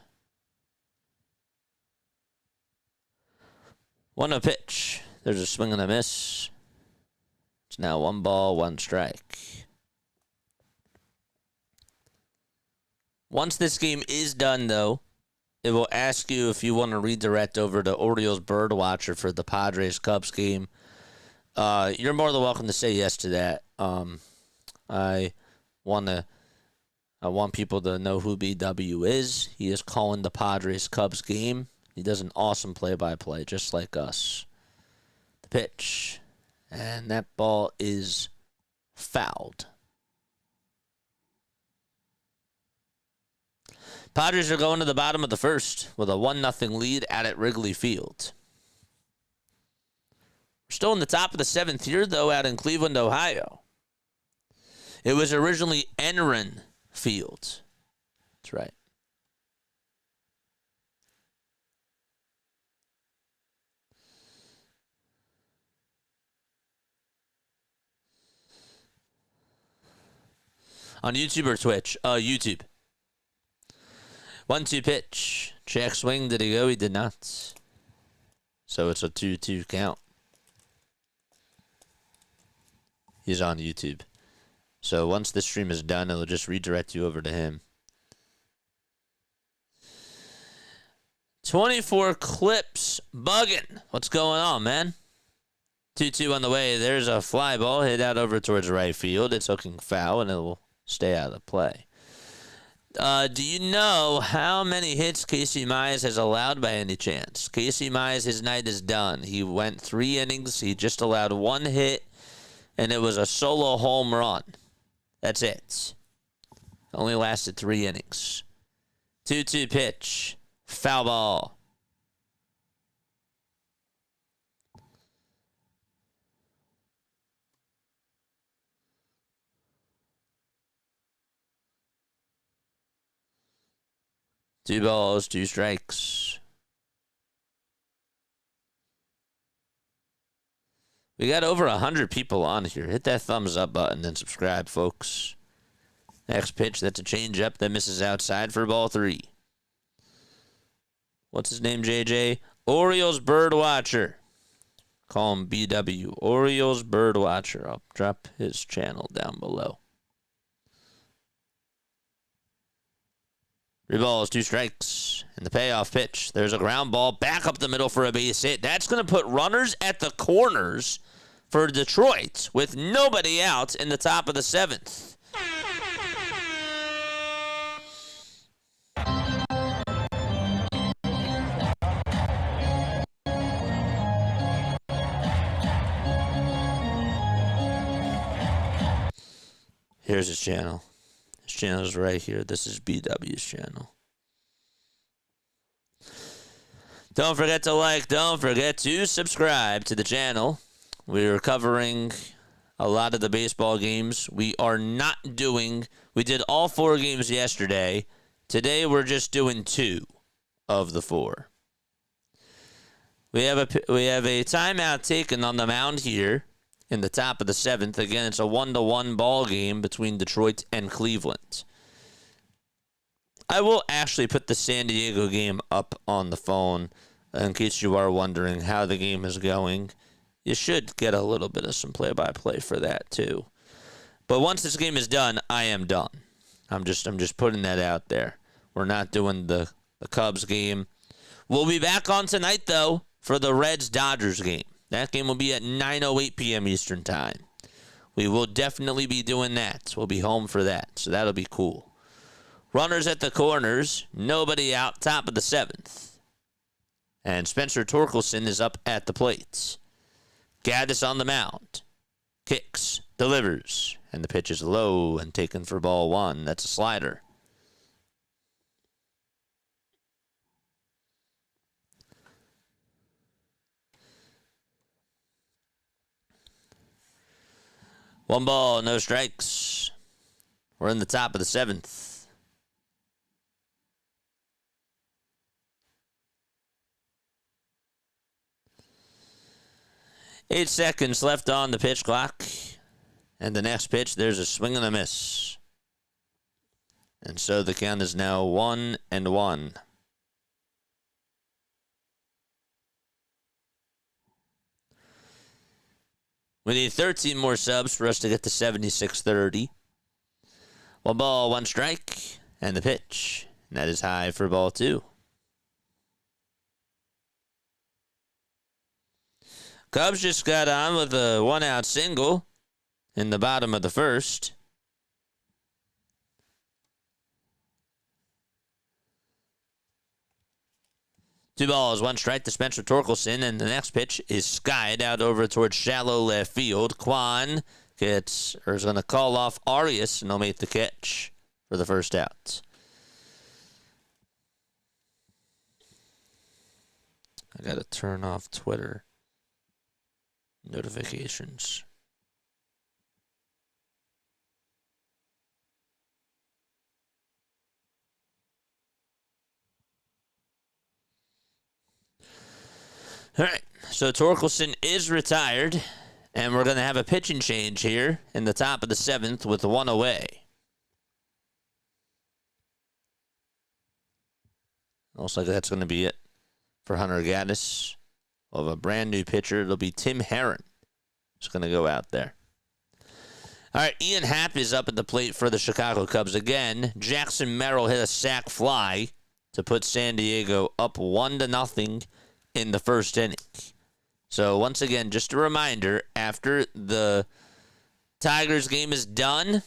1-0 pitch. There's a swing and a miss. It's now 1 ball, 1 strike. Once this game is done, though, it will ask you if you want to redirect over to Orioles Bird Watcher for the Padres-Cubs game. You're more than welcome to say yes to that. I want people to know who BW is. He is calling the Padres-Cubs game. He does an awesome play-by-play, just like us. The pitch. And that ball is fouled. Padres are going to the bottom of the 1st with a 1-0 lead out at Wrigley Field. We're still in the top of the 7th here, though, out in Cleveland, Ohio. It was originally Enron Field. That's right. On YouTube or Twitch? YouTube. 1-2 pitch. Check swing. Did he go? He did not. So it's a 2-2 count. He's on YouTube. So once this stream is done, it'll just redirect you over to him. 24 clips bugging. What's going on, man? 2-2 on the way. There's a fly ball hit out over towards right field. It's hooking foul, and it will stay out of play. Do you know how many hits Casey Mize has allowed by any chance? Casey Mize, his night is done. He went 3 innings. He just allowed 1 hit, and it was a solo home run. That's it. Only lasted 3 innings. 2-2 pitch. Foul ball. Two balls, 2 strikes. We got over 100 people on here. Hit that thumbs up button and subscribe, folks. Next pitch, that's a changeup that misses outside for ball 3. What's his name, JJ? Orioles Bird Watcher. Call him BW. Orioles Bird Watcher. I'll drop his channel down below. 3 balls, 2 strikes. And the payoff pitch. There's a ground ball back up the middle for a base hit. That's going to put runners at the corners for Detroit with nobody out in the top of the 7th. Here's his channel. His channel is right here. This is BW's channel. Don't forget to like. Don't forget to subscribe to the channel. We're covering a lot of the baseball games. We did all 4 games yesterday. Today we're just doing 2 of the 4. We have a timeout taken on the mound here in the top of the 7th. Again, it's a 1-1 ball game between Detroit and Cleveland. I will actually put the San Diego game up on the phone in case you are wondering how the game is going. You should get a little bit of some play-by-play for that too. But once this game is done, I am done. I'm just putting that out there. We're not doing the Cubs game. We'll be back on tonight though for the Reds-Dodgers game. That game will be at 9:08 p.m. Eastern Time. We will definitely be doing that. We'll be home for that, so that'll be cool. Runners at the corners, nobody out, top of the 7th. And Spencer Torkelson is up at the plate. Gaddis on the mound. Kicks, delivers, and the pitch is low and taken for ball 1. That's a slider. One ball, no strikes. We're in the top of the 7th. Eight seconds left on the pitch clock. And the next pitch, there's a swing and a miss. And so the count is now 1-1. We need 13 more subs for us to get to 76-30. 1 ball, 1 strike, and the pitch. And that is high for ball 2. Cubs just got on with a 1-out single in the bottom of the 1st. Two balls, 1 strike to Spencer Torkelson, and the next pitch is skied out over towards shallow left field. Kwan is going to call off Arias, and he'll make the catch for the 1st out. I got to turn off Twitter notifications. All right, so Torkelson is retired, and we're going to have a pitching change here in the top of the 7th with 1 away. Looks like that's going to be it for Hunter Gaddis. We'll have a brand new pitcher. It'll be Tim Herron. It's going to go out there. All right, Ian Happ is up at the plate for the Chicago Cubs again. Jackson Merrill hit a sac fly to put San Diego up 1-0 in the first inning. So once again, just a reminder, after the Tigers game is done,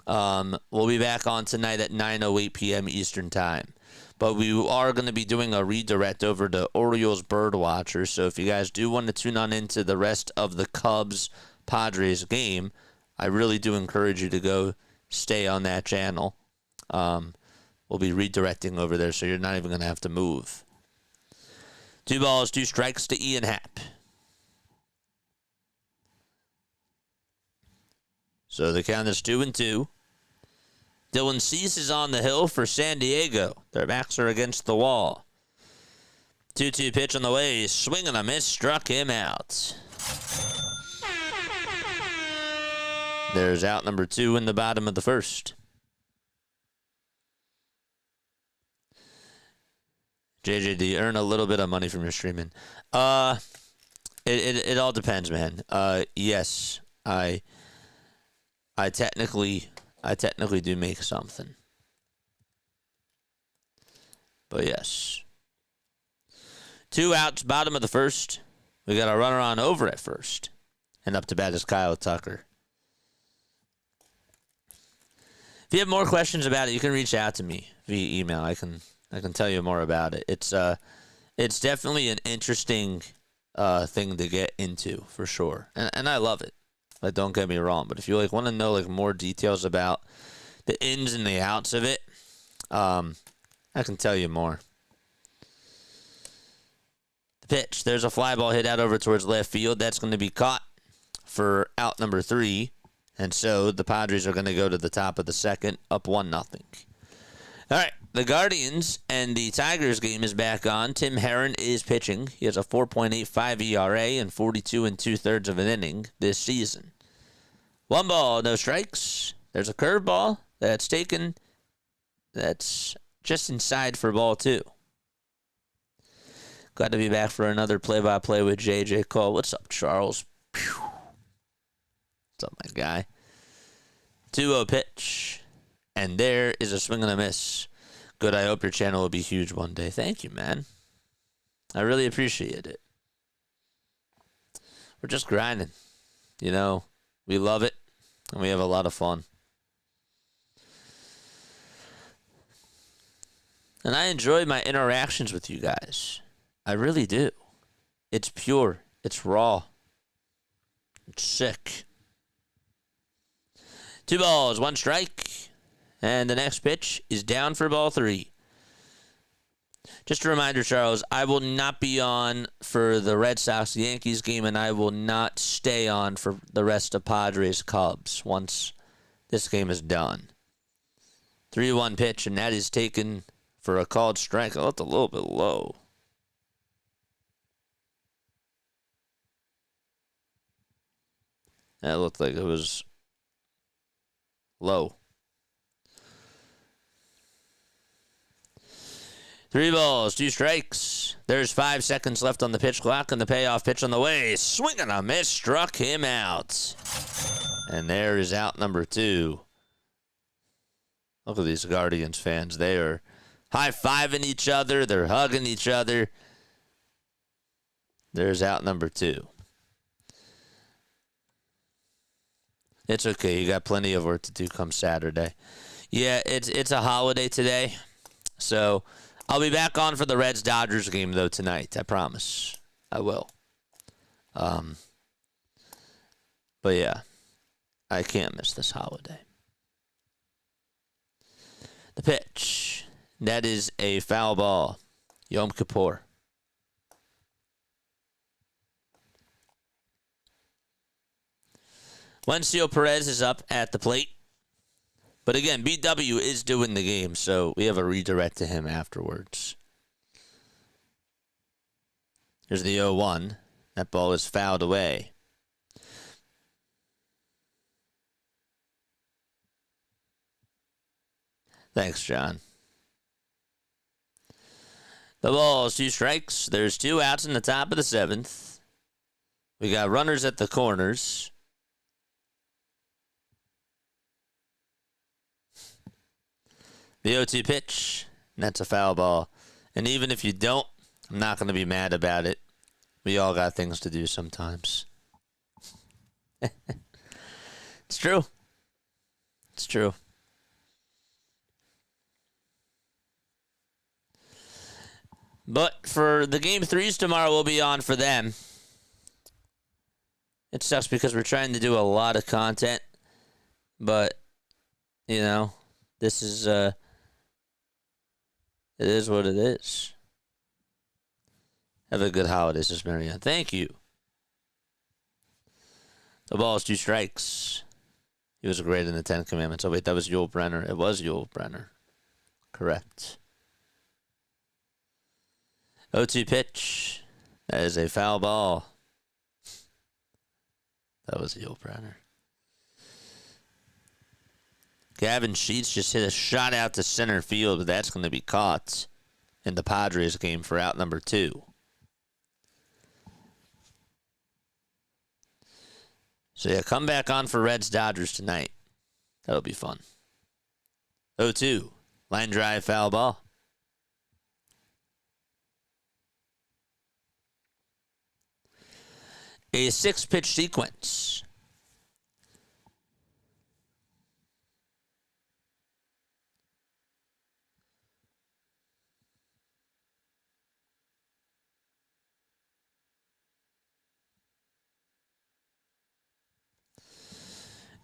we'll be back on tonight at 9:08 p.m. Eastern Time. But we are going to be doing a redirect over to Orioles Birdwatcher. So if you guys do want to tune on into the rest of the Cubs-Padres game, I really do encourage you to go stay on that channel. We'll be redirecting over there, so you're not even going to have to move. 2 balls, 2 strikes to Ian Happ. So the count is 2-2. Dylan Cease is on the hill for San Diego. Their backs are against the wall. 2-2 pitch on the way. Swing and a miss. Struck him out. There's out number 2 in the bottom of the first. JJ, do you earn a little bit of money from your streaming? It all depends, man. Yes, I technically do make something. But yes. 2 outs, bottom of the first. We got a runner on over at first. And up to bat is Kyle Tucker. If you have more questions about it, you can reach out to me via email. I can tell you more about it. It's definitely an interesting thing to get into for sure, and I love it. Like, don't get me wrong, but if you want to know more details about the ins and the outs of it, I can tell you more. The pitch. There's a fly ball hit out over towards left field. That's going to be caught for out number 3. And so the Padres are going to go to the top of the second, up 1-0. All right, the Guardians and the Tigers game is back on. Tim Herron is pitching. He has a 4.85 ERA and 42 2/3 of an inning this season. 1 ball, no strikes. There's a curveball that's taken. That's just inside for ball 2. Glad to be back for another play-by-play with JJ Cole. What's up, Charles? Pew. What's up, my guy? 2-0 pitch. And there is a swing and a miss. Good, I hope your channel will be huge one day. Thank you, man. I really appreciate it. We're just grinding. We love it, and we have a lot of fun. And I enjoy my interactions with you guys. I really do. It's pure. It's raw. It's sick. 2 balls, 1 strike. And the next pitch is down for ball 3. Just a reminder, Charles, I will not be on for the Red Sox-Yankees game, and I will not stay on for the rest of Padres-Cubs once this game is done. 3-1 pitch, and that is taken for a called strike. Oh, it's a little bit low. That looked like it was low. 3 balls, 2 strikes. There's 5 seconds left on the pitch clock, and the payoff pitch on the way. Swing and a miss, struck him out. And there is out number 2. Look at these Guardians fans. They are high-fiving each other. They're hugging each other. There's out number 2. It's okay. You got plenty of work to do come Saturday. Yeah, it's a holiday today. So I'll be back on for the Reds-Dodgers game, though, tonight. I promise. I will. But, yeah, I can't miss this holiday. The pitch. That is a foul ball. Yom Kippur. Wencio Perez is up at the plate. But again, BW is doing the game, so we have a redirect to him afterwards. Here's the 0-1. That ball is fouled away. Thanks, John. The ball is 2 strikes. There's 2 outs in the top of the 7th. We got runners at the corners. The 0-2 pitch. And that's a foul ball. And even if you don't, I'm not going to be mad about it. We all got things to do sometimes. It's true. It's true. But for the game 3s tomorrow, we'll be on for them. It sucks because we're trying to do a lot of content. But, you know, this is, it is what it is. Have a good holidays, Miss Marianne. Thank you. The ball is 2 strikes. He was great in the 10 Commandments. Oh, wait, that was Yul Brenner. It was Yul Brenner. Correct. 0-2 pitch. That is a foul ball. That was Yul Brenner. Gavin Sheets just hit a shot out to center field, but that's going to be caught in the Padres game for out number 2. So, yeah, come back on for Reds-Dodgers tonight. That'll be fun. 0-2. Line drive, foul ball. A 6-pitch sequence.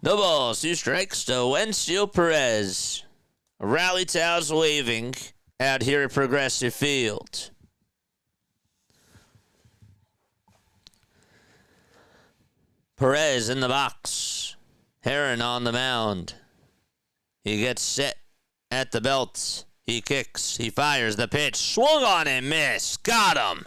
No balls, 2 strikes to Wencio Perez. Rally towels waving out here at Progressive Field. Perez in the box. Heron on the mound. He gets set at the belt. He kicks. He fires the pitch. Swung on and missed. Got him.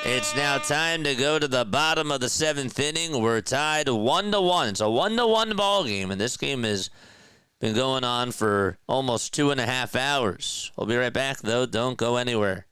It's now time to go to the bottom of the 7th inning. We're tied 1-1. It's a 1-1 ball game, and this game has been going on for almost 2.5 hours. We'll be right back, though. Don't go anywhere.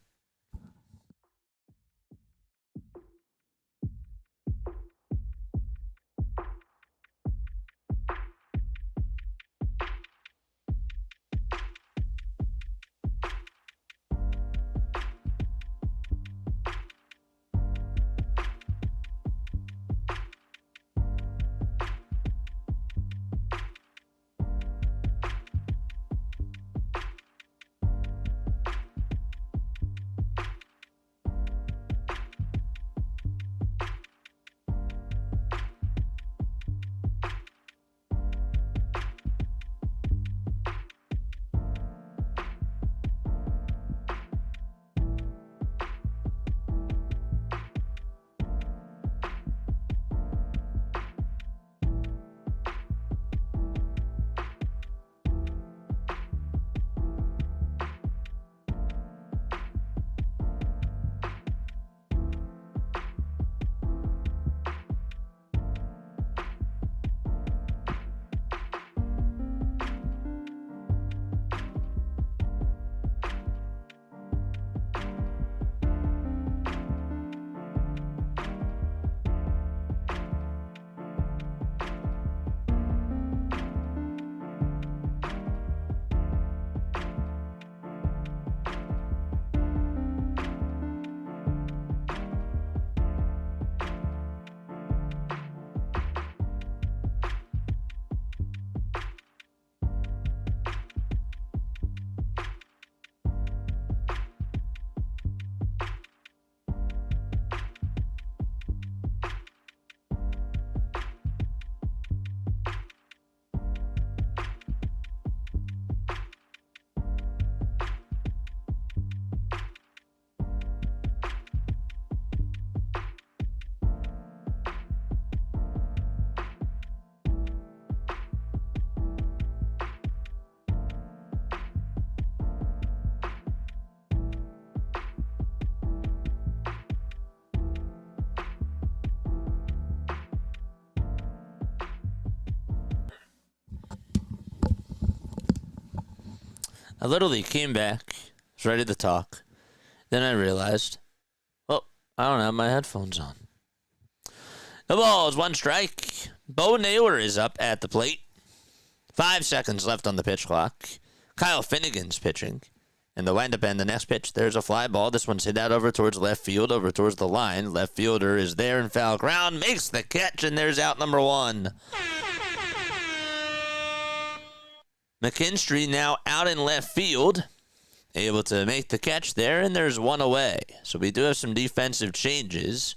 I literally came back, was ready to talk. Then I realized, oh, I don't have my headphones on. The ball is 1 strike. Bo Naylor is up at the plate. 5 seconds left on the pitch clock. Kyle Finnegan's pitching. And the windup and the next pitch, there's a fly ball. This one's hit out over towards left field, over towards the line. Left fielder is there in foul ground, makes the catch, and there's out number 1. McKinstry now out in left field, able to make the catch there, and there's 1 away. So we do have some defensive changes.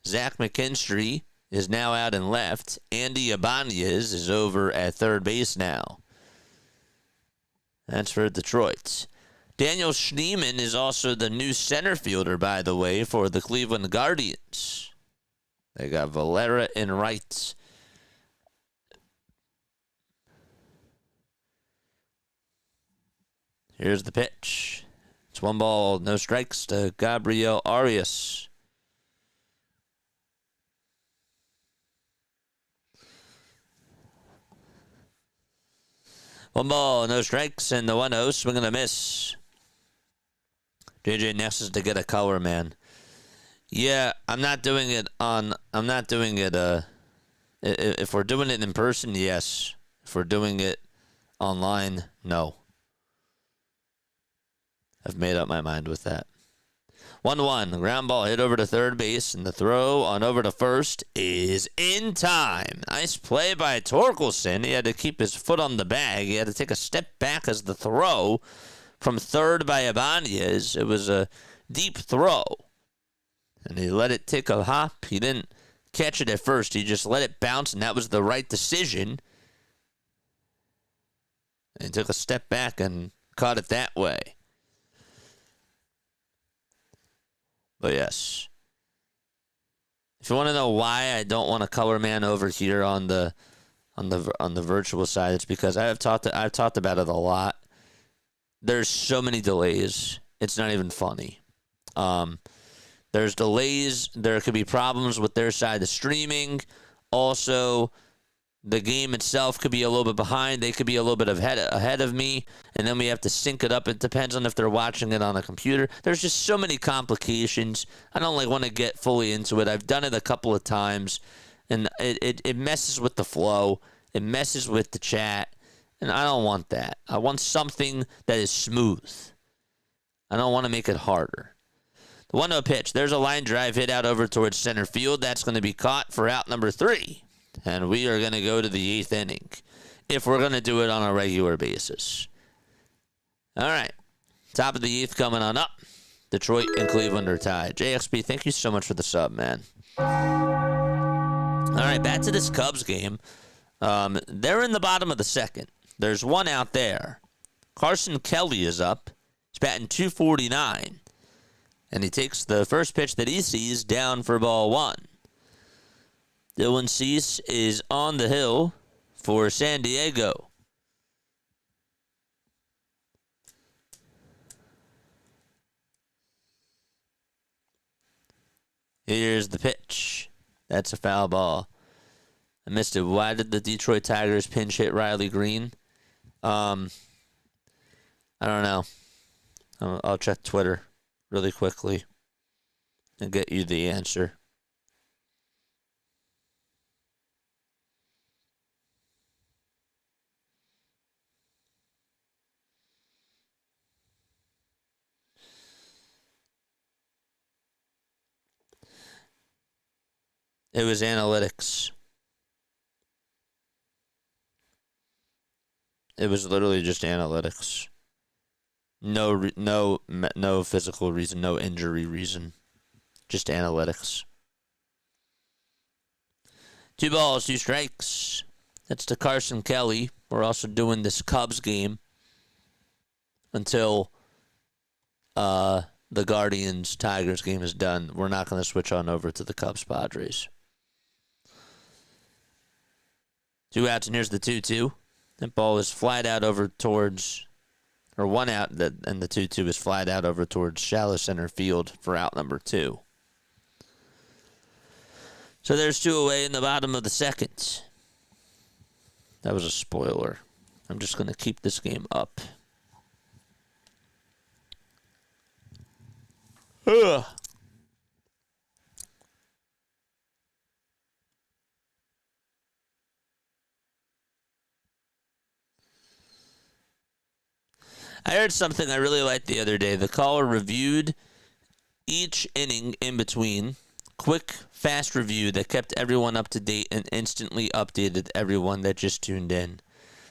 Zach McKinstry is now out in left. Andy Ibanez is over at third base now. That's for Detroit. Daniel Schneemann is also the new center fielder, by the way, for the Cleveland Guardians. They got Valera in right. Here's the pitch. It's 1 ball, no strikes to Gabriel Arias. One ball, no strikes, and the 1-0, swing and a miss. JJ Ness is to get a color, man. Yeah, I'm not doing it. If we're doing it in person, yes. If we're doing it online, no. I've made up my mind with that. 1-1, ground ball hit over to third base, and the throw on over to first is in time. Nice play by Torkelson. He had to keep his foot on the bag. He had to take a step back as the throw from third by Ibanez. It was a deep throw, and he let it take a hop. He didn't catch it at first. He just let it bounce, and that was the right decision. And he took a step back and caught it that way. But yes, if you want to know why I don't want a color man over here on the virtual side, it's because I've talked about it a lot. There's so many delays. It's not even funny. There's delays. There could be problems with their side of streaming. Also, the game itself could be a little bit behind. They could be a little bit ahead of me. And then we have to sync it up. It depends on if they're watching it on a computer. There's just so many complications. I don't want to get fully into it. I've done it a couple of times. And it messes with the flow. It messes with the chat. And I don't want that. I want something that is smooth. I don't want to make it harder. The 1-0 pitch. There's a line drive hit out over towards center field. That's going to be caught for out number 3. And we are going to go to the 8th inning if we're going to do it on a regular basis. All right. Top of the 8th coming on up. Detroit and Cleveland are tied. JXP, thank you so much for the sub, man. All right, back to this Cubs game. They're in the bottom of the 2nd. There's 1 out there. Carson Kelly is up. He's batting .249. And he takes the first pitch that he sees down for ball 1. Dylan Cease is on the hill for San Diego. Here's the pitch. That's a foul ball. I missed it. Why did the Detroit Tigers pinch hit Riley Green? I don't know. I'll check Twitter really quickly and get you the answer. It was analytics. It was literally just analytics. No physical reason, no injury reason. Just analytics. 2 balls, 2 strikes. That's to Carson Kelly. We're also doing this Cubs game until the Guardians-Tigers game is done. We're not going to switch on over to the Cubs-Padres. 2 outs, and here's the 2-2. That ball is flied out over towards, or 1 out, and the 2-2 is flied out over towards shallow center field for out number 2. So there's 2 away in the bottom of the 2nd. That was a spoiler. I'm just going to keep this game up. Ugh. I heard something I really liked the other day. The caller reviewed each inning in between. Quick, fast review that kept everyone up to date and instantly updated everyone that just tuned in.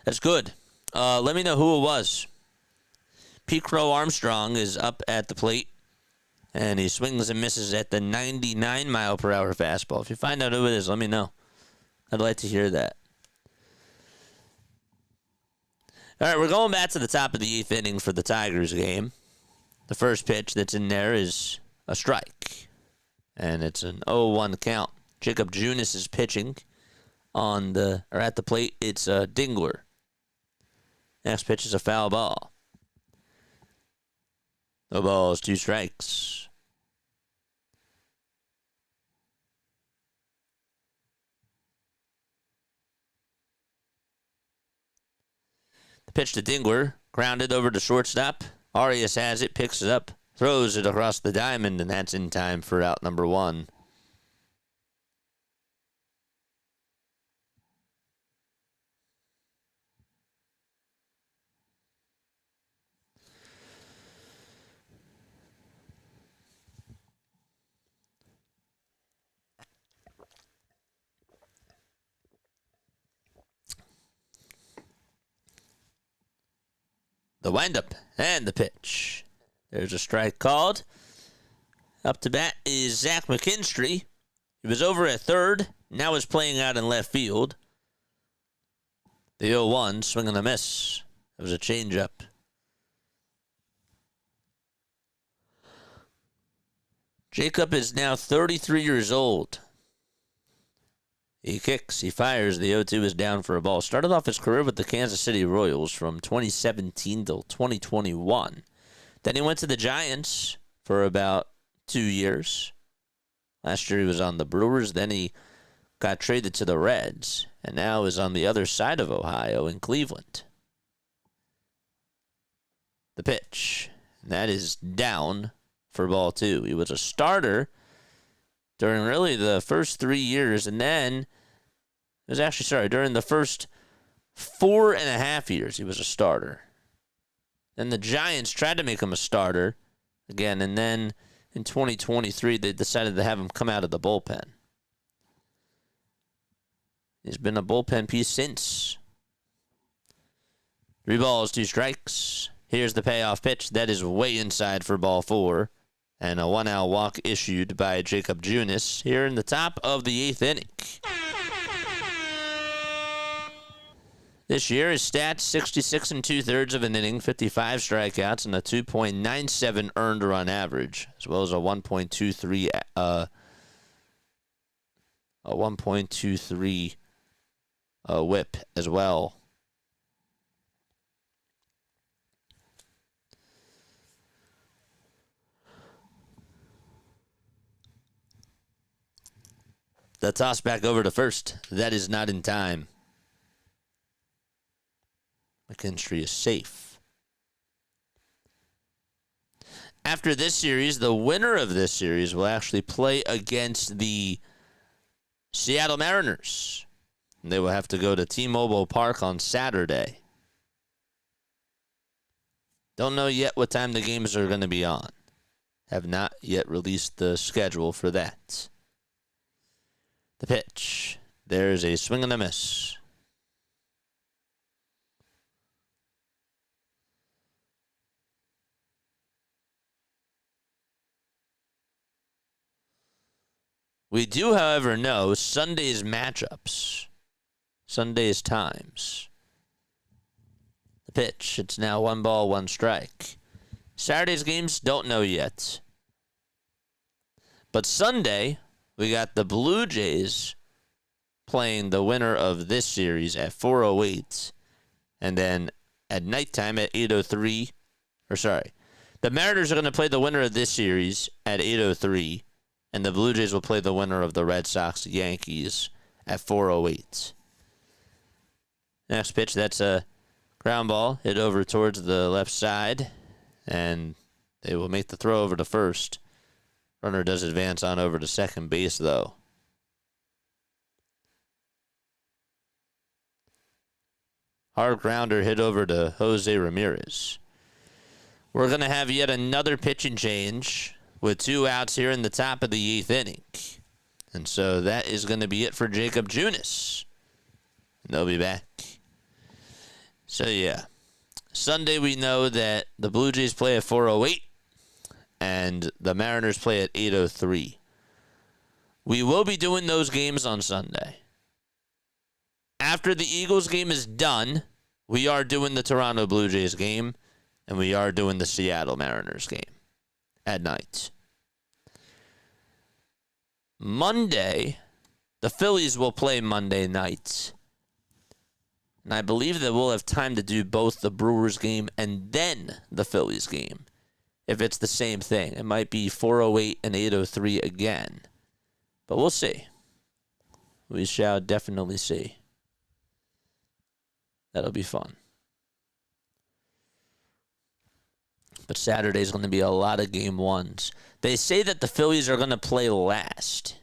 That's good. Let me know who it was. Pete Crow Armstrong is up at the plate, and he swings and misses at the 99-mile-per-hour fastball. If you find out who it is, let me know. I'd like to hear that. All right, we're going back to the top of the 8th inning for the Tigers game. The first pitch that's in there is a strike, and it's an 0-1 count. Jacob Junis is pitching at the plate. It's Dingler. Next pitch is a foul ball. No balls, 2 strikes. The pitch to Dingler, grounded over to shortstop. Arias has it, picks it up, throws it across the diamond, and that's in time for out number 1. The windup and the pitch. There's a strike called. Up to bat is Zach McKinstry. He was over at third. Now is playing out in left field. The 0-1, swing and a miss. It was a changeup. Jacob is now 33 years old. He kicks, he fires, the 0-2 is down for a ball. Started off his career with the Kansas City Royals from 2017 till 2021. Then he went to the Giants for about 2 years. Last year he was on the Brewers. Then he got traded to the Reds, and now is on the other side of Ohio in Cleveland. The pitch, and that is down for ball 2. He was a starter during really the first 3 years, and then during the first 4.5 years, he was a starter. Then the Giants tried to make him a starter again, and then in 2023, they decided to have him come out of the bullpen. He's been a bullpen piece since. 3 balls, 2 strikes. Here's the payoff pitch. That is way inside for ball 4. And a 1-out walk issued by Jacob Junis here in the top of the 8th inning. This year, his stats, 66 2/3 of an inning, 55 strikeouts, and a 2.97 earned run average, as well as a 1.23 whip as well. The toss back over to first. That is not in time. McKinstry is safe. After this series, the winner of this series will actually play against the Seattle Mariners. They will have to go to T-Mobile Park on Saturday. Don't know yet what time the games are going to be on. Have not yet released the schedule for that. The pitch. There's a swing and a miss. We do, however, know Sunday's matchups. Sunday's times. The pitch. It's now 1 ball, 1 strike. Saturday's games, don't know yet. But Sunday, we got the Blue Jays playing the winner of this series at 4:08. And then at nighttime at 8:03. The Mariners are going to play the winner of this series at 8:03. And the Blue Jays will play the winner of the Red Sox-Yankees at 4:08. Next pitch, that's a ground ball hit over towards the left side. And they will make the throw over to first. Runner does advance on over to second base, though. Hard grounder hit over to Jose Ramirez. We're going to have yet another pitching change with 2 outs here in the top of the 8th inning. And so that is going to be it for Jacob Junis. And they'll be back. So, yeah. Sunday we know that the Blue Jays play at 4:08 and the Mariners play at 8:03. We will be doing those games on Sunday. After the Eagles game is done, we are doing the Toronto Blue Jays game, and we are doing the Seattle Mariners game at night. Monday, the Phillies will play Monday night. And I believe that we'll have time to do both the Brewers game and then the Phillies game. If it's the same thing. It might be 4:08 and 8:03 again. But we'll see. We shall definitely see. That'll be fun. But Saturday's going to be a lot of game ones. They say that the Phillies are going to play last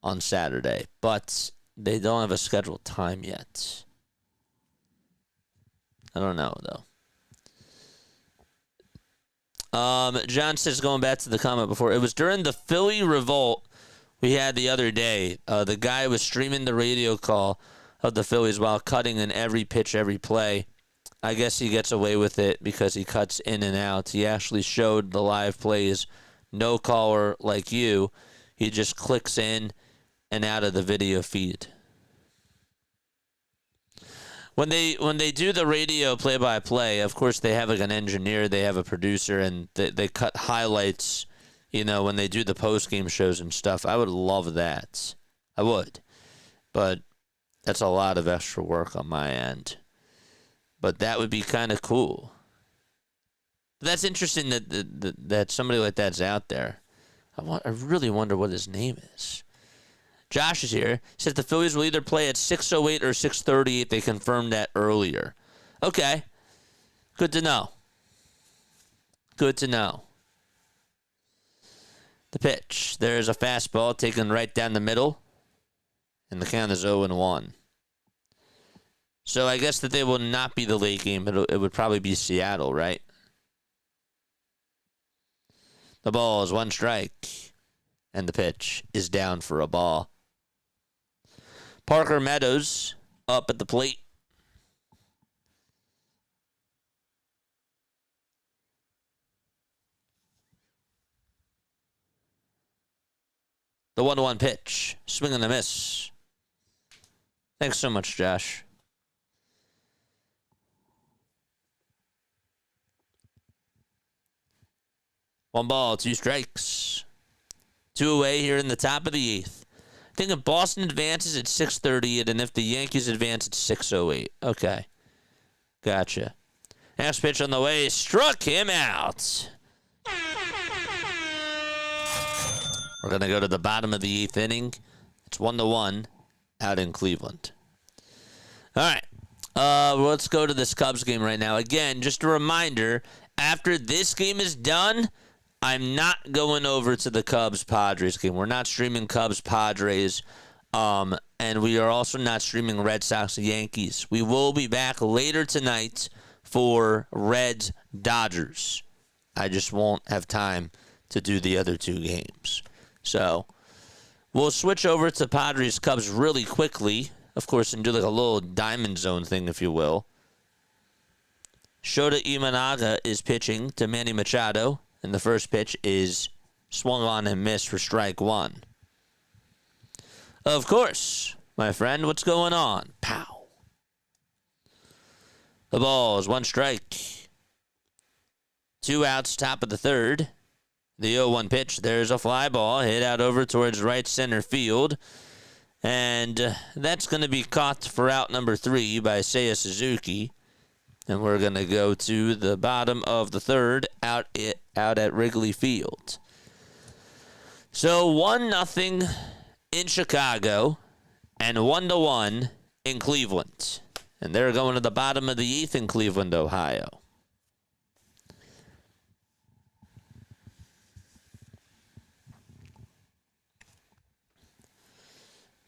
on Saturday, but they don't have a scheduled time yet. I don't know, though. John says, going back to the comment before, it was during the Philly revolt we had the other day. The guy was streaming the radio call of the Phillies while cutting in every pitch, every play. I guess he gets away with it because he cuts in and out. He actually showed the live plays. No caller like you. He just clicks in and out of the video feed. When they do the radio play-by-play, of course they have like an engineer, they have a producer, and they cut highlights, when they do the post-game shows and stuff. I would love that. I would. But that's a lot of extra work on my end. But that would be kind of cool. But that's interesting that somebody like that's out there. I really wonder what his name is. Josh is here. He says the Phillies will either play at 6:08 or 6:38. They confirmed that earlier. Okay. Good to know. Good to know. The pitch. There's a fastball taken right down the middle. And the count is 0-1. So I guess that they will not be the late game. It would probably be Seattle, right? The ball is 1 strike. And the pitch is down for a ball. Parker Meadows up at the plate. The 1-1 pitch. Swing and a miss. Thanks so much, Josh. One ball, 2 strikes. 2 away here in the top of the 8th. I think if Boston advances at 6:38, and if the Yankees advance at 6:08. Okay. Gotcha. Next pitch on the way. Struck him out. We're going to go to the bottom of the 8th inning. It's 1-1 out in Cleveland. All right. Let's go to this Cubs game right now. Again, just a reminder, after this game is done, I'm not going over to the Cubs-Padres game. We're not streaming Cubs-Padres, and we are also not streaming Red Sox-Yankees. We will be back later tonight for Reds-Dodgers. I just won't have time to do the other 2 games. So we'll switch over to Padres-Cubs really quickly, of course, and do like a little diamond zone thing, if you will. Shota Imanaga is pitching to Manny Machado. And the first pitch is swung on and missed for strike 1. Of course, my friend, what's going on? Pow. The ball is 1 strike. 2 outs, top of the 3rd. The 0-1 pitch, there's a fly ball hit out over towards right center field. And that's going to be caught for out number 3 by Seiya Suzuki. And we're going to go to the bottom of the 3rd out at Wrigley Field. So 1-0 in Chicago and 1-1 in Cleveland. And they're going to the bottom of the 8th in Cleveland, Ohio.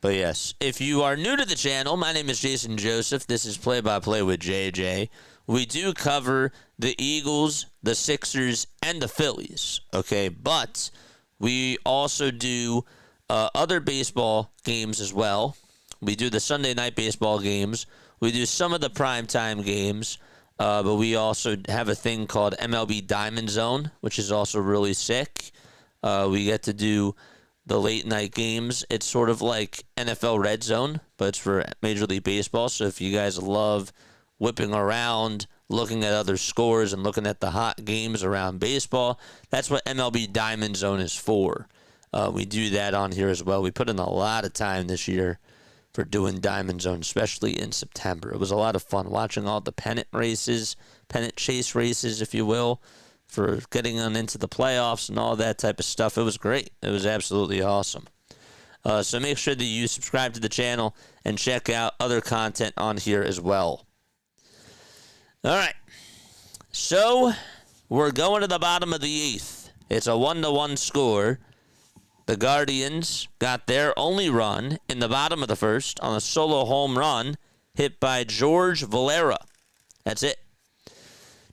But yes, if you are new to the channel, my name is Jason Joseph. This is Play-by-Play with JJ. We do cover the Eagles, the Sixers, and the Phillies, okay? But we also do other baseball games as well. We do the Sunday night baseball games. We do some of the primetime games, but we also have a thing called MLB Diamond Zone, which is also really sick. We get to do the late night games. It's sort of like NFL Red Zone, but it's for Major League Baseball. So if you guys love whipping around, looking at other scores, and looking at the hot games around baseball, that's what MLB Diamond Zone is for. We do that on here as well. We put in a lot of time this year for doing Diamond Zone, especially in September. It was a lot of fun watching all the pennant chase races, if you will, for getting on into the playoffs and all that type of stuff. It was great. It was absolutely awesome. So make sure that you subscribe to the channel and check out other content on here as well. All right. So we're going to the bottom of the 8th. It's a 1-1 score. The Guardians got their only run in the bottom of the 1st on a solo home run hit by George Valera. That's it.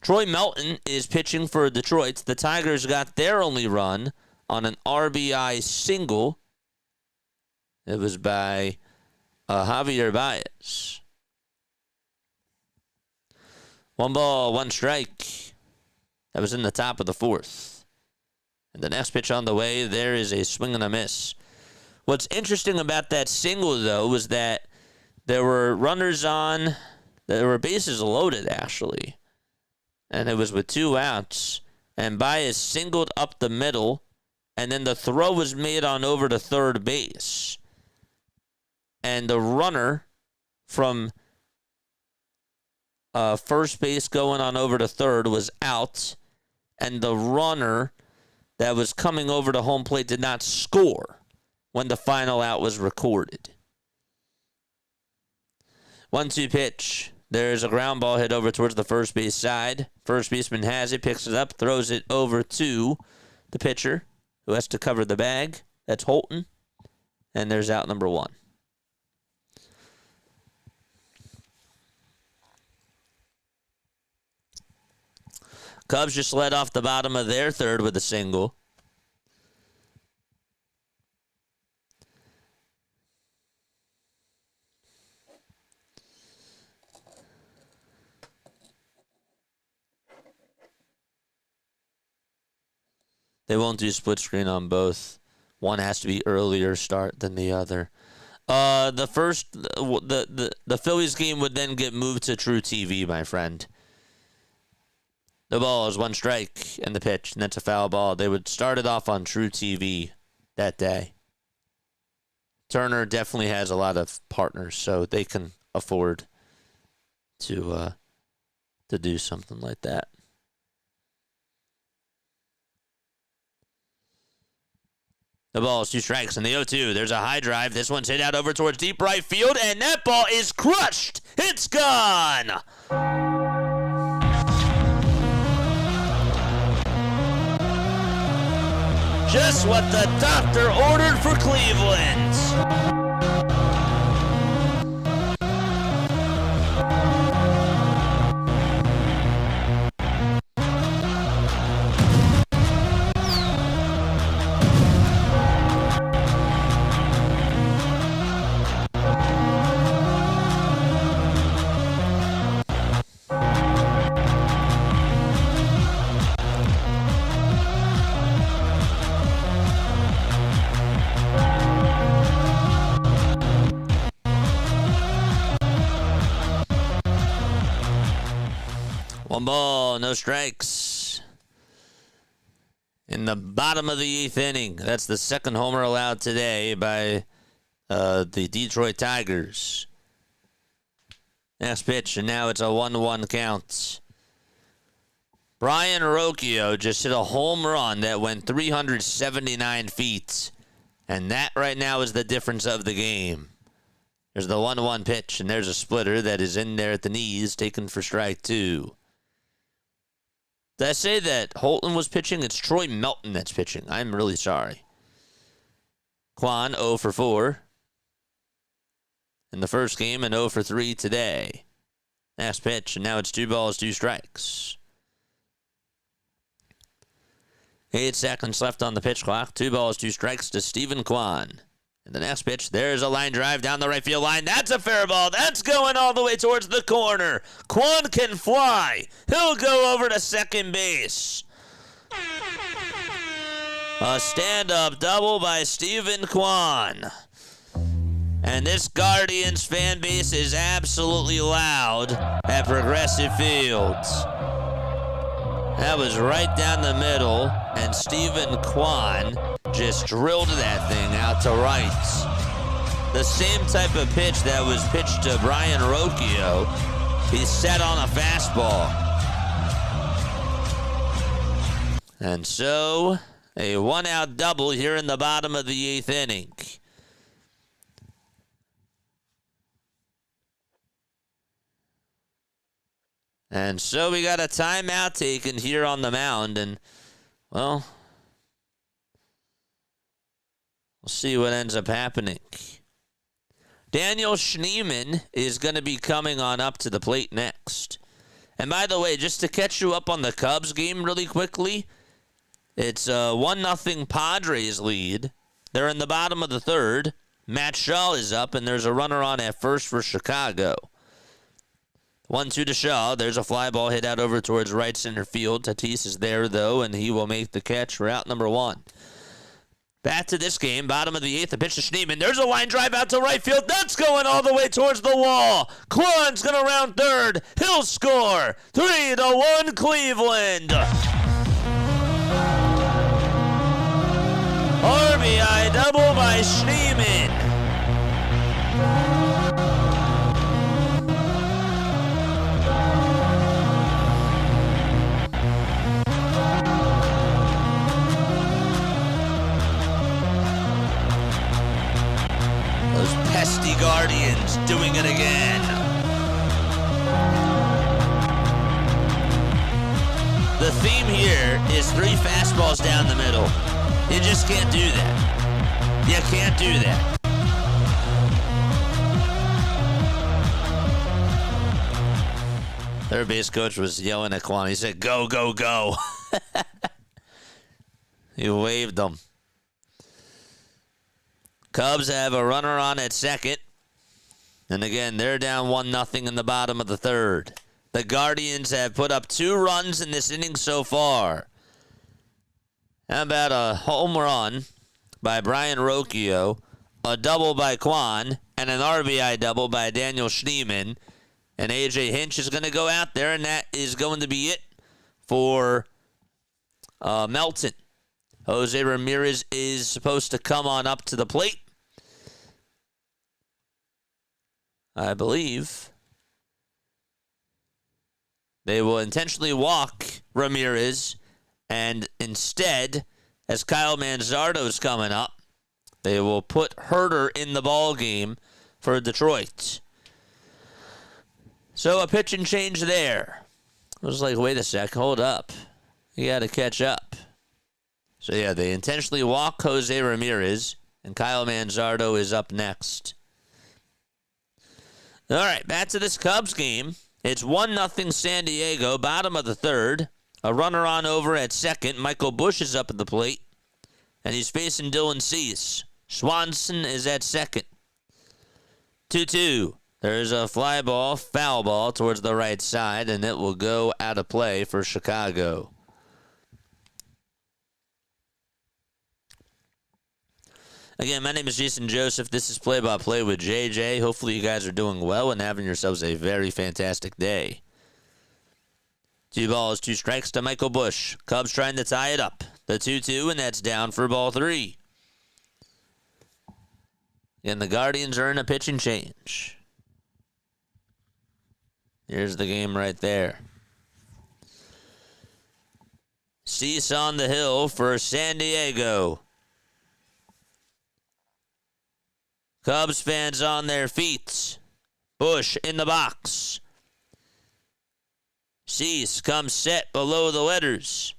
Troy Melton is pitching for Detroit. The Tigers got their only run on an RBI single. It was by Javier Baez. 1 ball, 1 strike. That was in the top of the 4th. And the next pitch on the way, there is a swing and a miss. What's interesting about that single, though, was that there were runners on. There were bases loaded, actually. And it was with 2 outs. And Baez singled up the middle. And then the throw was made on over to third base. And the runner from first base going on over to third was out. And the runner that was coming over to home plate did not score when the final out was recorded. 1-2 pitch. There's a ground ball hit over towards the first base side. First baseman has it, picks it up, throws it over to the pitcher, who has to cover the bag. That's Holton. And there's out number 1. Cubs just led off the bottom of their 3rd with a single. They won't do split screen on both. One has to be earlier start than the other. The Phillies game would then get moved to True TV, my friend. The ball is 1 strike and the pitch, and that's a foul ball. They would start it off on True TV that day. Turner definitely has a lot of partners, so they can afford to do something like that. The ball is 2 strikes and the 0-2. There's a high drive. This one's hit out over towards deep right field, and that ball is crushed. It's gone. Just what the doctor ordered for Cleveland. One ball, no strikes. In the bottom of the 8th inning, that's the 2nd homer allowed today by the Detroit Tigers. Next pitch, and now it's a 1-1 count. Brian Rocchio just hit a home run that went 379 feet. And that right now is the difference of the game. There's the 1-1 pitch, and there's a splitter that is in there at the knees, taken for strike 2. Did I say that Holton was pitching? It's Troy Melton that's pitching. I'm really sorry. Kwan 0 for 4. in the first game and 0 for 3 today. Next pitch, and now it's 2 balls, 2 strikes. 8 seconds left on the pitch clock. 2 balls, 2 strikes to Stephen Kwan. And the next pitch, there's a line drive down the right field line. That's a fair ball. That's going all the way towards the corner. Kwan can fly. He'll go over to second base. A stand-up double by Stephen Kwan. And this Guardians fan base is absolutely loud at Progressive Fields. That was right down the middle, and Stephen Kwan just drilled that thing out to right. The same type of pitch that was pitched to Brian Rocchio, he set on a fastball. And so, a one-out double here in the bottom of the 8th inning. And so we got a timeout taken here on the mound, and, well, we'll see what ends up happening. Daniel Schneemann is going to be coming on up to the plate next. And by the way, just to catch you up on the Cubs game really quickly, it's a 1-0 Padres lead. They're in the bottom of the 3rd. Matt Shaw is up, and there's a runner on at first for Chicago. 1-2 to Shaw. There's a fly ball hit out over towards right center field. Tatis is there, though, and he will make the catch for out number 1. Back to this game, bottom of the 8th, the pitch to Schneemann. There's a line drive out to right field. That's going all the way towards the wall. Kwan's going to round 3rd. He'll score. 3-1 Cleveland. RBI double by Schneemann. Those pesky Guardians doing it again. The theme here is 3 fastballs down the middle. You just can't do that. You can't do that. Third base coach was yelling at Kwan. He said, "Go, go, go." He waved them. Cubs have a runner on at second. And again, they're down 1-0 in the bottom of the 3rd. The Guardians have put up 2 runs in this inning so far. How about a home run by Brian Rocchio, a double by Kwan, and an RBI double by Daniel Schneemann. And A.J. Hinch is going to go out there, and that is going to be it for Melton. Jose Ramirez is supposed to come on up to the plate. I believe they will intentionally walk Ramirez, and instead, as Kyle Manzardo is coming up, they will put Herter in the ball game for Detroit. So a pitch and change there. I was like, wait a sec, hold up. You got to catch up. So, yeah, they intentionally walk Jose Ramirez, and Kyle Manzardo is up next. All right, back to this Cubs game. It's 1-0 San Diego, bottom of the 3rd. A runner on over at second. Michael Busch is up at the plate, and he's facing Dylan Cease. Swanson is at second. 2-2. There's a fly ball, foul ball towards the right side, and it will go out of play for Chicago. Again, my name is Jason Joseph. This is Play-by-Play with JJ. Hopefully you guys are doing well and having yourselves a very fantastic day. 2 balls, 2 strikes to Michael Busch. Cubs trying to tie it up. The 2-2, and that's down for ball 3. And the Guardians are in a pitch and change. Here's the game right there. Cease on the hill for San Diego. Cubs fans on their feet. Busch in the box. Cease comes set below the letters.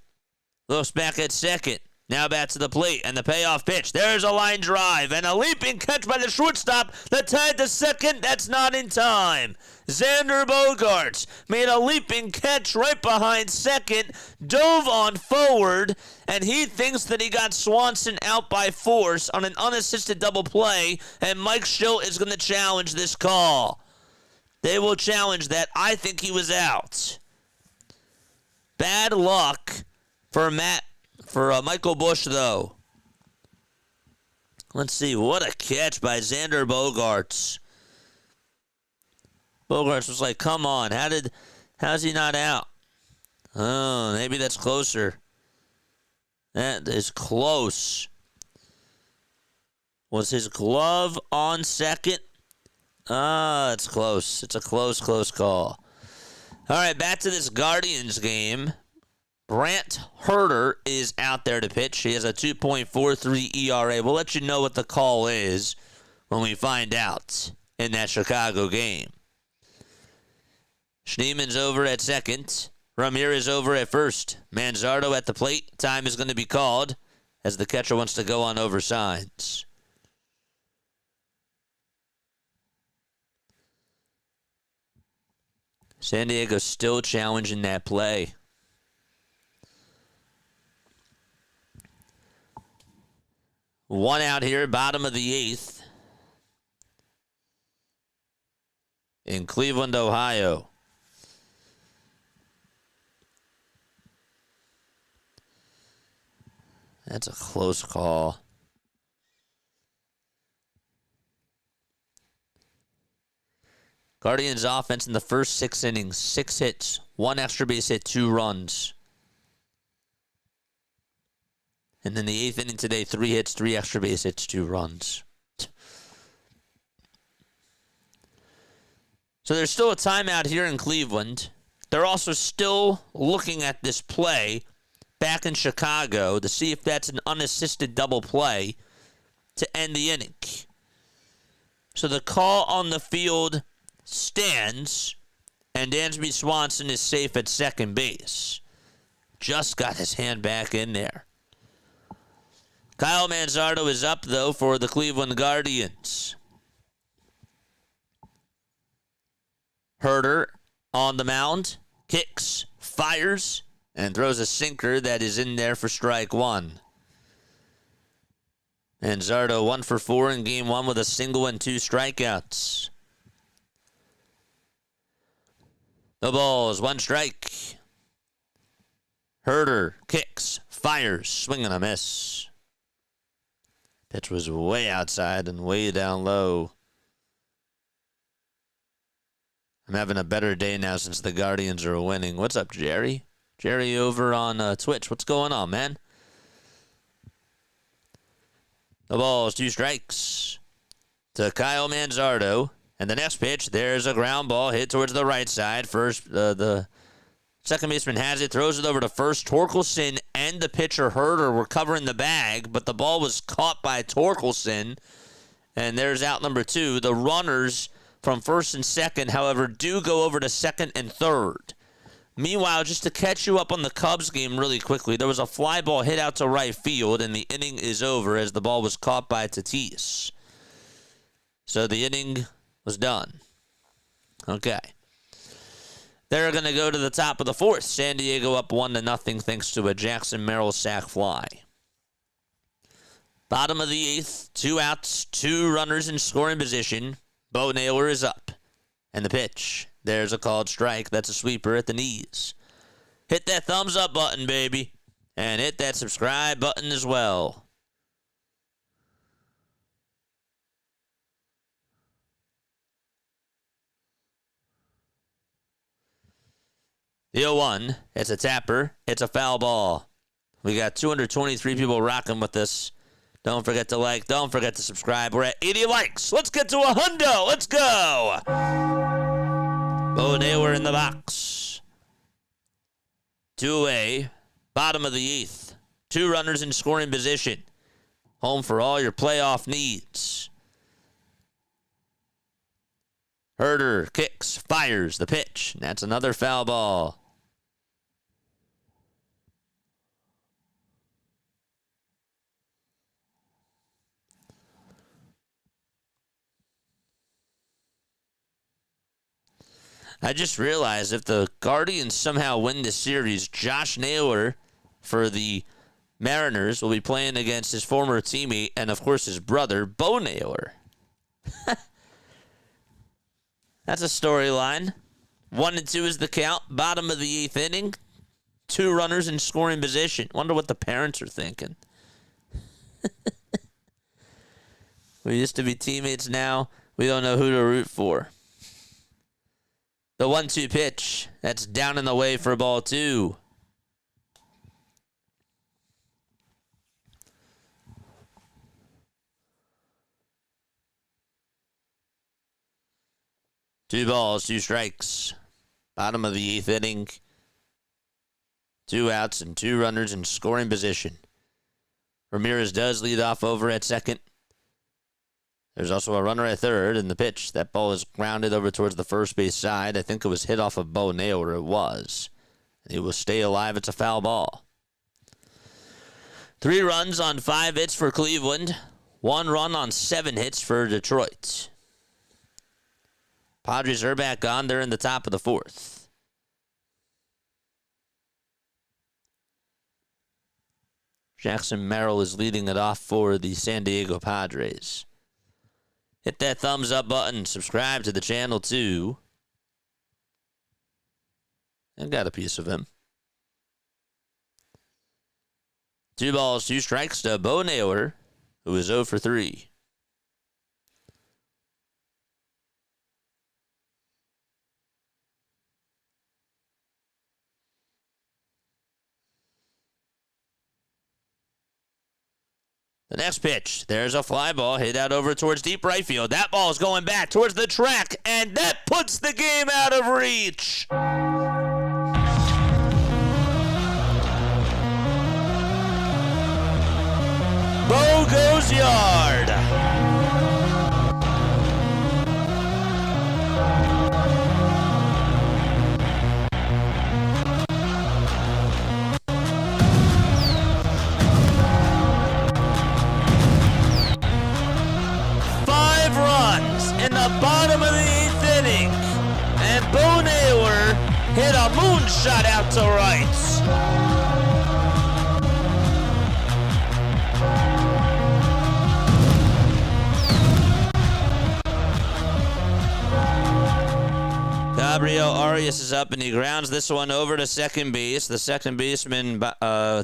Looks back at second. Now back to the plate, and the payoff pitch. There's a line drive, and a leaping catch by the shortstop. The tie to second, that's not in time. Xander Bogaerts made a leaping catch right behind second, dove on forward, and he thinks that he got Swanson out by force on an unassisted double play, and Mike Schilt is going to challenge this call. They will challenge that. I think he was out. Bad luck for Michael Busch, though. Let's see. What a catch by Xander Bogaerts. Bogaerts was like, come on. How's he not out? Oh, maybe that's closer. That is close. Was his glove on second? It's close. It's a close call. All right, back to this Guardians game. Brant Herter is out there to pitch. He has a 2.43 ERA. We'll let you know what the call is when we find out in that Chicago game. Schneeman's over at second. Ramirez over at first. Manzardo at the plate. Time is going to be called as the catcher wants to go on over signs. San Diego still challenging that play. One out here, bottom of the eighth. In Cleveland, Ohio. That's a close call. Guardians offense in the first 6 innings, 6 hits, 1 extra base hit, 2 runs. And then the 8th inning today, 3 hits, 3 extra base hits, 2 runs. So there's still a timeout here in Cleveland. They're also still looking at this play back in Chicago to see if that's an unassisted double play to end the inning. So the call on the field stands, and Dansby Swanson is safe at second base. Just got his hand back in there. Kyle Manzardo is up, though, for the Cleveland Guardians. Herter on the mound, kicks, fires, and throws a sinker that is in there for strike 1. Manzardo 1 for 4 in game 1 with a single and 2 strikeouts. No balls, 1 strike. Herter kicks, fires, swing and a miss. Pitch was way outside and way down low. I'm having a better day now since the Guardians are winning. What's up, Jerry? Jerry over on Twitch. What's going on, man? The ball's 2 strikes to Kyle Manzardo. And the next pitch, there's a ground ball hit towards the right side. First, the second baseman has it, throws it over to first. Torkelson and the pitcher Herter were covering the bag, but the ball was caught by Torkelson. And there's out number 2. The runners from first and second, however, do go over to second and third. Meanwhile, just to catch you up on the Cubs game really quickly, there was a fly ball hit out to right field, and the inning is over as the ball was caught by Tatis. So the inning was done. Okay. They're going to go to the top of the 4th. San Diego up 1-0 thanks to a Jackson Merrill sac fly. Bottom of the 8th, 2 outs, 2 runners in scoring position. Bo Naylor is up. And the pitch. There's a called strike. That's a sweeper at the knees. Hit that thumbs up button, baby. And hit that subscribe button as well. The 0-1, it's a tapper, it's a foul ball. We got 223 people rocking with us. Don't forget to like, don't forget to subscribe. We're at 80 likes. Let's get to a hundo. Let's go. Bo Naylor in the box. 2 away, bottom of the 8th. 2 runners in scoring position. Home for all your playoff needs. Herter kicks, fires the pitch. That's another foul ball. I just realized if the Guardians somehow win the series, Josh Naylor for the Mariners will be playing against his former teammate and, of course, his brother, Bo Naylor. That's a storyline. 1-2 is the count. Bottom of the 8th inning. 2 runners in scoring position. Wonder what the parents are thinking. We used to be teammates now. We don't know who to root for. The 1-2 pitch. That's down and away for ball 2. Two balls, 2 strikes. Bottom of the 8th inning. 2 outs and 2 runners in scoring position. Ramirez does lead off over at second. There's also a runner at third in the pitch. That ball is grounded over towards the first base side. I think it was hit off of Bo Naylor. It was. He will stay alive. It's a foul ball. 3 runs on 5 hits for Cleveland. 1 run on 7 hits for Detroit. Padres are back on. They're in the top of the 4th. Jackson Merrill is leading it off for the San Diego Padres. Hit that thumbs up button. Subscribe to the channel too. I got a piece of him. 2 balls, 2 strikes to Bo Naylor, who is 0 for 3. The next pitch, there's a fly ball hit out over towards deep right field. That ball is going back towards the track, and that puts the game out of reach. Bo goes yard. In the bottom of the 8th inning, and Bo Naylor hit a moonshot out to right. Gabriel Arias is up, and he grounds this one over to second base. The second baseman,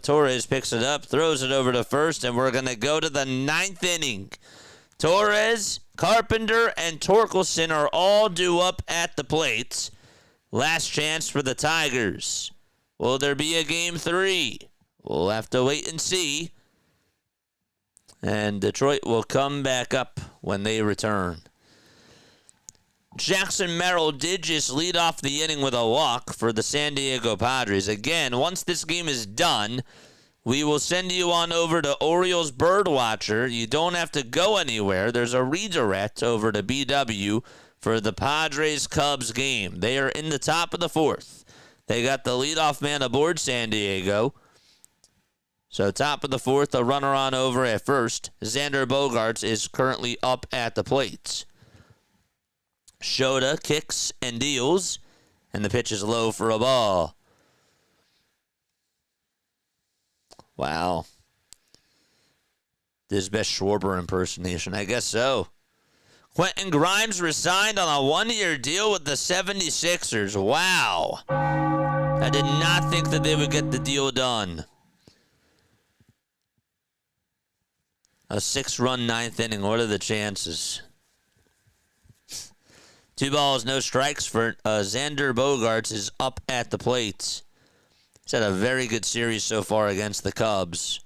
Torres, picks it up, throws it over to first, and we're going to go to the 9th inning. Torres, Carpenter, and Torkelson are all due up at the plates. Last chance for the Tigers. Will there be a game 3? We'll have to wait and see. And Detroit will come back up when they return. Jackson Merrill did just lead off the inning with a walk for the San Diego Padres. Again, once this game is done, we will send you on over to Orioles Birdwatcher. You don't have to go anywhere. There's a redirect over to BW for the Padres-Cubs game. They are in the top of the 4th. They got the leadoff man aboard San Diego. So top of the 4th, a runner on over at first. Xander Bogaerts is currently up at the plate. Shota kicks and deals, and the pitch is low for a ball. Wow. This best Schwarber impersonation. I guess so. Quentin Grimes resigned on a 1-year deal with the 76ers. Wow. I did not think that they would get the deal done. A 6-run 9th inning. What are the chances? 2 balls, no strikes for Xander Bogaerts is up at the plate. He's had a very good series so far against the Cubs.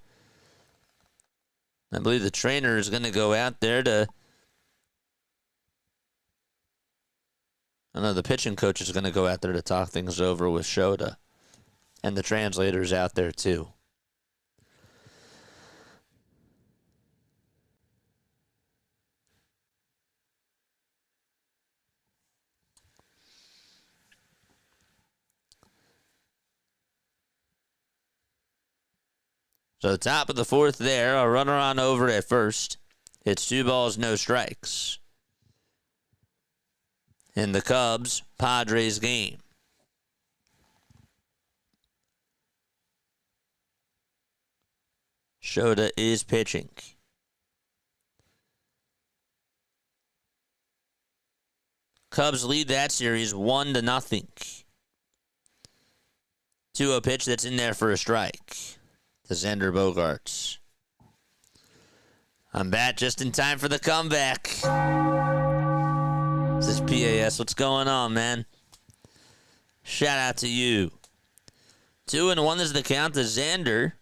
I believe the trainer is going to go out there to... I know the pitching coach is going to go out there to talk things over with Shota. And the translator's out there too. So top of the 4th there, a runner on over at first. It's 2 balls, no strikes. in the Cubs-Padres game. Shota is pitching. Cubs lead that series 1-0. 2-0 pitch that's in there for a strike to Xander Bogaerts. I'm back just in time for the comeback. This is PAS. What's going on, man? Shout out to you. 2-1 is the count to Xander.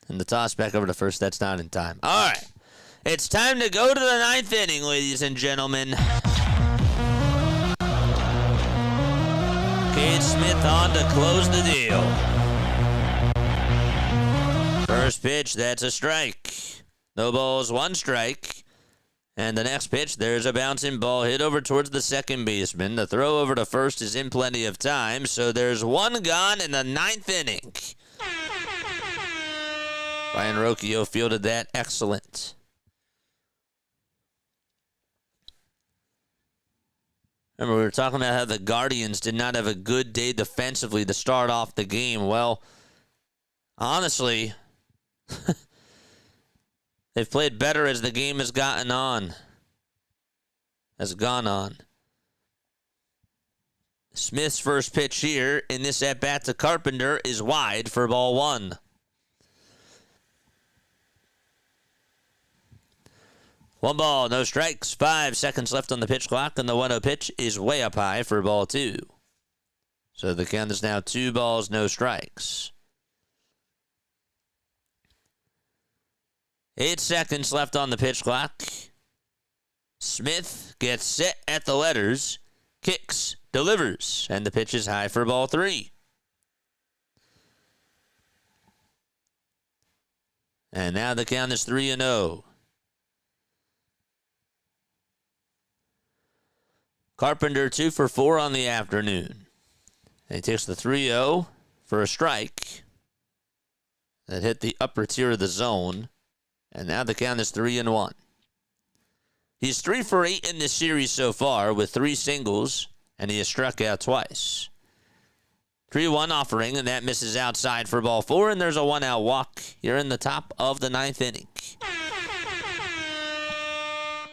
And the toss back over to first. That's not in time. All right. It's time to go to the ninth inning, ladies and gentlemen. Cade Smith on to close the deal. First pitch, that's a strike. No balls, one strike. And the next pitch, there's a bouncing ball hit over towards the second baseman. The throw over to first is in plenty of time, so there's one gone in the ninth inning. Ryan Rocchio fielded that excellent. Remember, we were talking about how the Guardians did not have a good day defensively to start off the game. Well, honestly, they've played better as the game has gone on. Smith's first pitch here in this at-bat to Carpenter is wide for ball one. 1 ball, no strikes, 5 seconds left on the pitch clock, and the 1-0 pitch is way up high for ball 2. So the count is now 2 balls, no strikes. 8 seconds left on the pitch clock. Smith gets set at the letters, kicks, delivers, and the pitch is high for ball 3. And now the count is 3-0. Carpenter 2 for 4 on the afternoon. And he takes the 3-0 for a strike that hit the upper tier of the zone. And now the count is 3-1. He's 3 for 8 in this series so far with 3 singles, and he has struck out twice. 3-1 offering, and that misses outside for ball 4, and there's a 1-out walk here in the top of the ninth inning.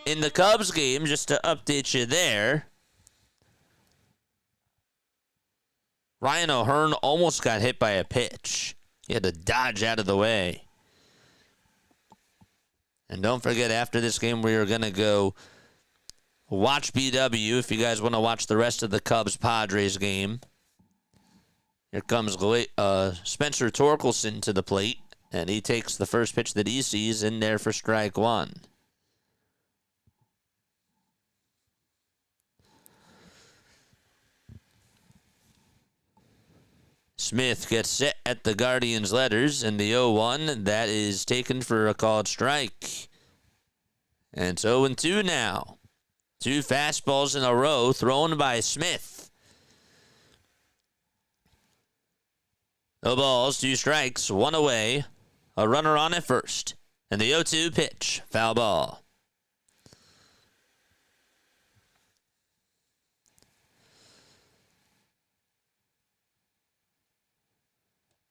In the Cubs game, just to update you there, Ryan O'Hearn almost got hit by a pitch. He had to dodge out of the way. And don't forget, after this game, we are going to go watch BW if you guys want to watch the rest of the Cubs-Padres game. Here comes Spencer Torkelson to the plate, and he takes the first pitch that he sees in there for strike 1. Smith gets set at the Guardians' letters, and the 0-1, that is taken for a called strike. And it's 0-2 now. 2 fastballs in a row thrown by Smith. No balls, 2 strikes, 1 away. A runner on at first. And the 0-2 pitch, foul ball.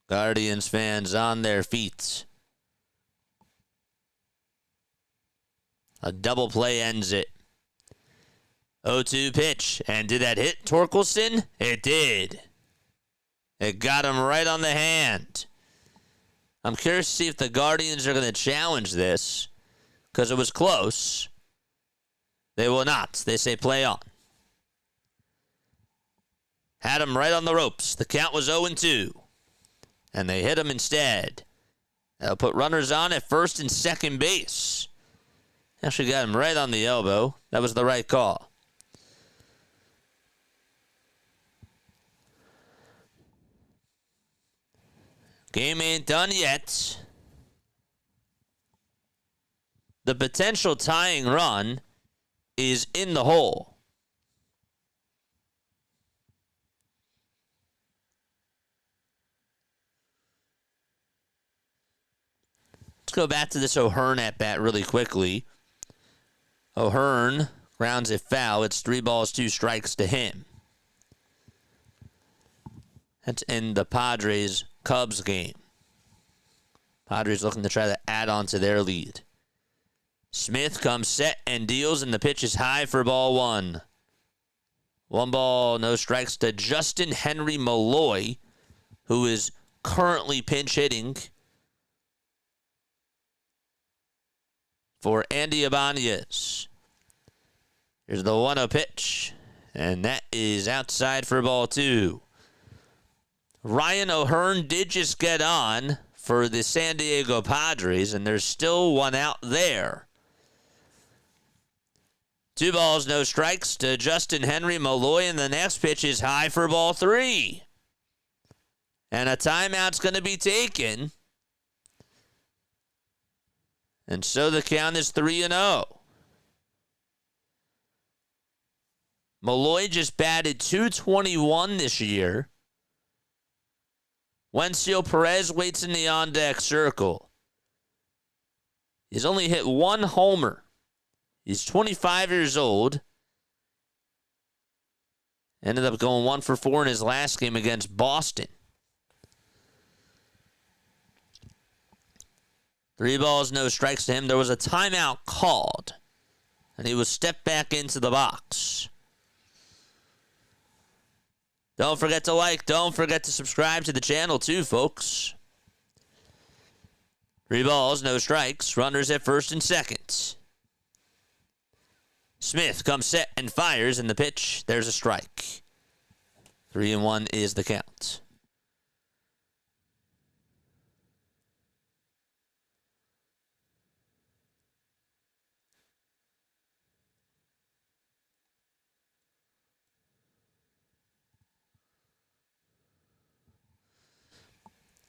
Guardians fans on their feet. A double play ends it. 0-2 pitch. And did that hit Torkelson? It did. It got him right on the hand. I'm curious to see if the Guardians are going to challenge this, because it was close. They will not. They say play on. Had him right on the ropes. The count was 0-2. And they hit him instead. They'll put runners on at first and second base. Actually got him right on the elbow. That was the right call. Game ain't done yet. The potential tying run is in the hole. Let's go back to this O'Hearn at bat really quickly. O'Hearn Grounds it foul. It's 3 balls, 2 strikes to him. That's in the Padres-Cubs game. Padres looking to try to add on to their lead. Smith comes set and deals, and the pitch is high for ball 1. 1 ball, no strikes to Justin Henry Malloy, who is currently pinch hitting for Andy Ibanez. Here's the 1-0 pitch, and that is outside for ball 2. Ryan O'Hearn did just get on for the San Diego Padres, and there's still 1 out there. 2 balls, no strikes to Justin Henry Malloy, and the next pitch is high for ball 3. And a timeout's going to be taken. And so the count is 3-0. Malloy just batted .221 this year. Wencio Perez waits in the on-deck circle. He's only hit 1 homer. He's 25 years old. Ended up going 1 for 4 in his last game against Boston. 3 balls, no strikes to him. There was a timeout called, and he was stepped back into the box. Don't forget to like. Don't forget to subscribe to the channel too, folks. 3 balls, no strikes. Runners at first and second. Smith comes set and fires, and the pitch, there's a strike. 3-1 is the count.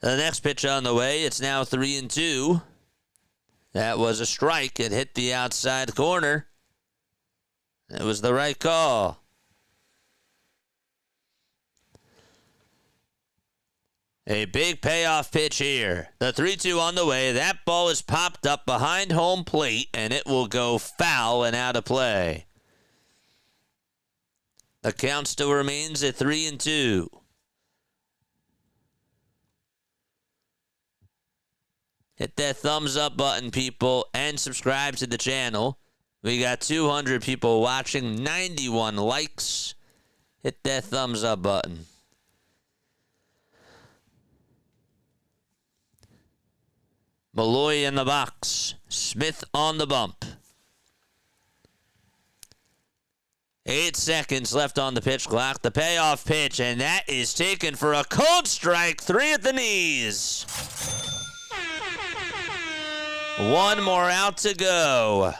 The next pitch on the way, it's now 3-2. That was a strike. It hit the outside corner. It was the right call. A big payoff pitch here. The 3-2 on the way. That ball is popped up behind home plate, and it will go foul and out of play. The count still remains at 3-2. Hit that thumbs up button, people, and subscribe to the channel. We got 200 people watching, 91 likes. Hit that thumbs up button. Malloy in the box. Smith on the bump. 8 seconds left on the pitch clock. The payoff pitch, and that is taken for a cold strike. 3 at the knees. 1 more out to go.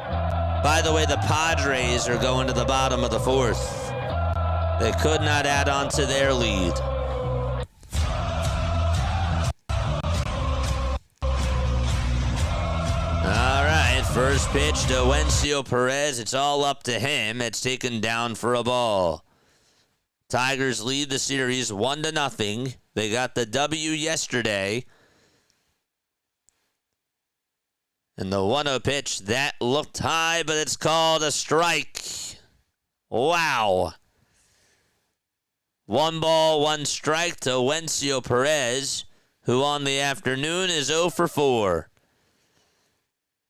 By the way, the Padres are going to the bottom of the 4th. They could not add on to their lead. All right, first pitch to Wencio Perez. It's all up to him. It's taken down for a ball. Tigers lead the series 1-0. They got the W yesterday. And the 1-0 pitch, that looked high, but it's called a strike. Wow. 1 ball, 1 strike to Wencio Perez, who on the afternoon is 0 for 4.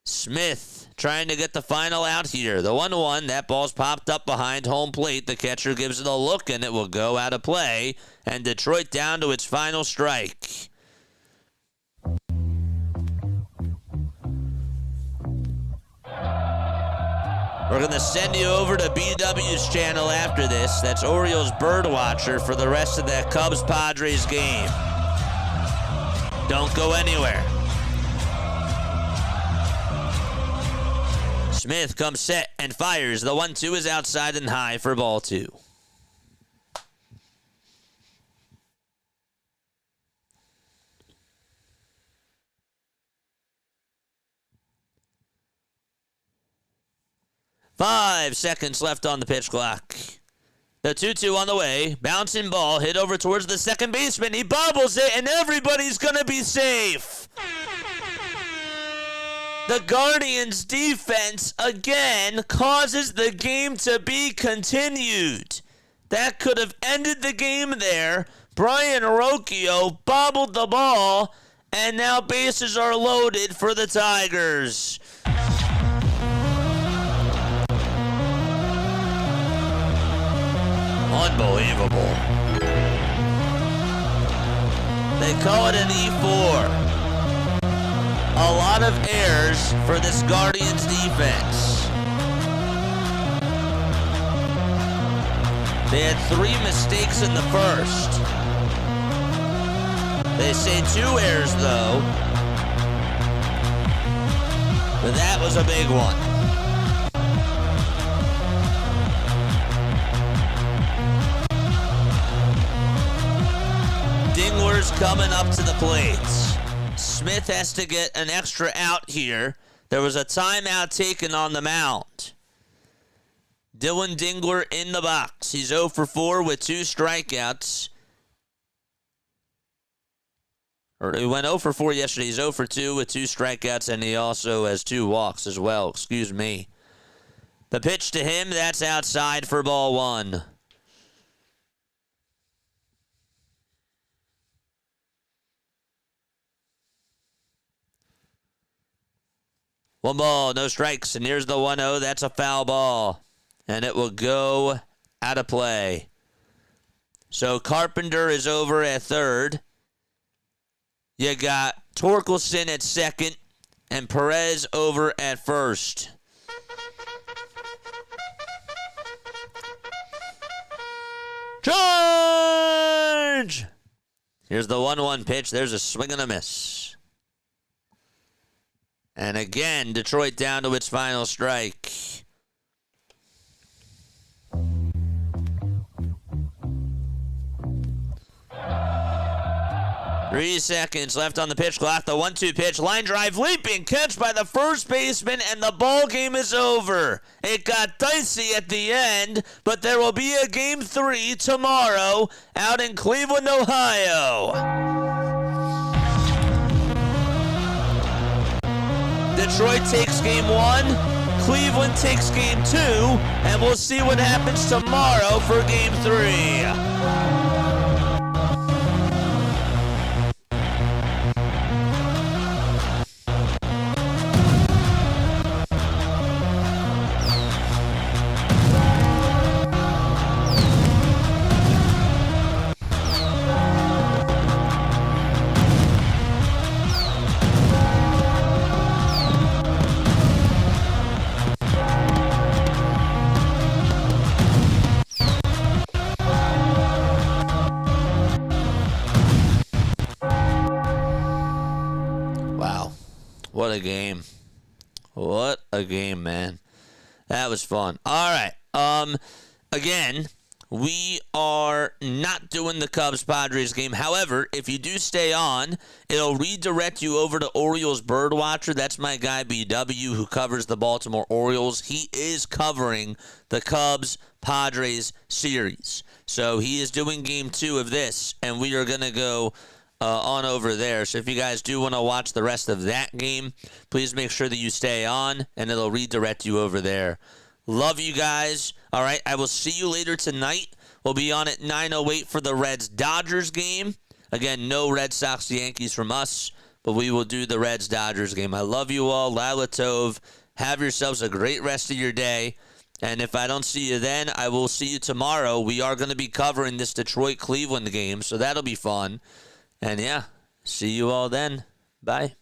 Smith trying to get the final out here. The 1-1, that ball's popped up behind home plate. The catcher gives it a look, and it will go out of play. And Detroit down to its final strike. We're going to send you over to BW's channel after this. That's Orioles Birdwatcher for the rest of that Cubs-Padres game. Don't go anywhere. Smith comes set and fires. The 1-2 is outside and high for ball 2. Five seconds left on the pitch clock. The 2-2 on the way. Bouncing ball hit over towards the second baseman. He bobbles it, and everybody's going to be safe. The Guardians' defense again causes the game to be continued. That could have ended the game there. Brian Rocchio bobbled the ball, and now bases are loaded for the Tigers. Unbelievable. They call it an E4. A lot of errors for this Guardians defense. They had 3 mistakes in the first. They say 2 errors though. But that was a big one. Dingler's coming up to the plate. Smith has to get an extra out here. There was a timeout taken on the mound. Dylan Dingler in the box. He's 0 for 4 with 2 strikeouts. Or he went 0 for 4 yesterday. He's 0 for 2 with 2 strikeouts, and he also has 2 walks as well. Excuse me. The pitch to him, that's outside for ball 1. One ball, no strikes, and here's the 1-0. That's a foul ball, and it will go out of play. So Carpenter is over at third. You got Torkelson at second, and Perez over at first. Charge! Here's the 1-1 pitch. There's a swing and a miss. And again, Detroit down to its final strike. Three seconds left on the pitch clock. The 1-2 pitch. Line drive, leaping catch by the first baseman, and the ball game is over. It got dicey at the end, but there will be a game 3 tomorrow out in Cleveland, Ohio. Detroit takes game 1, Cleveland takes game 2, and we'll see what happens tomorrow for game 3. What a game. What a game, man. That was fun. All right. Again, we are not doing the Cubs-Padres game. However, if you do stay on, it'll redirect you over to Orioles Birdwatcher. That's my guy, BW, who covers the Baltimore Orioles. He is covering the Cubs-Padres series. So he is doing game 2 of this, and we are going to go on over there. So if you guys do want to watch the rest of that game, please make sure that you stay on, and it'll redirect you over there. Love you guys. All right, I will see you later tonight. We'll be on at 9:08 for the Reds-Dodgers game. Again, no Red Sox-Yankees from us, but we will do the Reds-Dodgers game. I love you all. Lila Tov. Have yourselves a great rest of your day. And if I don't see you then, I will see you tomorrow. We are going to be covering this Detroit-Cleveland game, so that'll be fun. And yeah, see you all then. Bye.